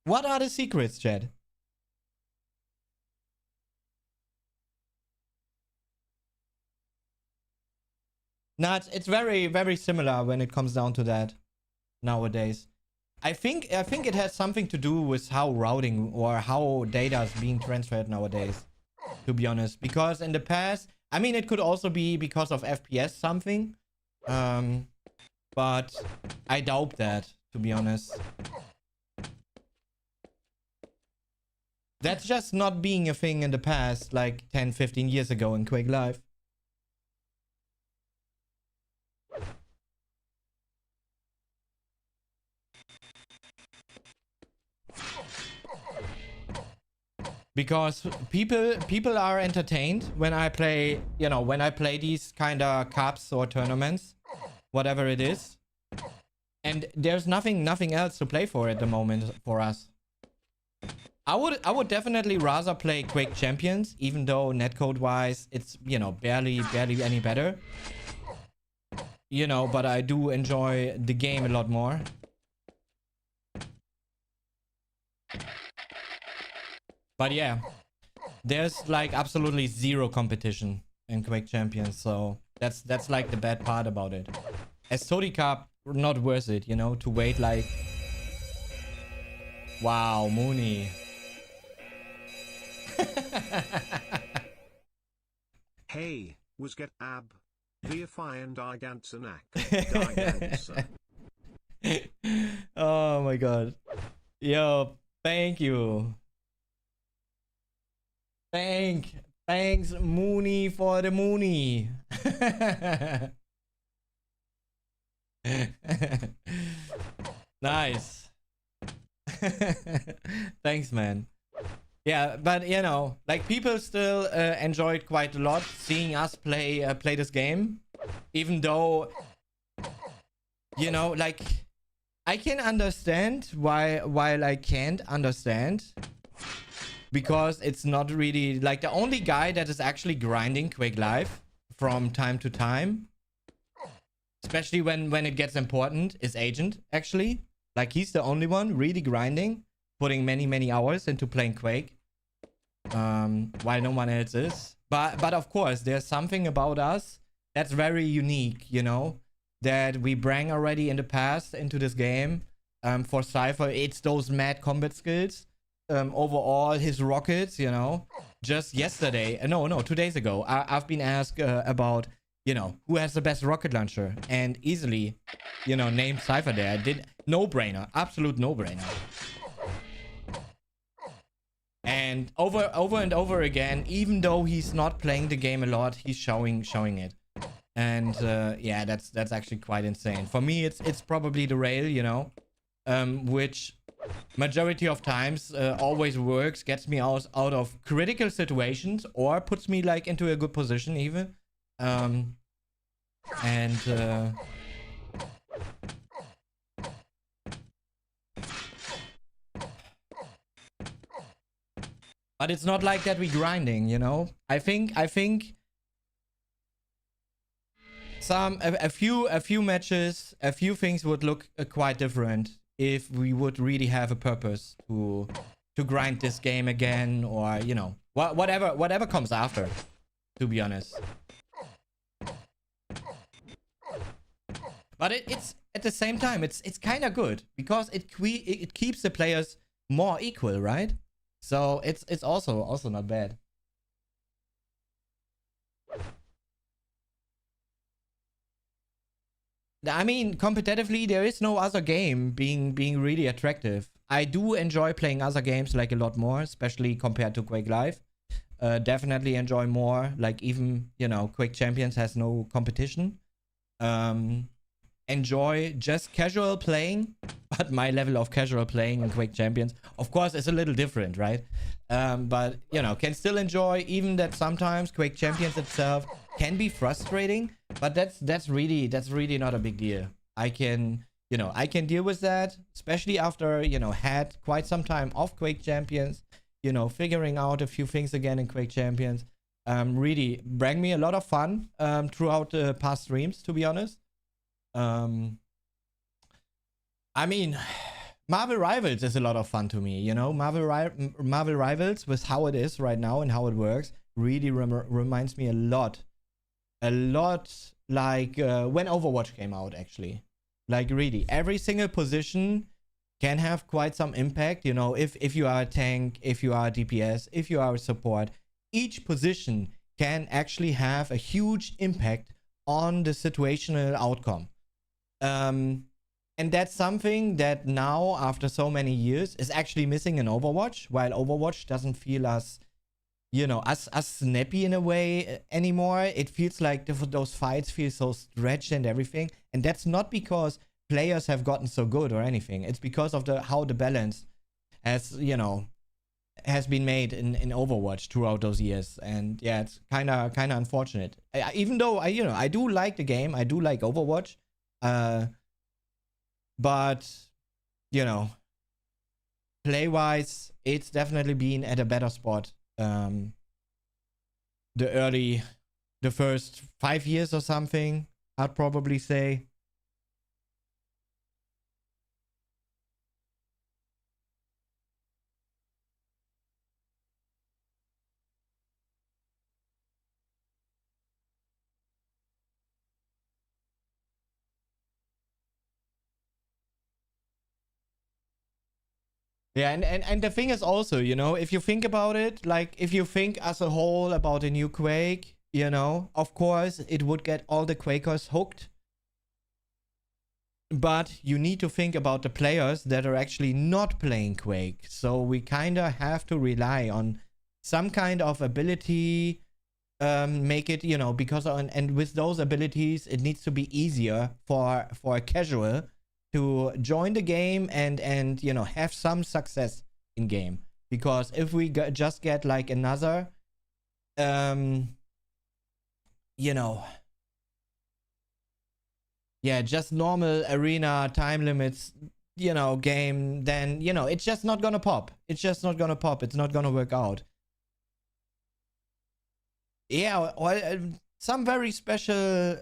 What are the secrets, Chad? Nah, it's very, very similar when it comes down to that nowadays. I think it has something to do with how routing or how data is being transferred nowadays, to be honest. Because in the past, I mean, it could also be because of FPS something. But I doubt that, to be honest. That's just not being a thing in the past, like 10, 15 years ago in Quake Live. Because people are entertained when I play, you know, when I play these kind of cups or tournaments, whatever it is. And there's nothing else to play for at the moment for us. I would definitely rather play Quake Champions, even though netcode wise it's, you know, barely any better. You know, but I do enjoy the game a lot more. But yeah, there's like absolutely zero competition in Quake Champions, so that's like the bad part about it. As Todi Cup, not worth it, you know, to wait like... Wow, Mooney. Hey, was get ab. VFI and I Gansenak. Oh my god. Yo, thank you. Thanks Mooney for the Mooney. Nice. Thanks, man. Yeah, but you know, like people still enjoyed quite a lot seeing us play this game, even though, you know, like I can understand while I can't understand. Because it's not really like the only guy that is actually grinding Quake Live from time to time, especially when it gets important, is Agent, actually. Like he's the only one really grinding, putting many hours into playing Quake, while no one else is. But of course there's something about us that's very unique, you know, that we bring already in the past into this game. for Cypher, it's those mad combat skills. Overall, his rockets, you know. Just yesterday, no, 2 days ago, I've been asked about, you know, who has the best rocket launcher, and easily, you know, named Cypher there. I did no-brainer, absolute no-brainer. And over and over again, even though he's not playing the game a lot, he's showing it. And yeah, that's actually quite insane. For me, it's probably the rail, you know, which majority of times always works, gets me out of critical situations, or puts me like into a good position even. But it's not like that we grinding, you know. I think a few matches, a few things would look quite different if we would really have a purpose to grind this game again, or you know, whatever comes after, to be honest. But it's at the same time, it's kind of good because it keeps the players more equal, right? So it's also not bad. I mean, competitively, there is no other game being really attractive. I do enjoy playing other games like a lot more, especially compared to Quake Live. Definitely enjoy more. Like even, you know, Quake Champions has no competition. Enjoy just casual playing, but my level of casual playing in Quake Champions, of course, is a little different, right? But you know, can still enjoy, even that sometimes Quake Champions itself can be frustrating, but that's really not a big deal. I can deal with that, especially after, you know, had quite some time off Quake Champions, you know, figuring out a few things again in Quake Champions. Really bring me a lot of fun throughout the past streams, to be honest. I mean, Marvel Rivals is a lot of fun to me, you know. Marvel Rivals, with how it is right now and how it works, really reminds me a lot like when Overwatch came out, actually. Like really, every single position can have quite some impact, you know. If you are a tank, if you are a DPS, if you are a support, each position can actually have a huge impact on the situational outcome. And that's something that now, after so many years, is actually missing in Overwatch, while Overwatch doesn't feel as, you know, as snappy in a way anymore. It feels like those fights feel so stretched and everything. And that's not because players have gotten so good or anything. It's because of how the balance has, you know, has been made in Overwatch throughout those years. And yeah, it's kind of unfortunate. Even though I do like the game, I do like Overwatch. But you know, play-wise, it's definitely been at a better spot. The first 5 years or something, I'd probably say. Yeah, and the thing is also, you know, if you think about it, like if you think as a whole about a new Quake, you know, of course it would get all the Quakers hooked. But you need to think about the players that are actually not playing Quake. So we kind of have to rely on some kind of ability, make it, you know, because and with those abilities, it needs to be easier for a casual to join the game and you know, have some success in game. Because if we just get like another you know, yeah, just normal arena time limits, you know, game, then, you know, it's just not gonna pop. It's just not gonna pop. It's not gonna work out. Yeah, or some very special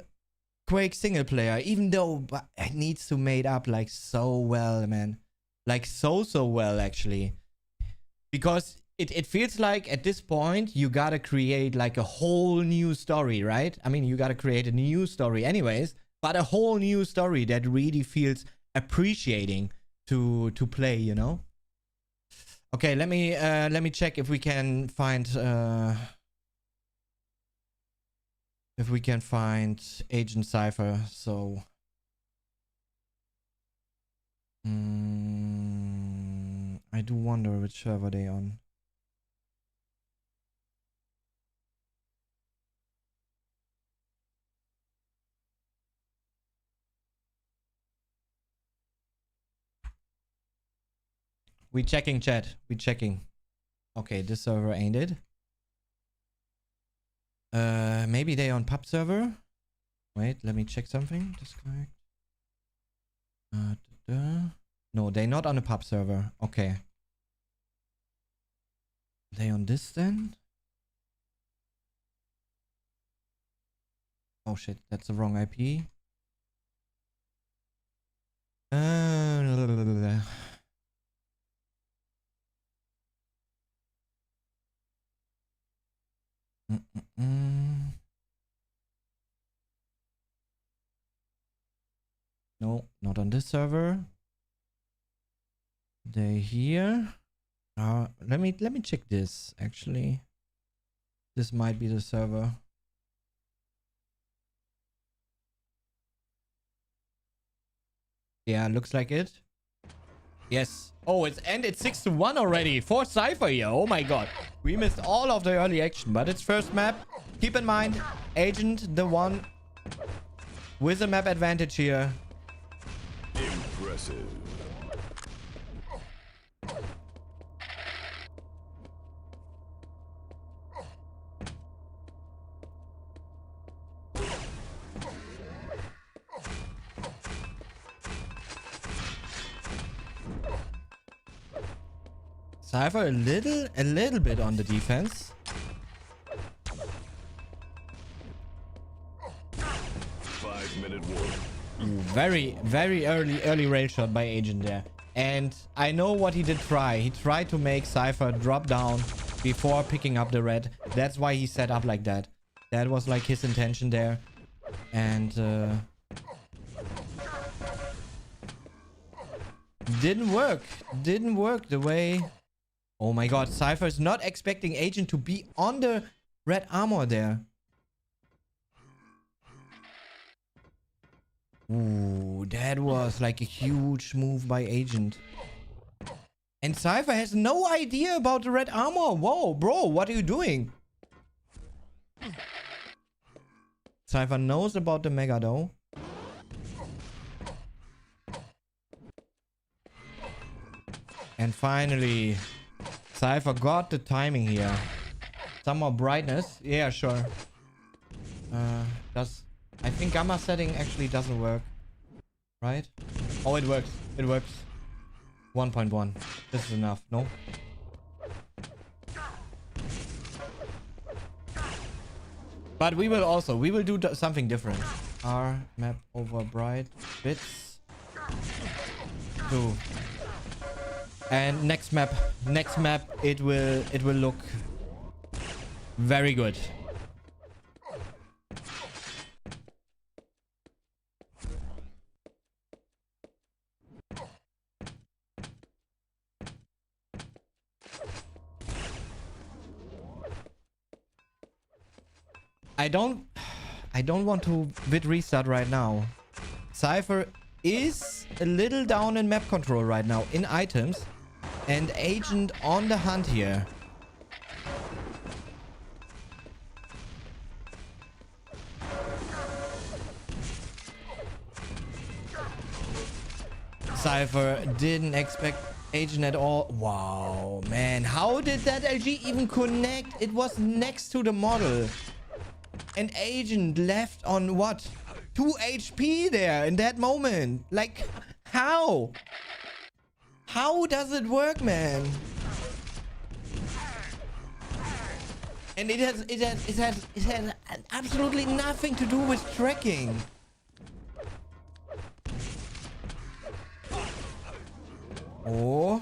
Quake single player, even though it needs to made up like so well, man. Like so well, actually. Because it feels like at this point, you gotta create like a whole new story, right? I mean, you gotta create a new story anyways, but a whole new story that really feels appreciating to play, you know. Okay, let me check if we can find Agent Cypher. So I do wonder which server they on. We checking, chat. We checking. Okay, this server ain't it. Maybe they on pub server. Wait, let me check something. Disconnect. No, they not on a pub server. Okay. They on this then? Oh shit, that's the wrong IP. No, not on this server. They here. Let me check this actually. This might be the server. Yeah, looks like it. Yes. Oh, it's 6-1 already for Cypher here. Oh my god. We missed all of the early action, but it's first map. Keep in mind, Agent the one with a map advantage here. Impressive. Cypher a little bit on the defense. 5-minute war. Very early rail shot by Agent there. And I know what he did try. He tried to make Cypher drop down before picking up the red. That's why he set up like that. That was like his intention there. And didn't work. Didn't work the way... Oh my god, Cypher is not expecting Agent to be on the red armor there. Ooh, that was like a huge move by Agent. And Cypher has no idea about the red armor. Whoa, bro, what are you doing? Cypher knows about the Mega though. And finally, Cypher got the timing here. Some more brightness. Yeah, sure. I think gamma setting actually doesn't work. Right? Oh, it works. It works. 1.1. This is enough, no? But we will do something different. R map over bright bits. 2. And next map, it will look very good. I don't want to vid restart right now. Cypher is a little down in map control right now in items, and Agent on the hunt here. Cypher didn't expect Agent at all. Wow, man, how did that LG even connect? It was next to the model. And Agent left on what? 2 HP there in that moment. Like, how? How does it work, man? And it has absolutely nothing to do with tracking. Oh.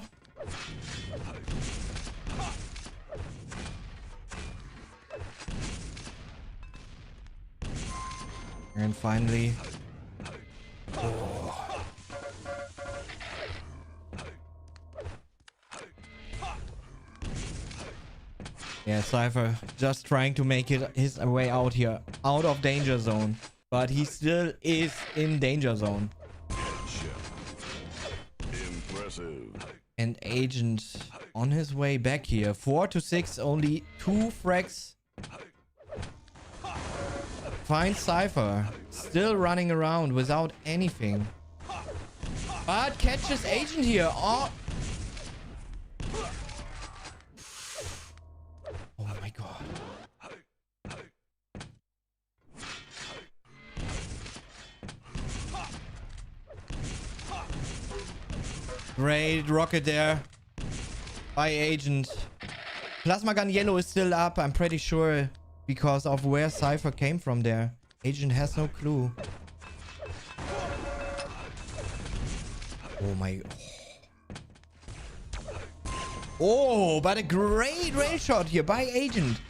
And finally... Oh. Yeah, Cypher just trying to make it his way out here. Out of danger zone. But he still is in danger zone. Impressive. And Agent on his way back here. 4 to 6, only 2 frags. Finds Cypher. Still running around without anything. But catches Agent here. Oh. Oh my god. Great rocket there by Agent. Plasma gun yellow is still up, I'm pretty sure, because of where Cypher came from there. Agent has no clue. Oh my... Oh, but a great rail shot here by Agent.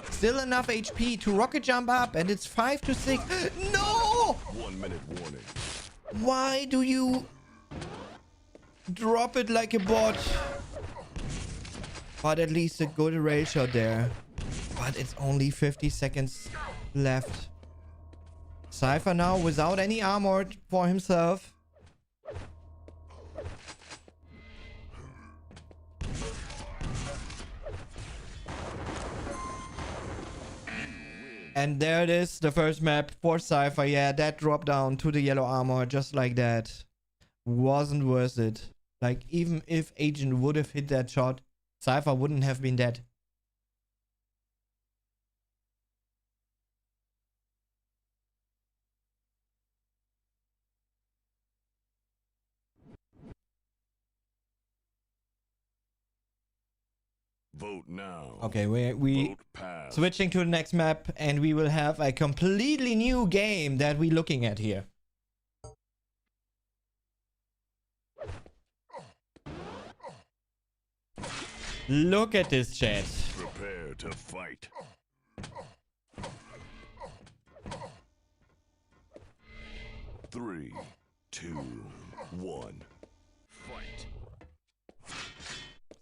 Still enough HP to rocket jump up, and it's 5 to 6. No! 1 minute warning. Why do you drop it like a bot? But at least a good rail shot there. But it's only 50 seconds left. Cypher now without any armor for himself. And there it is, the first map for Cypher. Yeah, that drop down to the yellow armor just like that wasn't worth it. Like, even if Agent would have hit that shot, Cypher wouldn't have been dead. Vote now. Okay, we Vote pass. switching to the next map, and we will have a completely new game that we're looking at here. Look at this chat. Prepare to fight. Three, two, one. Fight.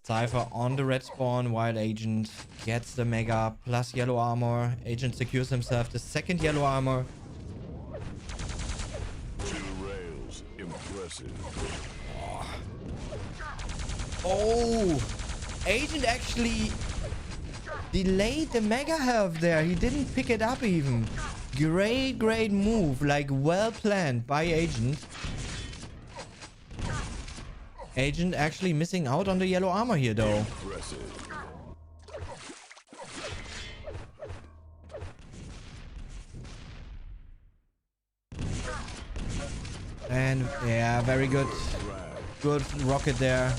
Cypher on the red spawn while Agent gets the mega plus yellow armor. Agent secures himself the second yellow armor. 2 rails. Impressive. Oh! Agent actually delayed the mega health there. He didn't pick it up even. Great move. Like, well planned by Agent. Agent actually missing out on the yellow armor here though. Impressive. And yeah, very good. Good rocket there.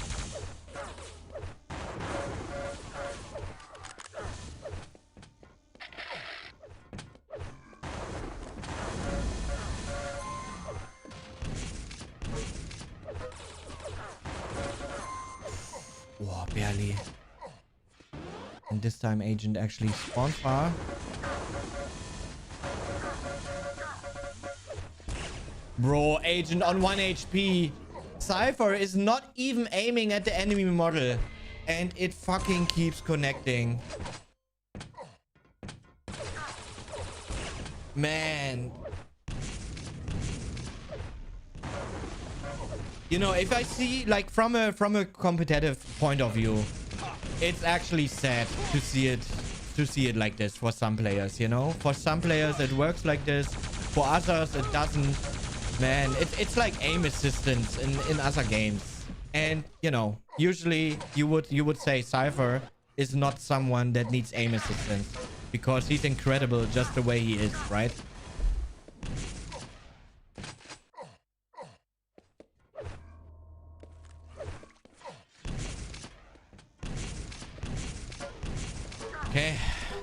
Oh, barely. And this time Agent actually spawned far. Bro, Agent on 1 HP. Cypher is not even aiming at the enemy model. And it fucking keeps connecting. Man. You know, if I see, like, from a competitive point of view, it's actually sad to see it like this for some players, you know? For some players it works like this, for others it doesn't. Man, it's like aim assistance in other games. And, you know, usually you would say Cypher is not someone that needs aim assistance because he's incredible just the way he is, right? Okay,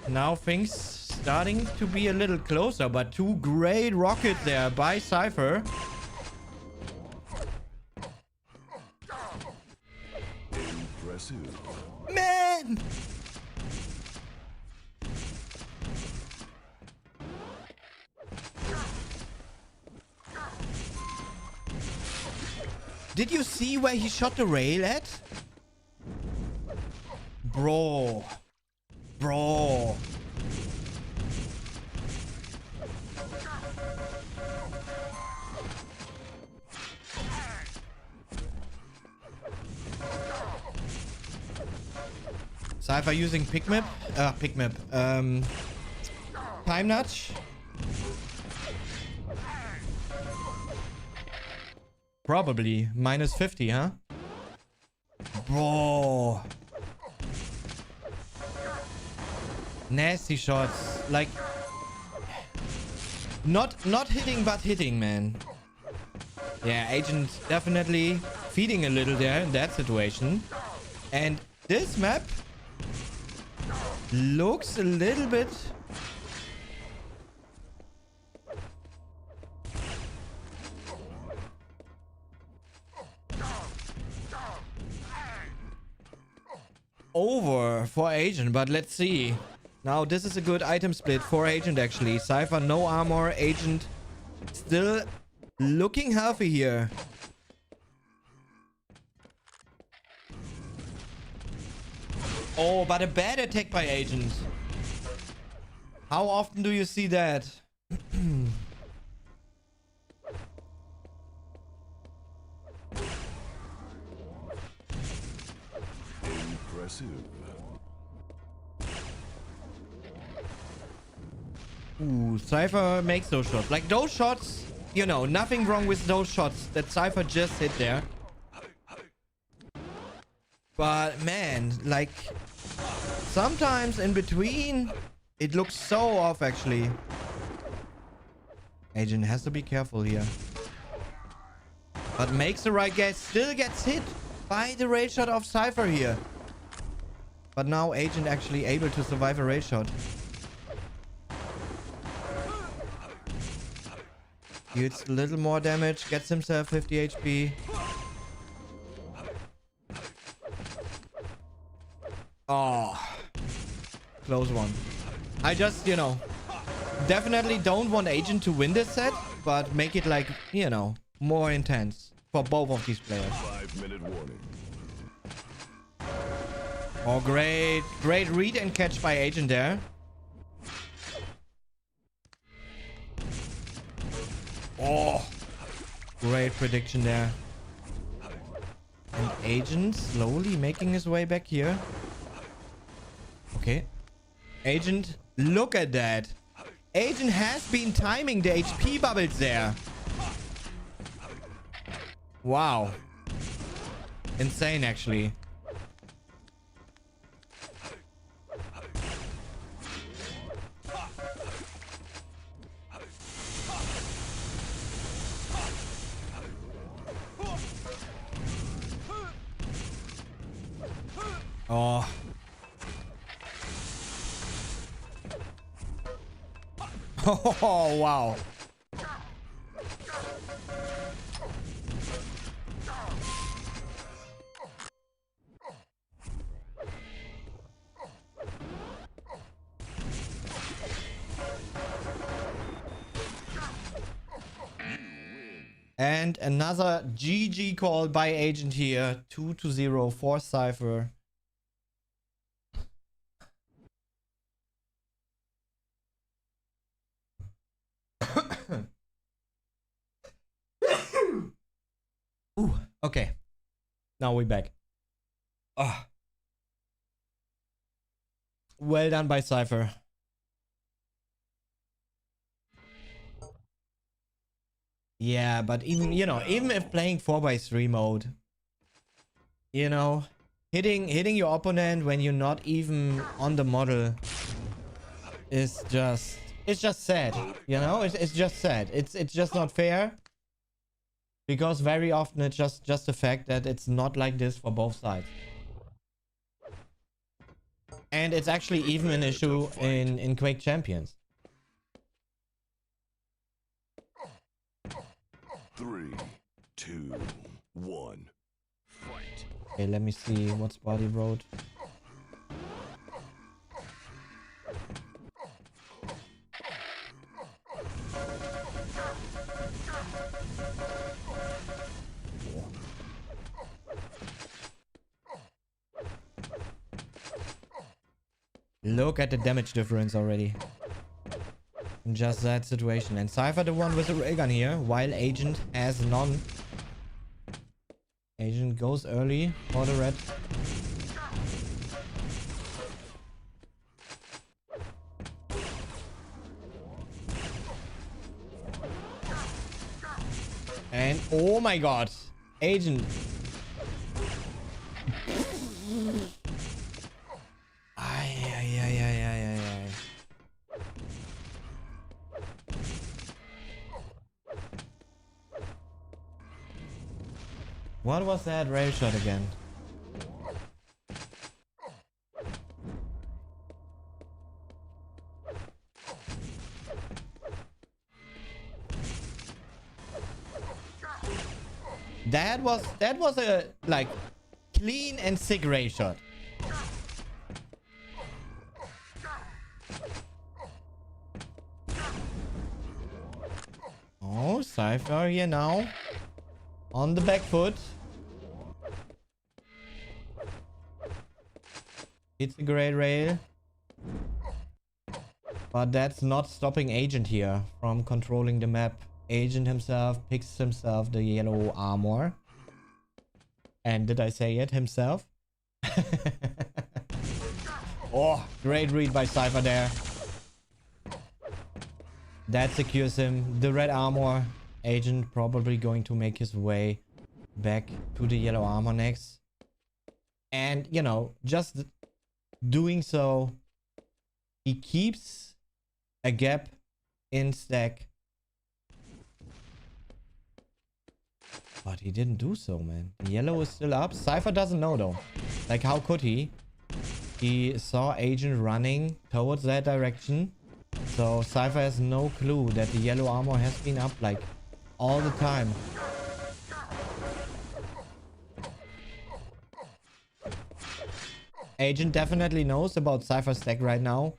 now things starting to be a little closer, but 2 great rockets there by Cypher. Impressive. Man! Did you see where he shot the rail at? Bro. Bro. Cypher using pick map. Time nudge. Probably minus 50, huh? Bro. Nasty shots. Like, not hitting, but hitting, man. Yeah, Agent definitely feeding a little there in that situation. And this map looks a little bit... over for Agent, but let's see. Now, this is a good item split for Agent, actually. Cypher, no armor. Agent still looking healthy here. Oh, but a bad attack by Agent. How often do you see that? Impressive. Ooh, Cypher makes those shots. Like, those shots, you know, nothing wrong with those shots that Cypher just hit there. But, man, like, sometimes in between, it looks so off, actually. Agent has to be careful here. But makes the right guess. Still gets hit by the raid shot of Cypher here. But now Agent actually able to survive a raid shot. Deals a little more damage. Gets himself 50 HP. Oh. Close one. I just, you know, definitely don't want Agent to win this set, but make it like, you know, more intense for both of these players. 5-minute warning. Oh, great. Great read and catch by Agent there. Oh. Great prediction there. And Agent slowly making his way back here. Okay. Agent, look at that. Agent has been timing the HP bubbles there. Wow. Insane, actually. Oh. Oh, wow. And another GG call by Agent here. 2-0 for Cypher. Ooh, okay. Now we're back. Oh. Well done by Cypher. Yeah, but even, you know, even if playing 4x3 mode, you know, hitting your opponent when you're not even on the model is just, it's just sad, you know? It's just sad. It's just not fair. Because very often it's just the fact that it's not like this for both sides. And it's actually even an issue in Quake Champions. 3, 2, 1. Fight. Okay, let me see what's Body Road. Look at the damage difference already. In just that situation. And Cypher the one with the railgun here, while Agent has none. Agent goes early for the red. And oh my god, Agent. Ay, ay, ay, ay, ay, ay, ay. What was that rail shot again? That was a like clean and sick rail shot. Oh, Cypher here now. On the back foot. It's a great rail. But that's not stopping Agent here from controlling the map. Agent himself picks himself the yellow armor. And did I say it himself? Oh, great read by Cypher there. That secures him. The red armor. Agent probably going to make his way back to the yellow armor next. And, you know, just doing so, he keeps a gap in stack. But he didn't do so, man. Yellow is still up. Cypher doesn't know, though. Like, how could he? He saw Agent running towards that direction. So, Cypher has no clue that the yellow armor has been up, like, all the time. Agent definitely knows about Cypher's stack right now.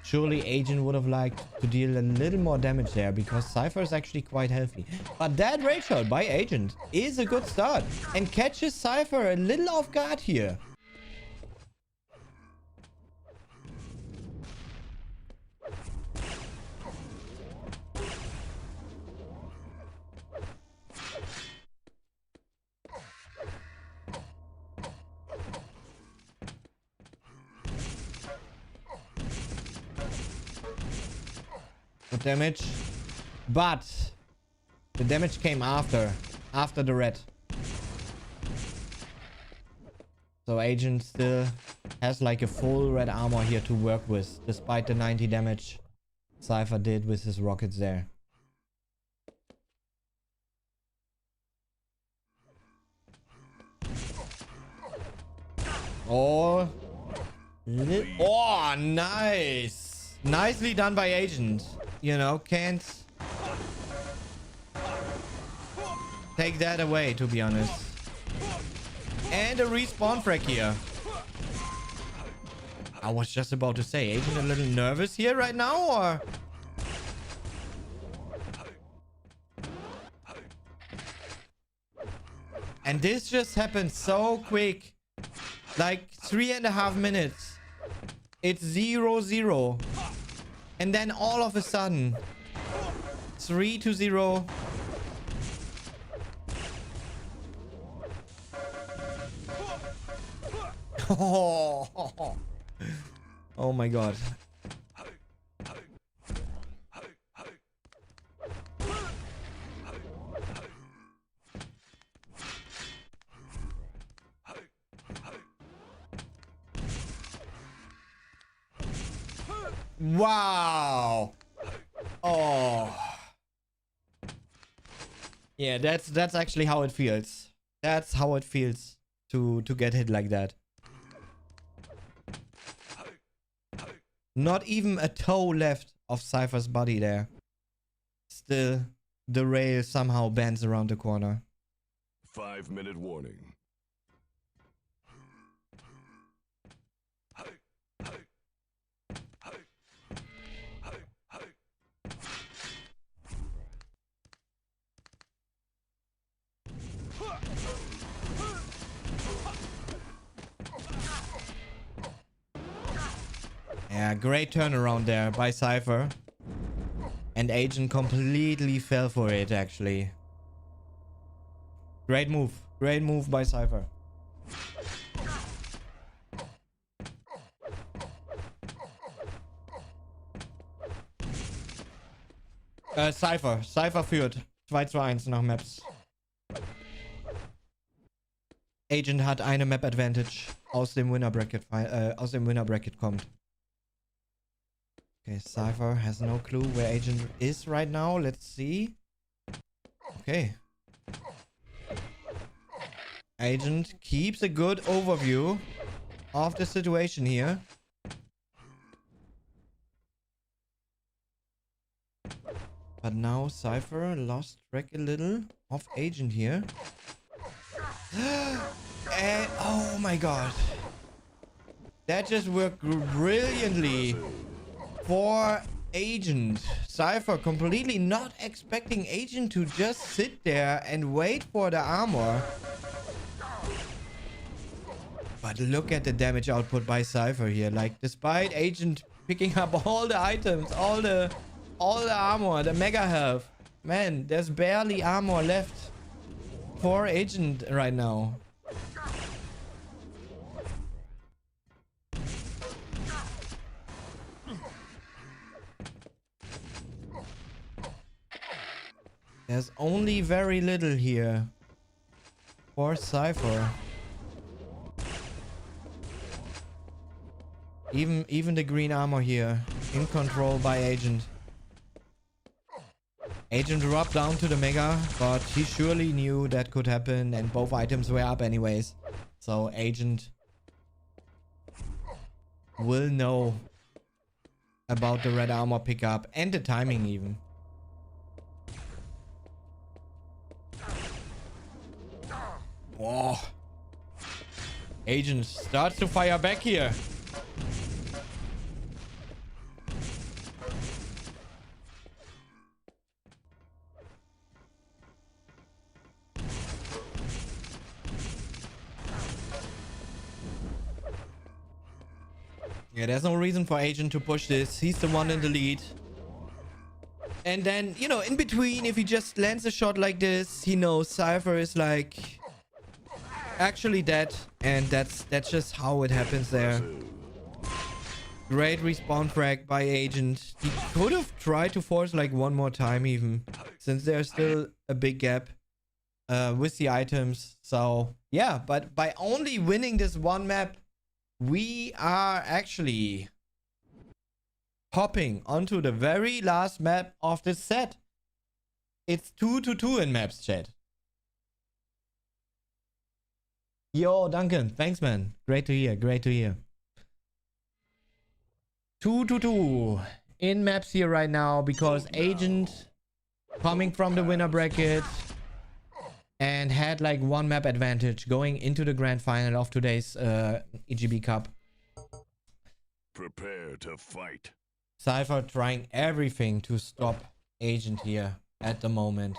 Surely Agent would have liked to deal a little more damage there because Cypher is actually quite healthy. But that raid shot by Agent is a good start and catches Cypher a little off guard here. Damage, but the damage came after the red. So Agent still has like a full red armor here to work with, despite the 90 damage Cypher did with his rockets there. Oh, oh, nice, nicely done by Agent. You know, can't take that away, to be honest. And a respawn frag here. I was just about to say, Agent a little nervous here right now, or? And this just happened so quick. Like 3.5 minutes. It's 0-0. And then all of a sudden, 3-0. Oh, oh my god. Wow. Oh. Yeah, that's actually how it feels. That's how it feels to get hit like that. Not even a toe left of Cypher's body there. Still, the rail somehow bends around the corner. 5-minute warning. Yeah, great turnaround there by Cypher. And Agent completely fell for it, actually. Great move. Great move by Cypher. Cypher. Cypher führt. 2:1 nach Maps. Agent hat eine Map Advantage aus dem Winner Bracket, kommt. Okay, Cypher has no clue where Agent is right now. Let's see. Okay. Agent keeps a good overview of the situation here. But now Cypher lost track a little of Agent here. And oh my god. That just worked brilliantly for Agent. Cypher completely not expecting Agent to just sit there and wait for the armor. But look at the damage output by Cypher here. Like, despite Agent picking up all the items, all the armor, the mega health. Man, there's barely armor left for Agent right now. There's only very little here for Cypher. Even the green armor here in control by Agent. Agent dropped down to the mega, but he surely knew that could happen, and both items were up anyways. So Agent will know about the red armor pickup and the timing even. Whoa. Agent starts to fire back here. Yeah, there's no reason for Agent to push this. He's the one in the lead. And then, you know, in between, if he just lands a shot like this, he knows Cypher is like actually dead. And that's just how it happens there. Great respawn frag by Agent. He could have tried to force like one more time even, since there's still a big gap with the items. So yeah, but by only winning this one map, we are actually hopping onto the very last map of this set. It's 2-2 in maps, chat. Yo, Duncan, thanks, man. Great to hear, great to hear. 2-2 in maps here right now because Agent coming from the winner bracket and had like one map advantage going into the grand final of today's EGB Cup. Prepare to fight. Cypher trying everything to stop Agent here at the moment.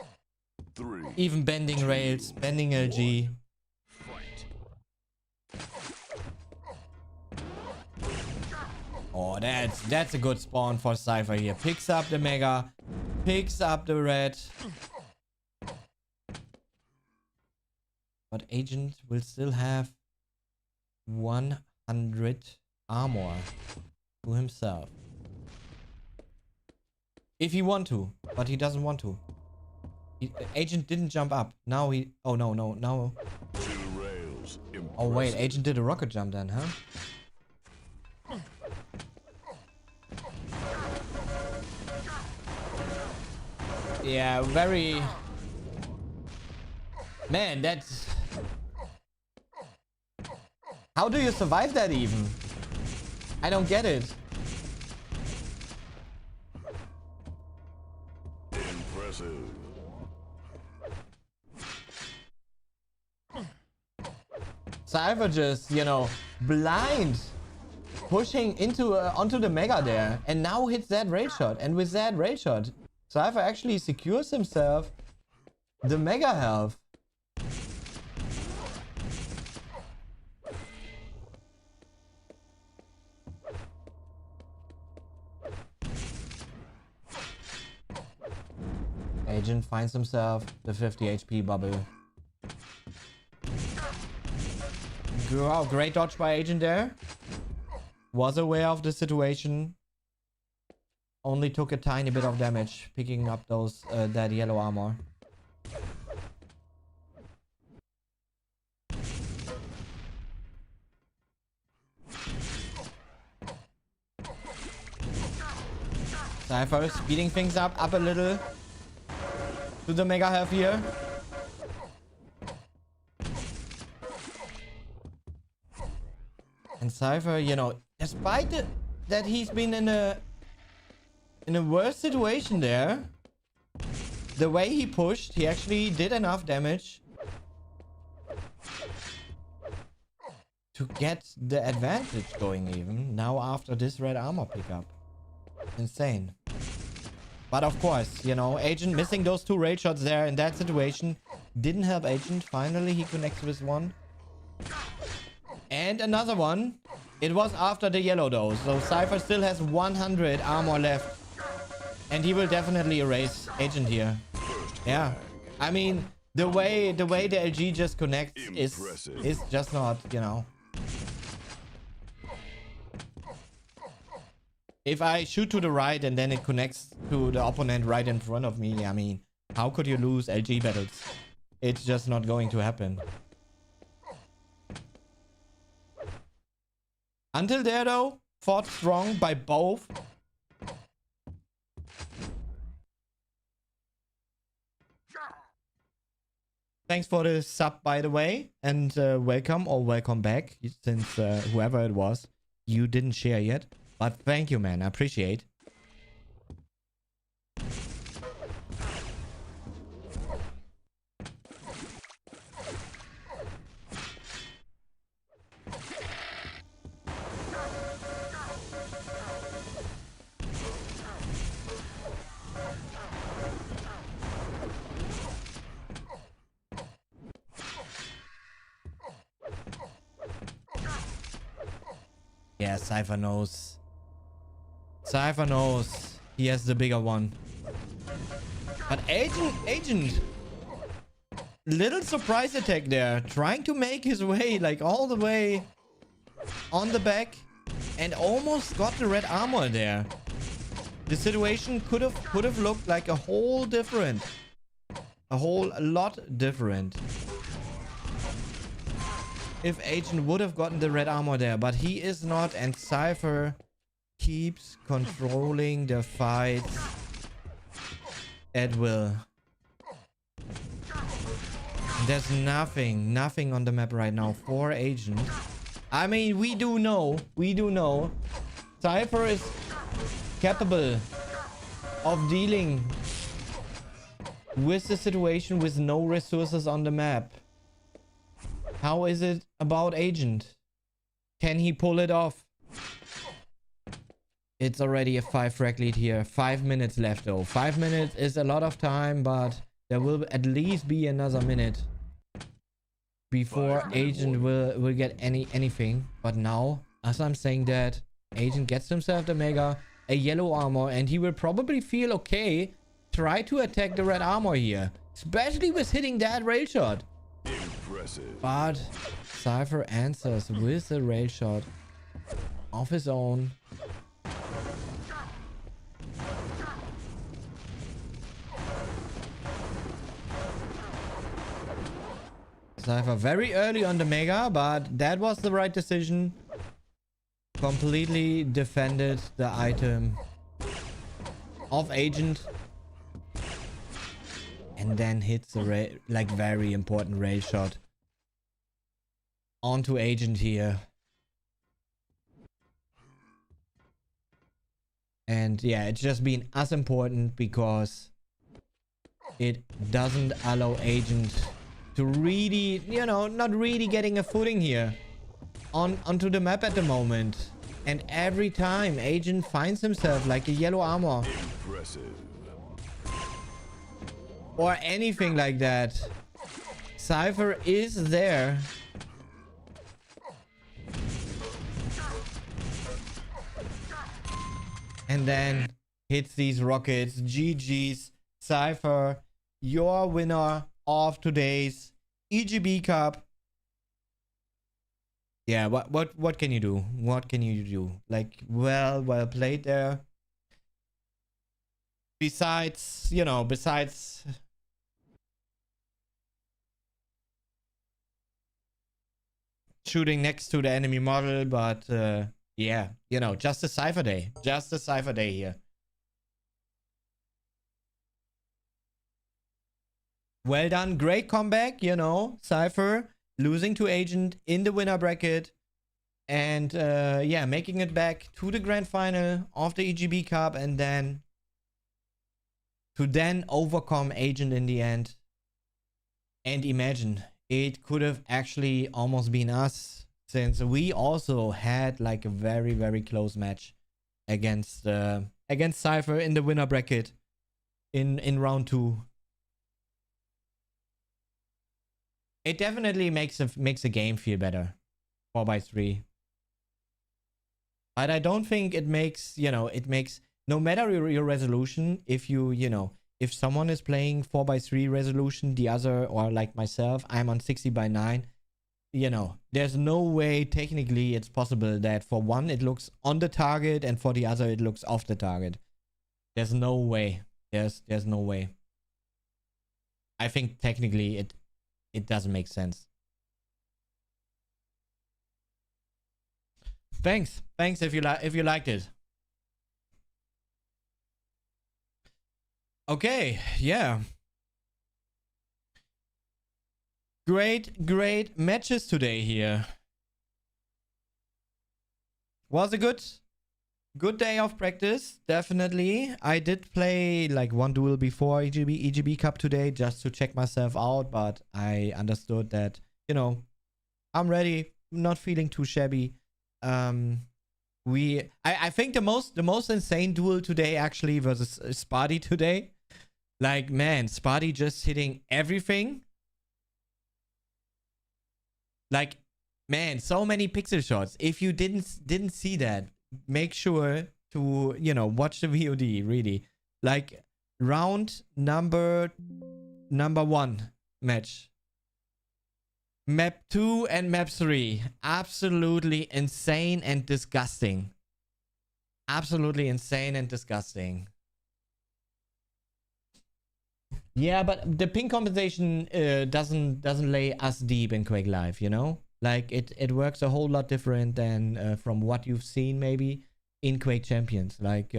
3. Even bending rails, bending LG. Fight. Oh, that's a good spawn for Cypher here. Picks up the mega, picks up the red. But Agent will still have 100 armor to himself. If he want to, but he doesn't want to. Agent didn't jump up. Now he... Oh, no. Now... Rails, oh, wait. Agent did a rocket jump then, huh? Yeah, very... Man, that's... How do you survive that even? I don't get it. Impressive. Cypher just, you know, blind pushing into onto the mega there, and now hits that raid shot. And with that raid shot, Cypher actually secures himself the mega health. Agent finds himself the 50 HP bubble. Wow, great dodge by Agent there. Was aware of the situation. Only took a tiny bit of damage picking up those that yellow armor. Cypher speeding things up a little to the mega health here. And Cypher, you know, despite that he's been in a worse situation there, the way he pushed, he actually did enough damage to get the advantage going even now after this red armor pickup. Insane. But of course, you know, Agent missing those 2 raid shots there in that situation didn't help Agent. Finally, he connects with one. And another one. It was after the yellow though. So Cypher still has 100 armor left. And he will definitely erase Agent here. Yeah. I mean, the way the LG just connects is just not, you know. If I shoot to the right and then it connects to the opponent right in front of me, I mean, how could you lose LG battles? It's just not going to happen. Until there though, fought strong by both. Thanks for the sub, by the way, and welcome or welcome back, since whoever it was, you didn't share yet. But thank you, man. I appreciate. Yeah, Cypher knows. Cypher knows he has the bigger one. But Agent, little surprise attack there, trying to make his way like all the way on the back and almost got the red armor there. The situation could have looked like a whole lot different if Agent would have gotten the red armor there, but he is not, and Cypher keeps controlling the fights at will. There's nothing on the map right now for Agent. I mean, we do know Cypher is capable of dealing with the situation with no resources on the map. How is it about Agent? Can he pull it off? It's already a 5 frag lead here. 5 minutes left though. 5 minutes is a lot of time, but there will at least be another minute before Agent will get anything. But now, as I'm saying that, Agent gets himself the mega, a yellow armor, and he will probably feel okay. Try to attack the red armor here, especially with hitting that rail shot. Impressive. But Cypher answers with a rail shot of his own. Cypher very early on the mega, but that was the right decision. Completely defended the item of Agent. And then hits a like very important rail shot onto Agent here. And yeah, it's just been as important because it doesn't allow Agent to really, you know, not really getting a footing here onto the map at the moment. And every time Agent finds himself like a yellow armor. Impressive. Or anything like that, Cypher is there. And then hits these rockets. GG's. Cypher, your winner of today's EGB Cup. Yeah, what can you do? What can you do? Like, well played there. Besides, you know, besides shooting next to the enemy model, but yeah, you know, just a Cypher day. Just a Cypher day here. Well done. Great comeback, you know, Cypher losing to Agent in the winner bracket. And yeah, making it back to the grand final of the EGB Cup, and then to then overcome Agent in the end. And imagine, it could have actually almost been us, since we also had like a very close match against Cypher in the winner bracket in round 2. It definitely makes a game feel better. 4x3. But I don't think it makes, you know, it makes, no matter your resolution, if you know, if someone is playing 4x3 resolution, the other, or like myself, I'm on 60x9, you know, there's no way technically it's possible that for one it looks on the target and for the other it looks off the target. There's no way. There's no way. I think technically it doesn't make sense. Thanks if you liked it. Okay, yeah. Great matches today here. Was a good day of practice, definitely. I did play like one duel before EGB Cup today just to check myself out, but I understood that, you know, I'm ready, not feeling too shabby. I think the most insane duel today actually versus Sparty today. Like, man, Sparty just hitting everything. Like, man, so many pixel shots. If you didn't see that, make sure to, you know, watch the VOD, really. Like, round number 1 match. Map 2 and map 3. Absolutely insane and disgusting. Absolutely insane and disgusting. Yeah, but the ping compensation doesn't lay us deep in Quake Live, you know? Like, it works a whole lot different than from what you've seen maybe in Quake Champions. Like,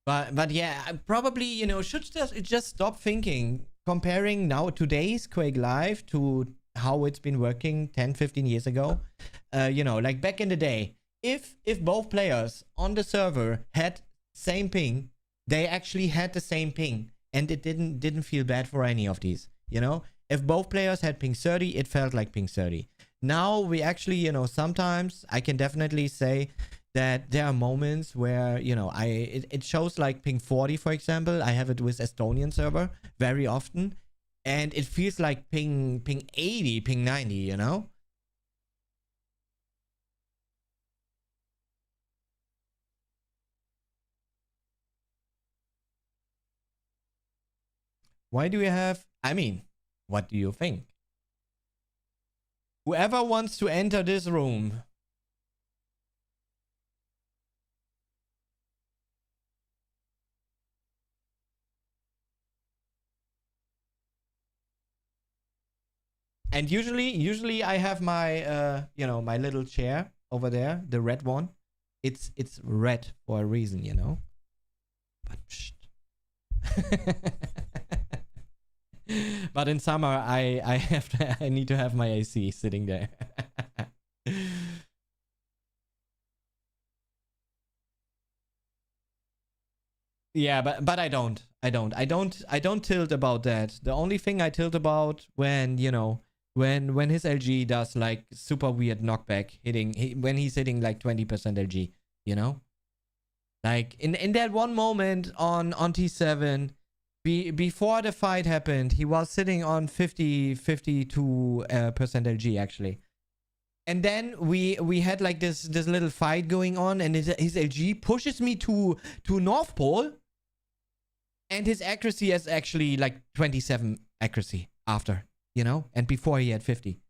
But yeah, probably, you know, should just stop thinking, comparing now today's Quake Live to how it's been working 10-15 years ago. You know, like back in the day, if both players on the server had same ping, they actually had the same ping, and it didn't feel bad for any of these, you know? If both players had ping 30, it felt like ping 30. Now we actually, you know, sometimes I can definitely say that there are moments where, you know, it shows like ping 40, for example. I have it with Estonian server very often, and it feels like ping 80, ping 90, you know? Why do you have, I mean, what do you think? Whoever wants to enter this room, and usually I have my you know, my little chair over there, the red one. It's red for a reason, you know. But psst. But in summer I need to have my AC sitting there. Yeah, but I don't tilt about that. The only thing I tilt about when, you know, when his LG does like super weird knockback when he's hitting like 20% LG, you know? Like in that one moment on T7, before the fight happened, he was sitting on 52% LG actually. And then we had like this little fight going on, and his LG pushes me to North Pole, and his accuracy is actually like 27 accuracy after, you know, and before he had 50.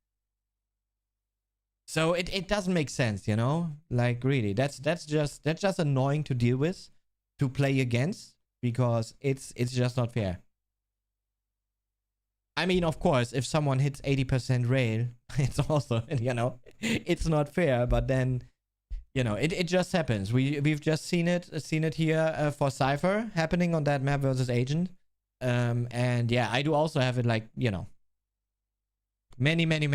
So it doesn't make sense, you know, like really, that's just annoying to deal with, to play against, because it's just not fair. I mean, of course, if someone hits 80% rail, it's also, you know, it's not fair. But then, you know, it just happens. We've just seen it here for Cypher happening on that map versus Agent. And yeah, I do also have it, like, you know, many times.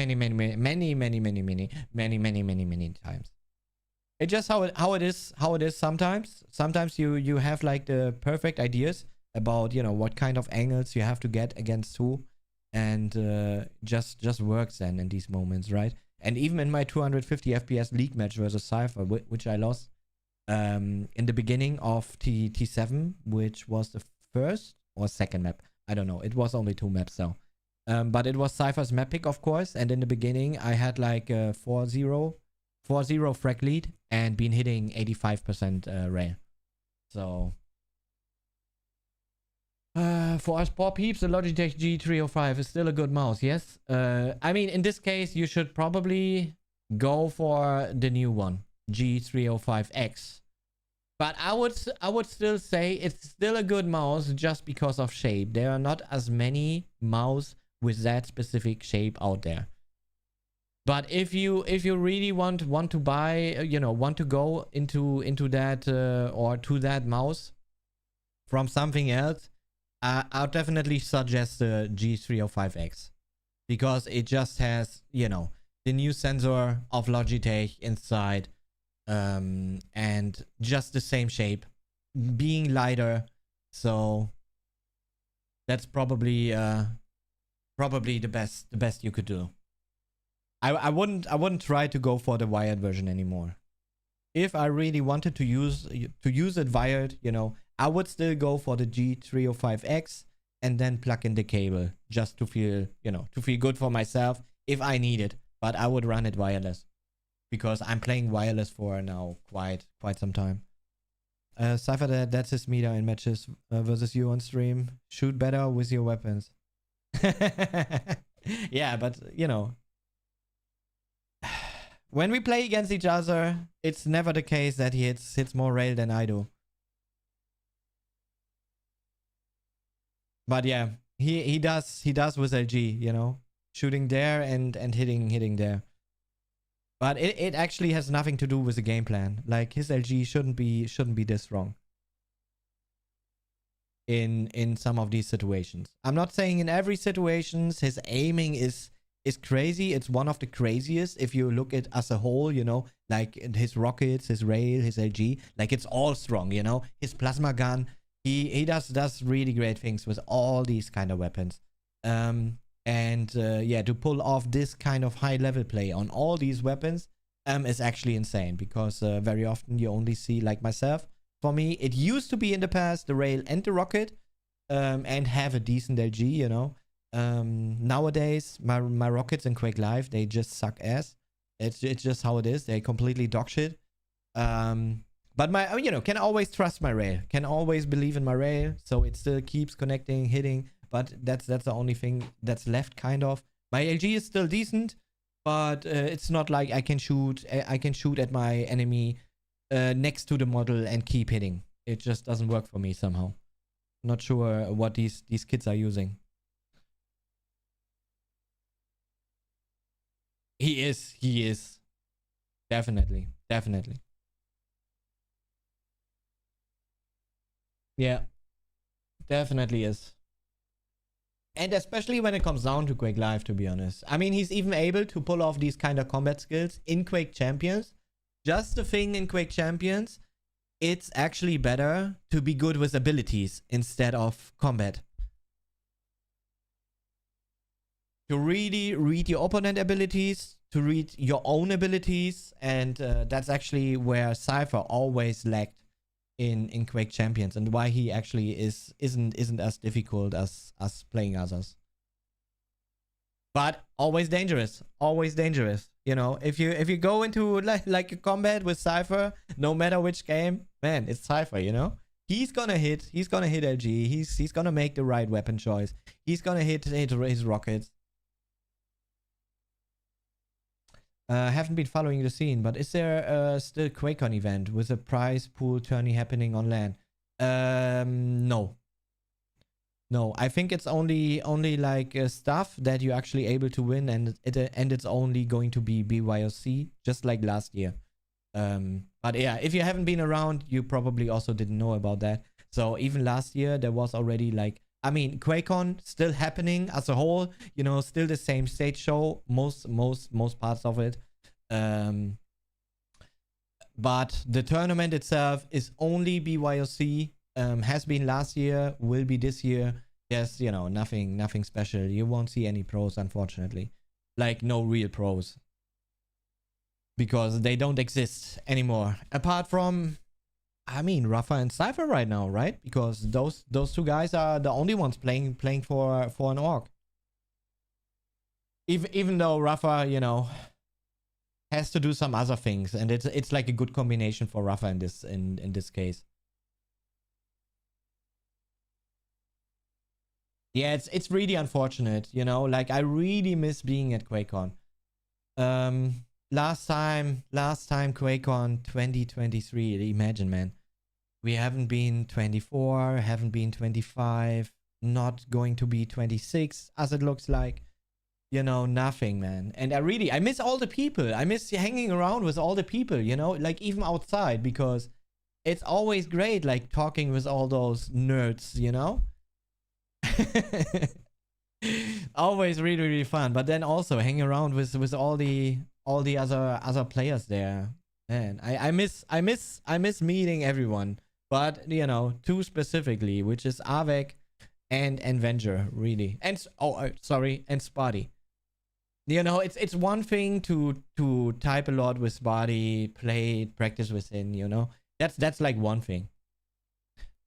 It's just how it is sometimes. Sometimes you have like the perfect ideas about, you know, what kind of angles you have to get against who. And just works then in these moments, right? And even in my 250 FPS league match versus Cypher, which I lost in the beginning of T7, which was the first or second map, I don't know, it was only 2 maps though, but it was Cypher's map pick, of course. And in the beginning I had like a 4-0 frag lead and been hitting 85% rail. So for us poor peeps, the Logitech G305 is still a good mouse, yes. I mean, in this case, you should probably go for the new one, G305X. But I would still say it's still a good mouse just because of shape. There are not as many mouse with that specific shape out there. But if you really want to buy, you know, want to go into that or to that mouse from something else, I'll definitely suggest the G305X, because it just has, you know, the new sensor of Logitech inside, and just the same shape, being lighter. So that's probably the best you could do. I wouldn't try to go for the wired version anymore. If I really wanted to use it wired, you know, I would still go for the G305X and then plug in the cable just to feel, you know, to feel good for myself if I need it. But I would run it wireless, because I'm playing wireless for now quite some time. Cypher, that's his meter in matches versus you on stream. Shoot better with your weapons. Yeah, but you know, when we play against each other, it's never the case that he hits more rail than I do. But yeah, he does with LG, you know, shooting there and hitting there. But it actually has nothing to do with the game plan. Like, his LG shouldn't be this wrong in some of these situations. I'm not saying in every situations his aiming is crazy. It's one of the craziest if you look at as a whole, you know, like his rockets, his rail, his LG, like it's all strong, you know. His plasma gun, he does really great things with all these kind of weapons. Yeah, to pull off this kind of high level play on all these weapons is actually insane, because very often you only see, like myself, for me it used to be in the past the rail and the rocket, and have a decent LG, you know. Nowadays my rockets in Quake Live, they just suck ass. It's just how it is. They completely dog shit. But my, you know, can always trust my rail, can always believe in my rail, so it still keeps connecting, hitting. But that's the only thing that's left, kind of. My LG is still decent, but it's not like I can shoot at my enemy next to the model and keep hitting. It just doesn't work for me somehow. Not sure what these kids are using. He is. Definitely. Yeah. Definitely is. And especially when it comes down to Quake Live, to be honest. I mean, he's even able to pull off these kind of combat skills in Quake Champions. Just the thing in Quake Champions, it's actually better to be good with abilities instead of combat. To really read your opponent abilities, to read your own abilities, and that's actually where Cypher always lacked in Quake Champions, and why he actually isn't as difficult as playing others. But always dangerous. Always dangerous. You know, if you go into like a combat with Cypher, no matter which game, man, it's Cypher, you know? He's gonna hit LG. He's gonna make the right weapon choice. He's gonna hit his rockets. Haven't been following the scene, but is there still QuakeCon event with a prize pool tourney happening on LAN? No. No, I think it's only like stuff that you're actually able to win, and it's only going to be BYOC, just like last year. But yeah, if you haven't been around, you probably also didn't know about that. So even last year, there was already like, I mean, QuakeCon still happening as a whole, you know, still the same stage show, most parts of it. But the tournament itself is only BYOC, has been last year, will be this year. Yes, you know, nothing special. You won't see any pros, unfortunately. Like, no real pros. Because they don't exist anymore. Apart from, I mean, Rafa and Cypher right now, right? Because those two guys are the only ones playing for an org. Even though Rafa, you know, has to do some other things, and it's like a good combination for Rafa in this case. Yeah, it's really unfortunate, you know, like I really miss being at QuakeCon. Last time QuakeCon 2023, imagine, man. We haven't been 24, haven't been 25, not going to be 26 as it looks like. You know, nothing, man. And I miss all the people. I miss hanging around with all the people, you know, like even outside, because it's always great, like talking with all those nerds, you know? Always really fun. But then also hang around with all the other players there. Man, I miss meeting everyone. But you know, two specifically, which is Avek and Venger, really. And and Spotty. You know, it's one thing to type a lot with Spotty, practice with him, you know. That's like one thing.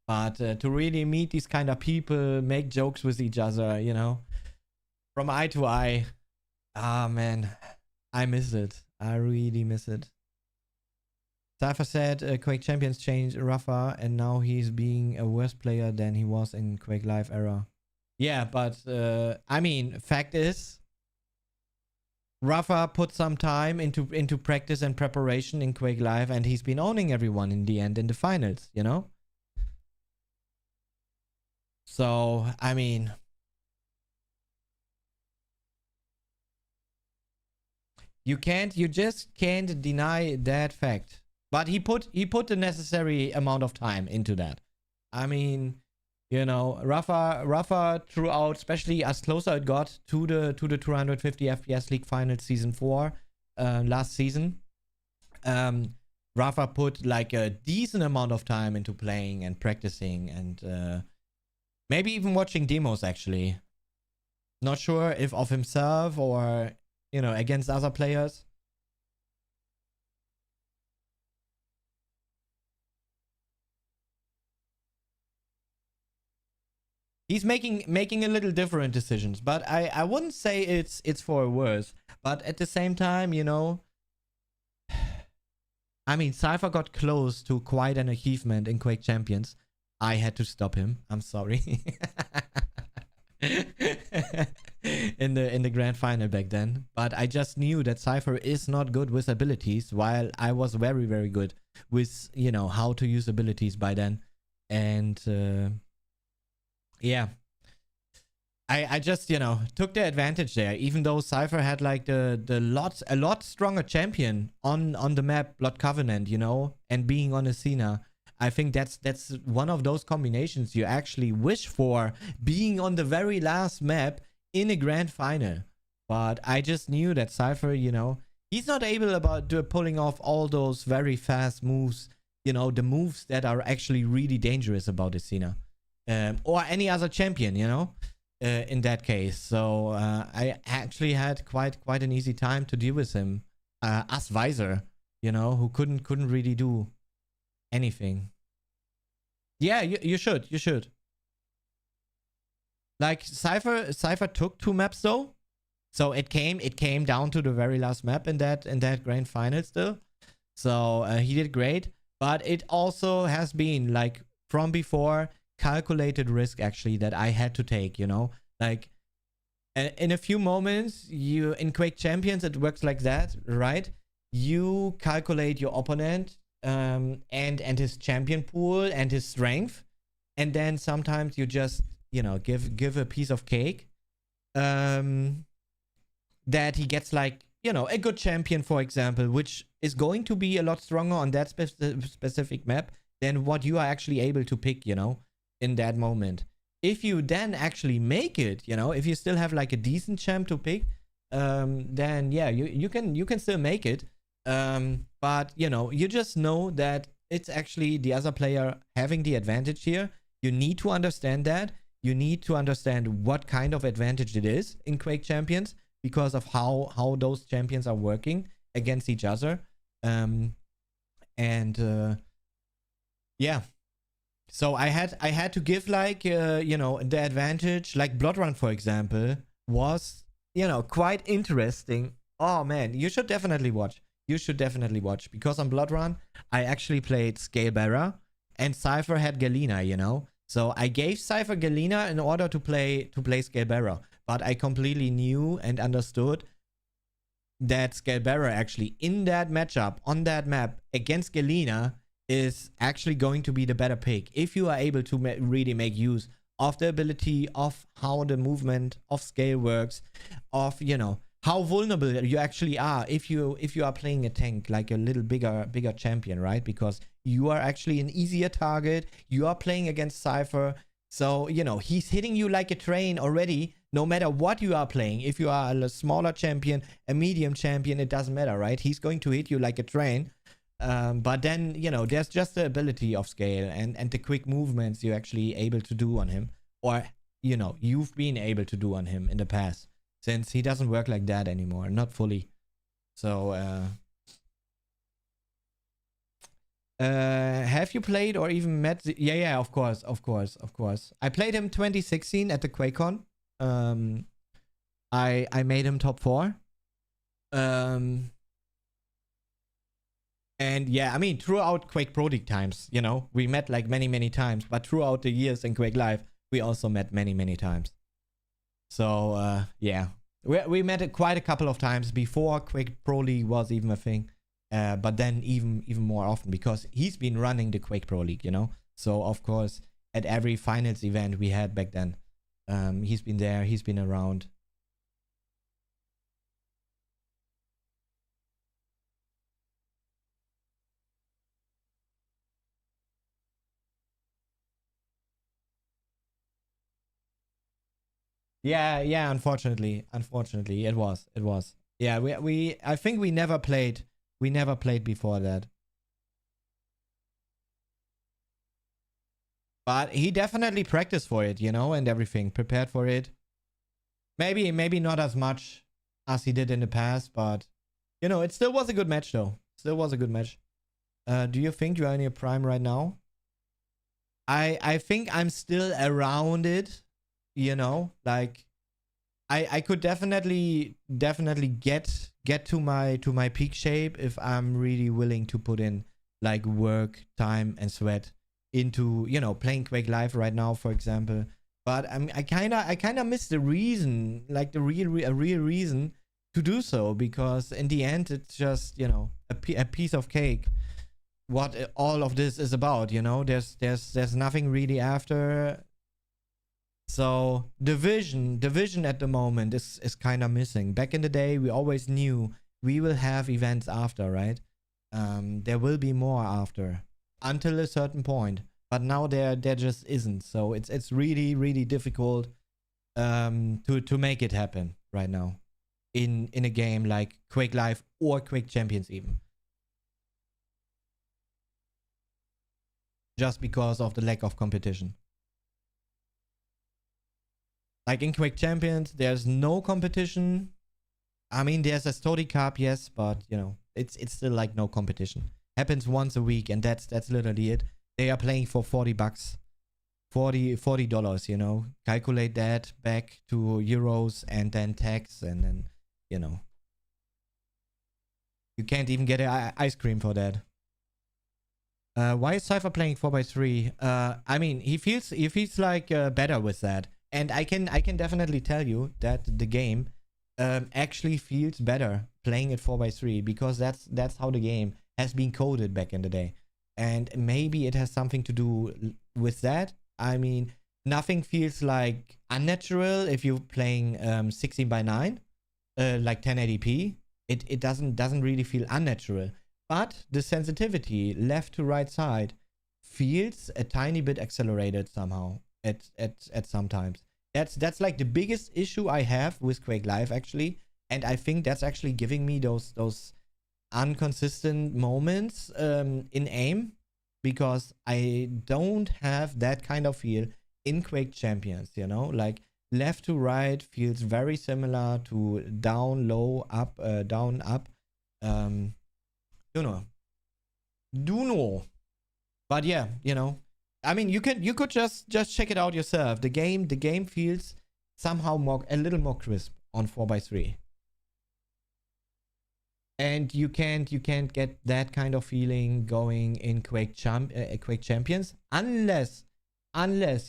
But to really meet these kind of people, make jokes with each other, you know, from eye to eye. Ah, man, I miss it. I really miss it. Cypher said Quake Champions changed Rafa, and now he's being a worse player than he was in Quake Live era. Yeah, but I mean, fact is, Rafa put some time into practice and preparation in Quake Live, and he's been owning everyone in the end in the finals, you know? So, I mean, you just can't deny that fact. But he put the necessary amount of time into that. I mean, you know, Rafa throughout, especially as closer it got to the 250 FPS League Finals Season 4 last season, Rafa put like a decent amount of time into playing and practicing and maybe even watching demos, actually. Not sure if of himself or, you know, against other players. He's making a little different decisions, but I wouldn't say it's for worse. But at the same time, you know, I mean, Cypher got close to quite an achievement in Quake Champions. I had to stop him. I'm sorry. in the grand final back then. But I just knew that Cypher is not good with abilities, while I was very good with, you know, how to use abilities by then. And yeah, I just, you know, took the advantage there, even though Cypher had like a lot stronger champion on the map, Blood Covenant, you know, and being on Athena. I think that's one of those combinations you actually wish for, being on the very last map in a grand final. But I just knew that Cypher, you know, he's not able about pulling off all those very fast moves, you know, the moves that are actually really dangerous about Athena. Or any other champion, you know, in that case. So I actually had quite an easy time to deal with him. As Visor, you know, who couldn't really do anything. Yeah, you should. Like Cypher took 2 maps though. So it came down to the very last map in that grand final still. So he did great, but it also has been like from before calculated risk actually that I had to take, you know, like in a few moments you in Quake Champions it works like that, right? You calculate your opponent and his champion pool and his strength, and then sometimes you just, you know, give a piece of cake that he gets, like, you know, a good champion, for example, which is going to be a lot stronger on that specific map than what you are actually able to pick, you know, in that moment. If you then actually make it, you know, if you still have like a decent champ to pick, then yeah, you can still make it. But you know, you just know that it's actually the other player having the advantage here. You need to understand that. You need to understand what kind of advantage it is in Quake Champions, because of how those champions are working against each other. Yeah. So I had to give, like, you know, the advantage. Like Blood Run, for example, was, you know, quite interesting. Oh man, you should definitely watch. You should definitely watch, because on Blood Run I actually played Scalebearer and Cypher had Galena, you know. So I gave Cypher Galena in order to play Scalebearer, but I completely knew and understood that Scalebearer actually in that matchup on that map against Galena is actually going to be the better pick if you are able to really make use of the ability of how the movement of Scale works, of, you know, how vulnerable you actually are if you are playing a tank, like a little bigger champion, right? Because you are actually an easier target. You are playing against Cypher, so, you know, he's hitting you like a train already, no matter what you are playing. If you are a smaller champion, a medium champion, it doesn't matter, right? He's going to hit you like a train. But then, you know, there's just the ability of Scale and the quick movements you're actually able to do on him, or, you know, you've been able to do on him in the past, since he doesn't work like that anymore, not fully. So have you played or even met yeah, of course. I played him 2016 at the QuakeCon. I made him top 4. And yeah, I mean, throughout Quake Pro League times, you know, we met like many times, but throughout the years in Quake Live, we also met many times. So yeah, we met quite a couple of times before Quake Pro League was even a thing. But then even more often, because he's been running the Quake Pro League, you know. So of course, at every finals event we had back then, he's been there, he's been around. Yeah, unfortunately it was. Yeah, I think we never played before that. But he definitely practiced for it, you know, and everything, prepared for it. Maybe not as much as he did in the past, but, you know, it still was a good match though. Still was a good match. Do you think you are in your prime right now? I think I'm still around it, you know, like I could definitely get to my peak shape if I'm really willing to put in like work, time and sweat into, you know, playing Quake Live right now, for example. But I kind of miss the reason, like the real reason to do so, because in the end it's just, you know, a piece of cake what all of this is about, you know. There's nothing really after. So the vision at the moment is kind of missing. Back in the day, we always knew we will have events after, right? There will be more after, until a certain point. But now there just isn't. So it's really difficult to make it happen right now in a game like Quake Live or Quake Champions even. Just because of the lack of competition. Like in Quake Champions, there's no competition. I mean, there's a Story Cup, yes, but, you know, it's still like no competition. Happens once a week, and that's literally it. They are playing for $40. $40, you know. Calculate that back to euros and then tax, and then, you know, you can't even get ice cream for that. Why is Cypher playing 4x3? I mean, he feels like better with that, and I can definitely tell you that the game actually feels better playing it 4x3, because that's how the game has been coded back in the day, and maybe it has something to do with that. I mean, nothing feels like unnatural if you're playing 16:9, like 1080p. It doesn't really feel unnatural. But the sensitivity left to right side feels a tiny bit accelerated somehow at some times. That's like the biggest issue I have with Quake Live, actually. And I think that's actually giving me those inconsistent moments in aim, because I don't have that kind of feel in Quake Champions, you know? Like, left to right feels very similar to down, low, up, down, up. Do know. But yeah, you know, I mean, you could just check it out yourself. The game feels somehow a little more crisp on 4x3, and you can't get that kind of feeling going in Quake Champions unless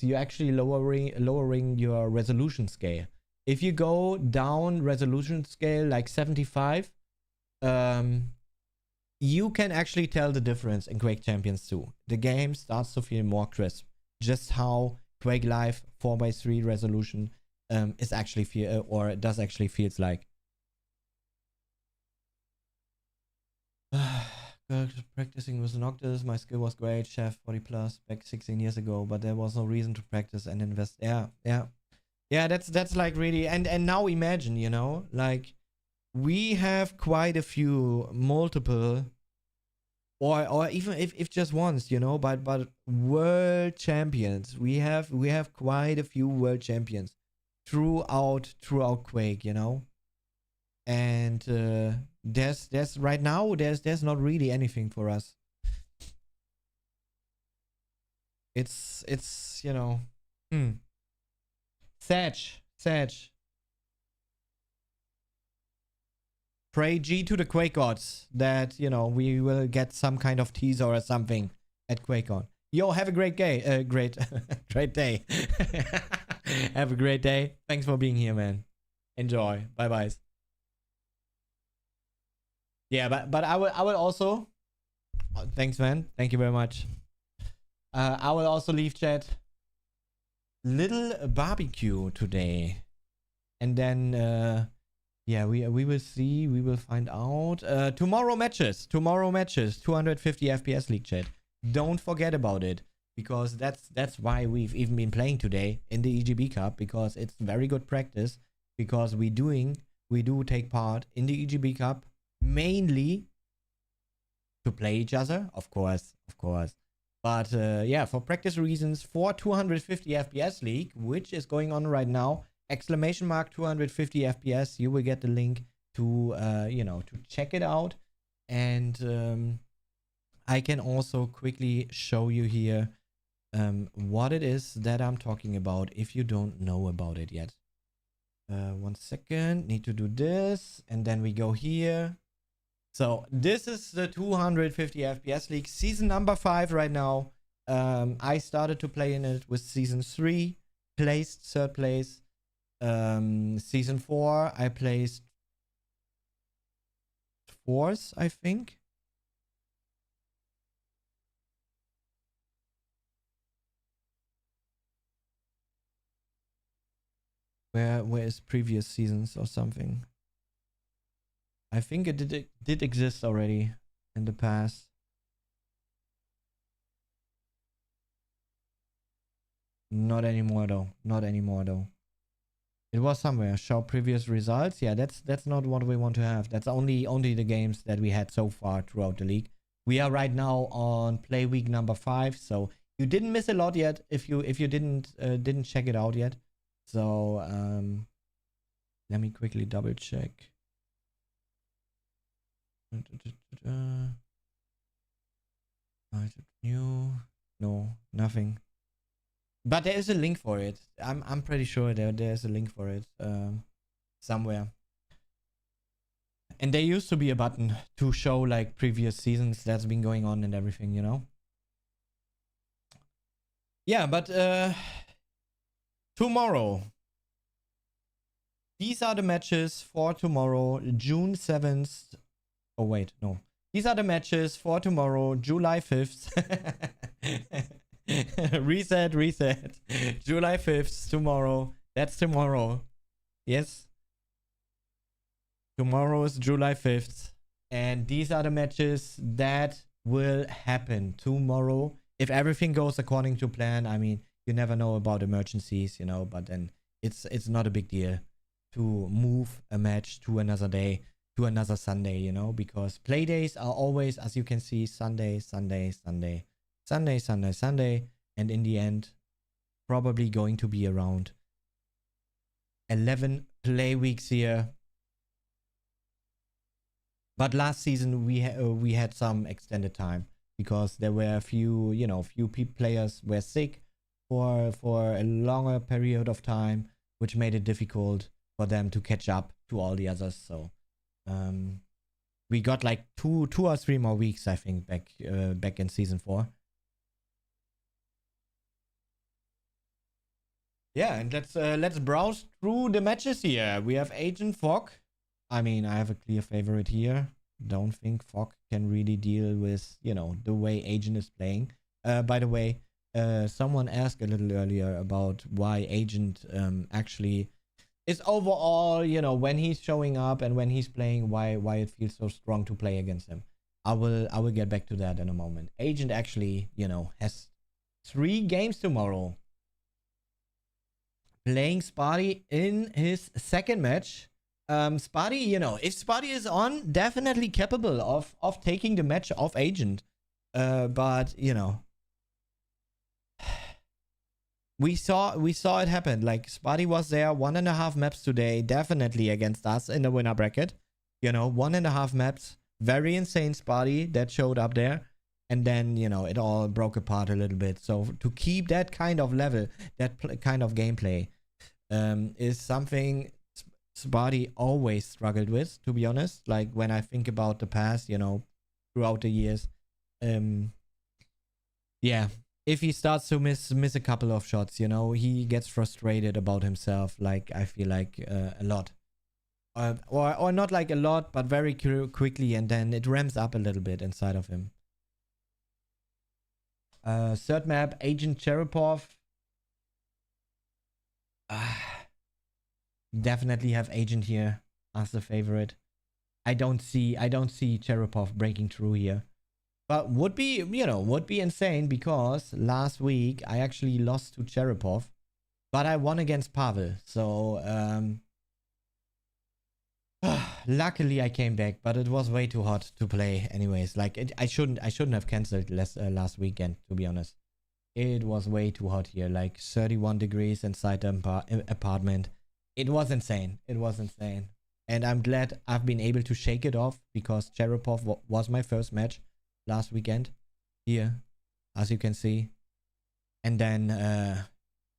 you're actually lowering your resolution scale. If you go down resolution scale like 75, you can actually tell the difference in Quake Champions 2. The game starts to feel more crisp. Just how Quake Live 4x3 resolution is actually does actually feels like. Practicing with Noctis, my skill was great, Chef 40 plus back 16 years ago, but there was no reason to practice and invest. Yeah. That's like really, and now imagine, you know, like, we have quite a few multiple, or even if just once, you know, but world champions. We have quite a few world champions throughout Quake, you know. And there's right now there's not really anything for us. It's you know, Sag. Pray G to the Quake gods that, you know, we will get some kind of teaser or something at QuakeCon. Yo, have a great day. Great day. Have a great day. Thanks for being here, man. Enjoy. Bye bye. Yeah, but I will also. Thanks, man. Thank you very much. I will also leave chat. Little barbecue today, and then yeah, we will see. We will find out. Tomorrow matches. 250 FPS league, chat. Don't forget about it, because that's why we've even been playing today in the EGB Cup, because it's very good practice. Because we do take part in the EGB Cup mainly to play each other, of course. But yeah, for practice reasons, for 250 FPS league, which is going on right now. Exclamation mark 250 FPS. You will get the link to you know, to check it out. And I can also quickly show you here what it is that I'm talking about if you don't know about it yet. 1 second, need to do this, and then we go here. So this is the 250 FPS league, season number 5 right now. I started to play in it with season 3, placed 3rd place. Season 4 I placed 4th, I think. Where is previous seasons or something? I think it did exist already in the past. Not anymore though. It was somewhere. Show previous results. Yeah, that's not what we want to have. That's only the games that we had so far throughout the league. We are right now on play week number 5, so you didn't miss a lot yet if you didn't check it out yet. So let me quickly double check. New? No, nothing. But there is a link for it. I'm pretty sure there's a link for it somewhere. And there used to be a button to show like previous seasons that's been going on and everything, you know? Yeah, but tomorrow. These are the matches for tomorrow, June 7th. Oh, wait, no. These are the matches for tomorrow, July 5th. reset. July 5th, tomorrow. That's tomorrow. Yes. Tomorrow is July 5th. And these are the matches that will happen tomorrow. If everything goes according to plan, I mean, you never know about emergencies, you know, but then it's not a big deal to move a match to another day, to another Sunday, you know, because play days are always, as you can see, Sunday, Sunday, Sunday, Sunday, Sunday, Sunday, and in the end, probably going to be around 11 play weeks here. But last season we had some extended time because there were a few, you know, players were sick for a longer period of time, which made it difficult for them to catch up to all the others. So we got like two or three more weeks, I think, back in season 4. Yeah, and let's browse through the matches here. We have Agent Fog. I mean, I have a clear favorite here. Don't think Fog can really deal with, you know, the way Agent is playing. By the way, someone asked a little earlier about why Agent actually is overall, you know, when he's showing up and when he's playing, why it feels so strong to play against him. I will get back to that in a moment. Agent actually, you know, has 3 games tomorrow. Playing Spotty in his second match. Spotty, you know, if Spotty is on, definitely capable of taking the match off Agent. But, you know, we saw it happen. Like, Spotty was there 1.5 maps today, definitely against us in the winner bracket. You know, 1.5 maps. Very insane Spotty that showed up there. And then, you know, it all broke apart a little bit. So to keep that kind of level, that kind of gameplay, is something Spotty always struggled with, to be honest. Like, when I think about the past, you know, throughout the years, yeah, if he starts to miss a couple of shots, you know, he gets frustrated about himself. Like, I feel like a lot, or not like a lot, but very quickly, and then it ramps up a little bit inside of him. Third map, Agent Cherepov. Definitely have Agent here as the favorite. I don't see Cherepov breaking through here. But would be, you know, would be insane because last week I actually lost to Cherepov, but I won against Pavel. So luckily I came back, but it was way too hot to play anyways. Like, I shouldn't have cancelled last weekend, to be honest. It was way too hot here, like 31 degrees inside the apartment. It was insane. It was insane. And I'm glad I've been able to shake it off because Cherepov was my first match last weekend here, as you can see. And then,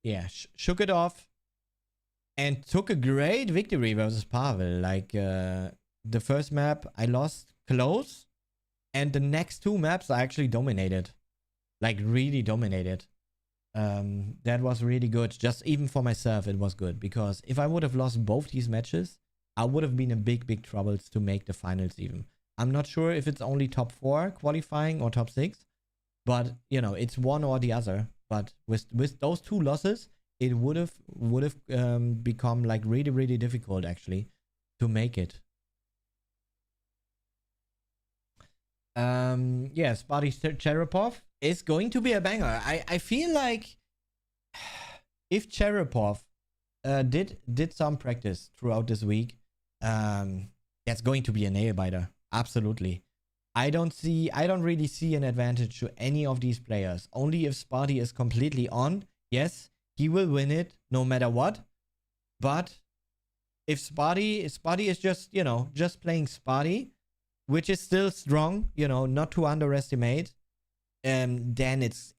yeah, shook it off and took a great victory versus Pavel. Like, the first map I lost close, and the next 2 maps I actually dominated. Like, really dominated. That was really good. Just even for myself, it was good. Because if I would have lost both these matches, I would have been in big troubles to make the finals even. I'm not sure if it's only top 4 qualifying or top 6. But, you know, it's one or the other. But with those 2 losses, it would have become like really difficult actually to make it. Yeah, Spotty Cherepov is going to be a banger. I feel like if Cherepov did some practice throughout this week, that's going to be a nail biter. Absolutely. I don't really see an advantage to any of these players. Only if Spotty is completely on, yes, he will win it no matter what. But if Spotty is just, you know, just playing Spotty, which is still strong, you know, not to underestimate, then it's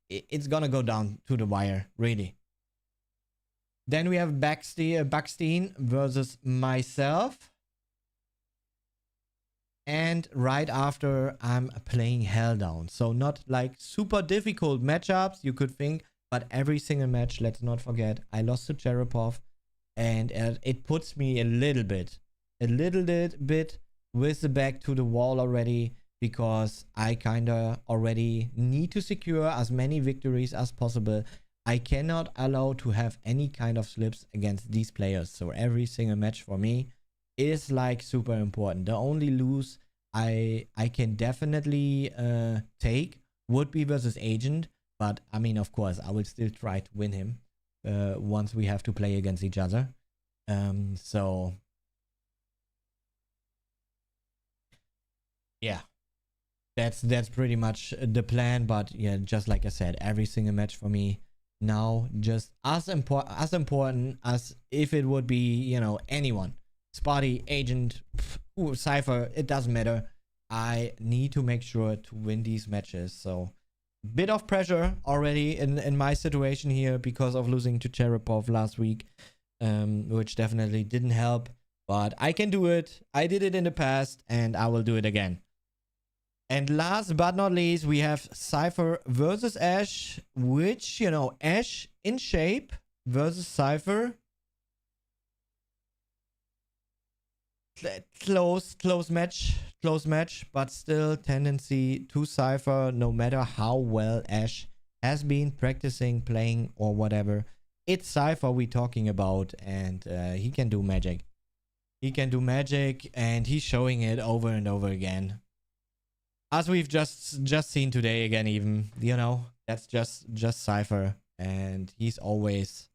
it's gonna go down to the wire, really. Then we have Buckstein versus myself. And right after, I'm playing Helldown. So not like super difficult matchups, you could think. But every single match, let's not forget, I lost to Cherepov. And it puts me a little bit with the back to the wall already. Because I kind of already need to secure as many victories as possible. I cannot allow to have any kind of slips against these players. So every single match for me is like super important. The only lose I can definitely take would be versus Agent. But I mean, of course, I will still try to win him once we have to play against each other. So yeah. That's pretty much the plan. But yeah, just like I said, every single match for me now just as important as if it would be, you know, anyone. Spotty, Agent, Cypher, it doesn't matter. I need to make sure to win these matches. So bit of pressure already in my situation here because of losing to Cherepov last week, which definitely didn't help. But I can do it. I did it in the past and I will do it again. And last but not least, we have Cypher versus Ash, which, you know, Ash in shape versus Cypher. Close match, but still tendency to Cypher, no matter how well Ash has been practicing, playing, or whatever. It's Cypher we're talking about, and he can do magic. He can do magic, and he's showing it over and over again. As we've just seen today again, even, you know, that's just Cypher, and he's always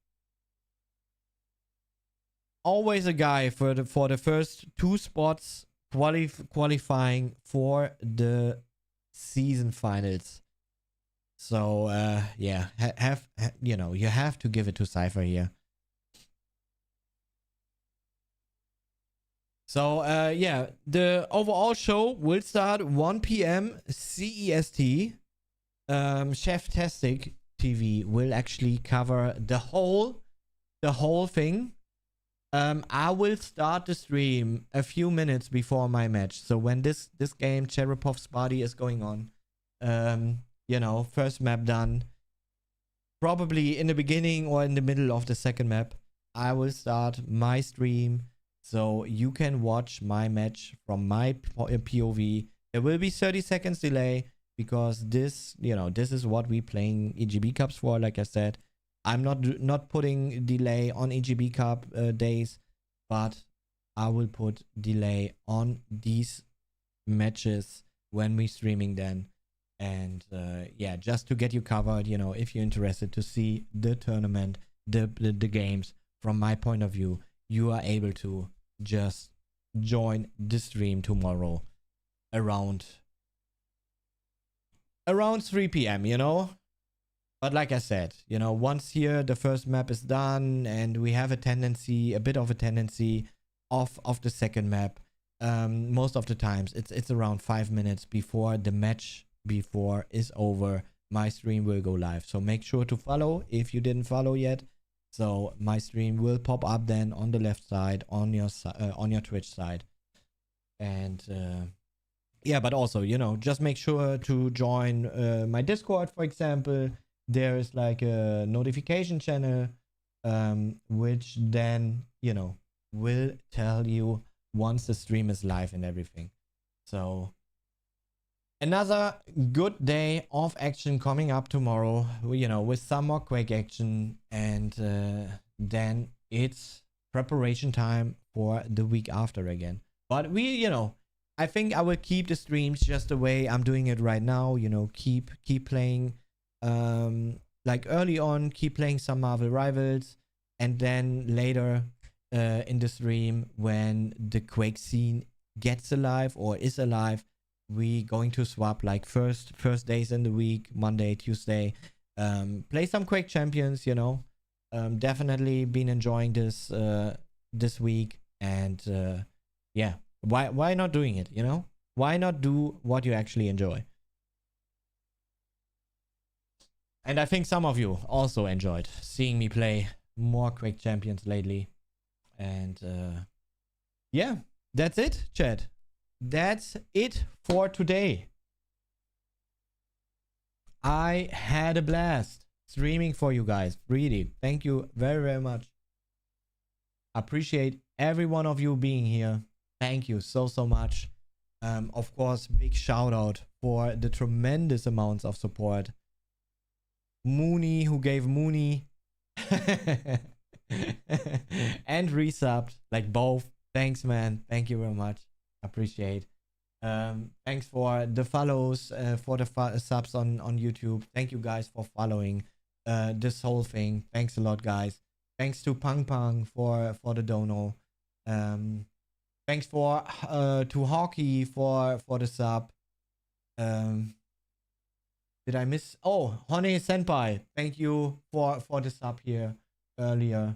a guy for the first two spots qualifying for the season finals. So yeah, you know, you have to give it to Cypher here. So yeah, the overall show will start 1 p.m. CEST. Chef Tastic TV will actually cover the whole thing. I will start the stream a few minutes before my match. So when this game Cherepov's Body is going on, you know, first map done, probably in the beginning or in the middle of the second map, I will start my stream. So you can watch my match from my POV. There will be 30 seconds delay because this, you know, this is what we playing EGB Cups for. Like I said, I'm not putting delay on EGB Cup days, but I will put delay on these matches when we streaming then. And yeah, just to get you covered, you know, if you're interested to see the tournament, the games from my point of view, you are able to just join the stream tomorrow around 3 p.m., you know. But like I said, you know, once here the first map is done and we have a bit of a tendency of the second map, most of the times it's around 5 minutes before the match is over, my stream will go live. So make sure to follow if you didn't follow yet. So my stream will pop up then on the left side on your Twitch side. And yeah, but also, you know, just make sure to join my Discord, for example. There is like a notification channel, which then, you know, will tell you once the stream is live and everything. So another good day of action coming up tomorrow, you know, with some more Quake action. And then it's preparation time for the week after again. But we, you know, I think I will keep the streams just the way I'm doing it right now. You know, keep playing, like early on, keep playing some Marvel Rivals. And then later in the stream, when the Quake scene gets alive or is alive, we going to swap like first days in the week, Monday, Tuesday, play some Quake Champions, you know. Definitely been enjoying this this week, and yeah, why not doing it, you know? Why not do what you actually enjoy? And I think some of you also enjoyed seeing me play more Quake Champions lately. And yeah, that's it, chat. That's it for today. I had a blast streaming for you guys. Really, thank you very, very much. Appreciate every one of you being here. Thank you so, so much. Of course, big shout out for the tremendous amounts of support. Mooney, who gave Mooney and resubbed, like both. Thanks, man. Thank you very much. Appreciate. Thanks for the follows, for the subs on YouTube. Thank you guys for following this whole thing. Thanks a lot, guys. Thanks to Pang Pang for the dono. Thanks for to Hockey for the sub. Did I miss? Oh, Hone Senpai, thank you for the sub here earlier.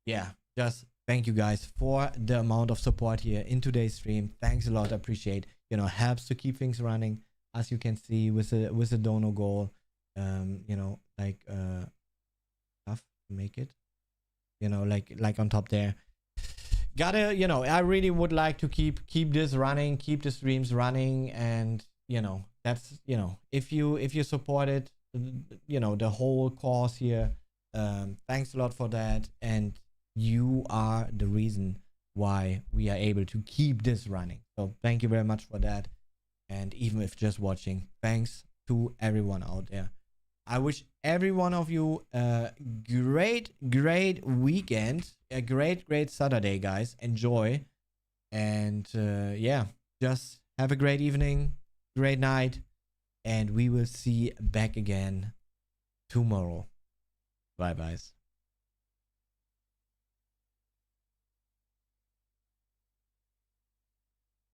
Yeah, just thank you guys for the amount of support here in today's stream. Thanks a lot. I appreciate. You know, helps to keep things running, as you can see with a dono goal. You know, like tough to make it. You know, like on top there. Gotta, you know, I really would like to keep this running, keep the streams running, and you know, that's, you know, if you support it, you know, the whole cause here, thanks a lot for that, and you are the reason why we are able to keep this running. So thank you very much for that. And even if just watching, thanks to everyone out there. I wish every one of you a great weekend, a great Saturday, guys. Enjoy. And yeah, just have a great evening, great night, and we will see back again tomorrow. Bye, guys.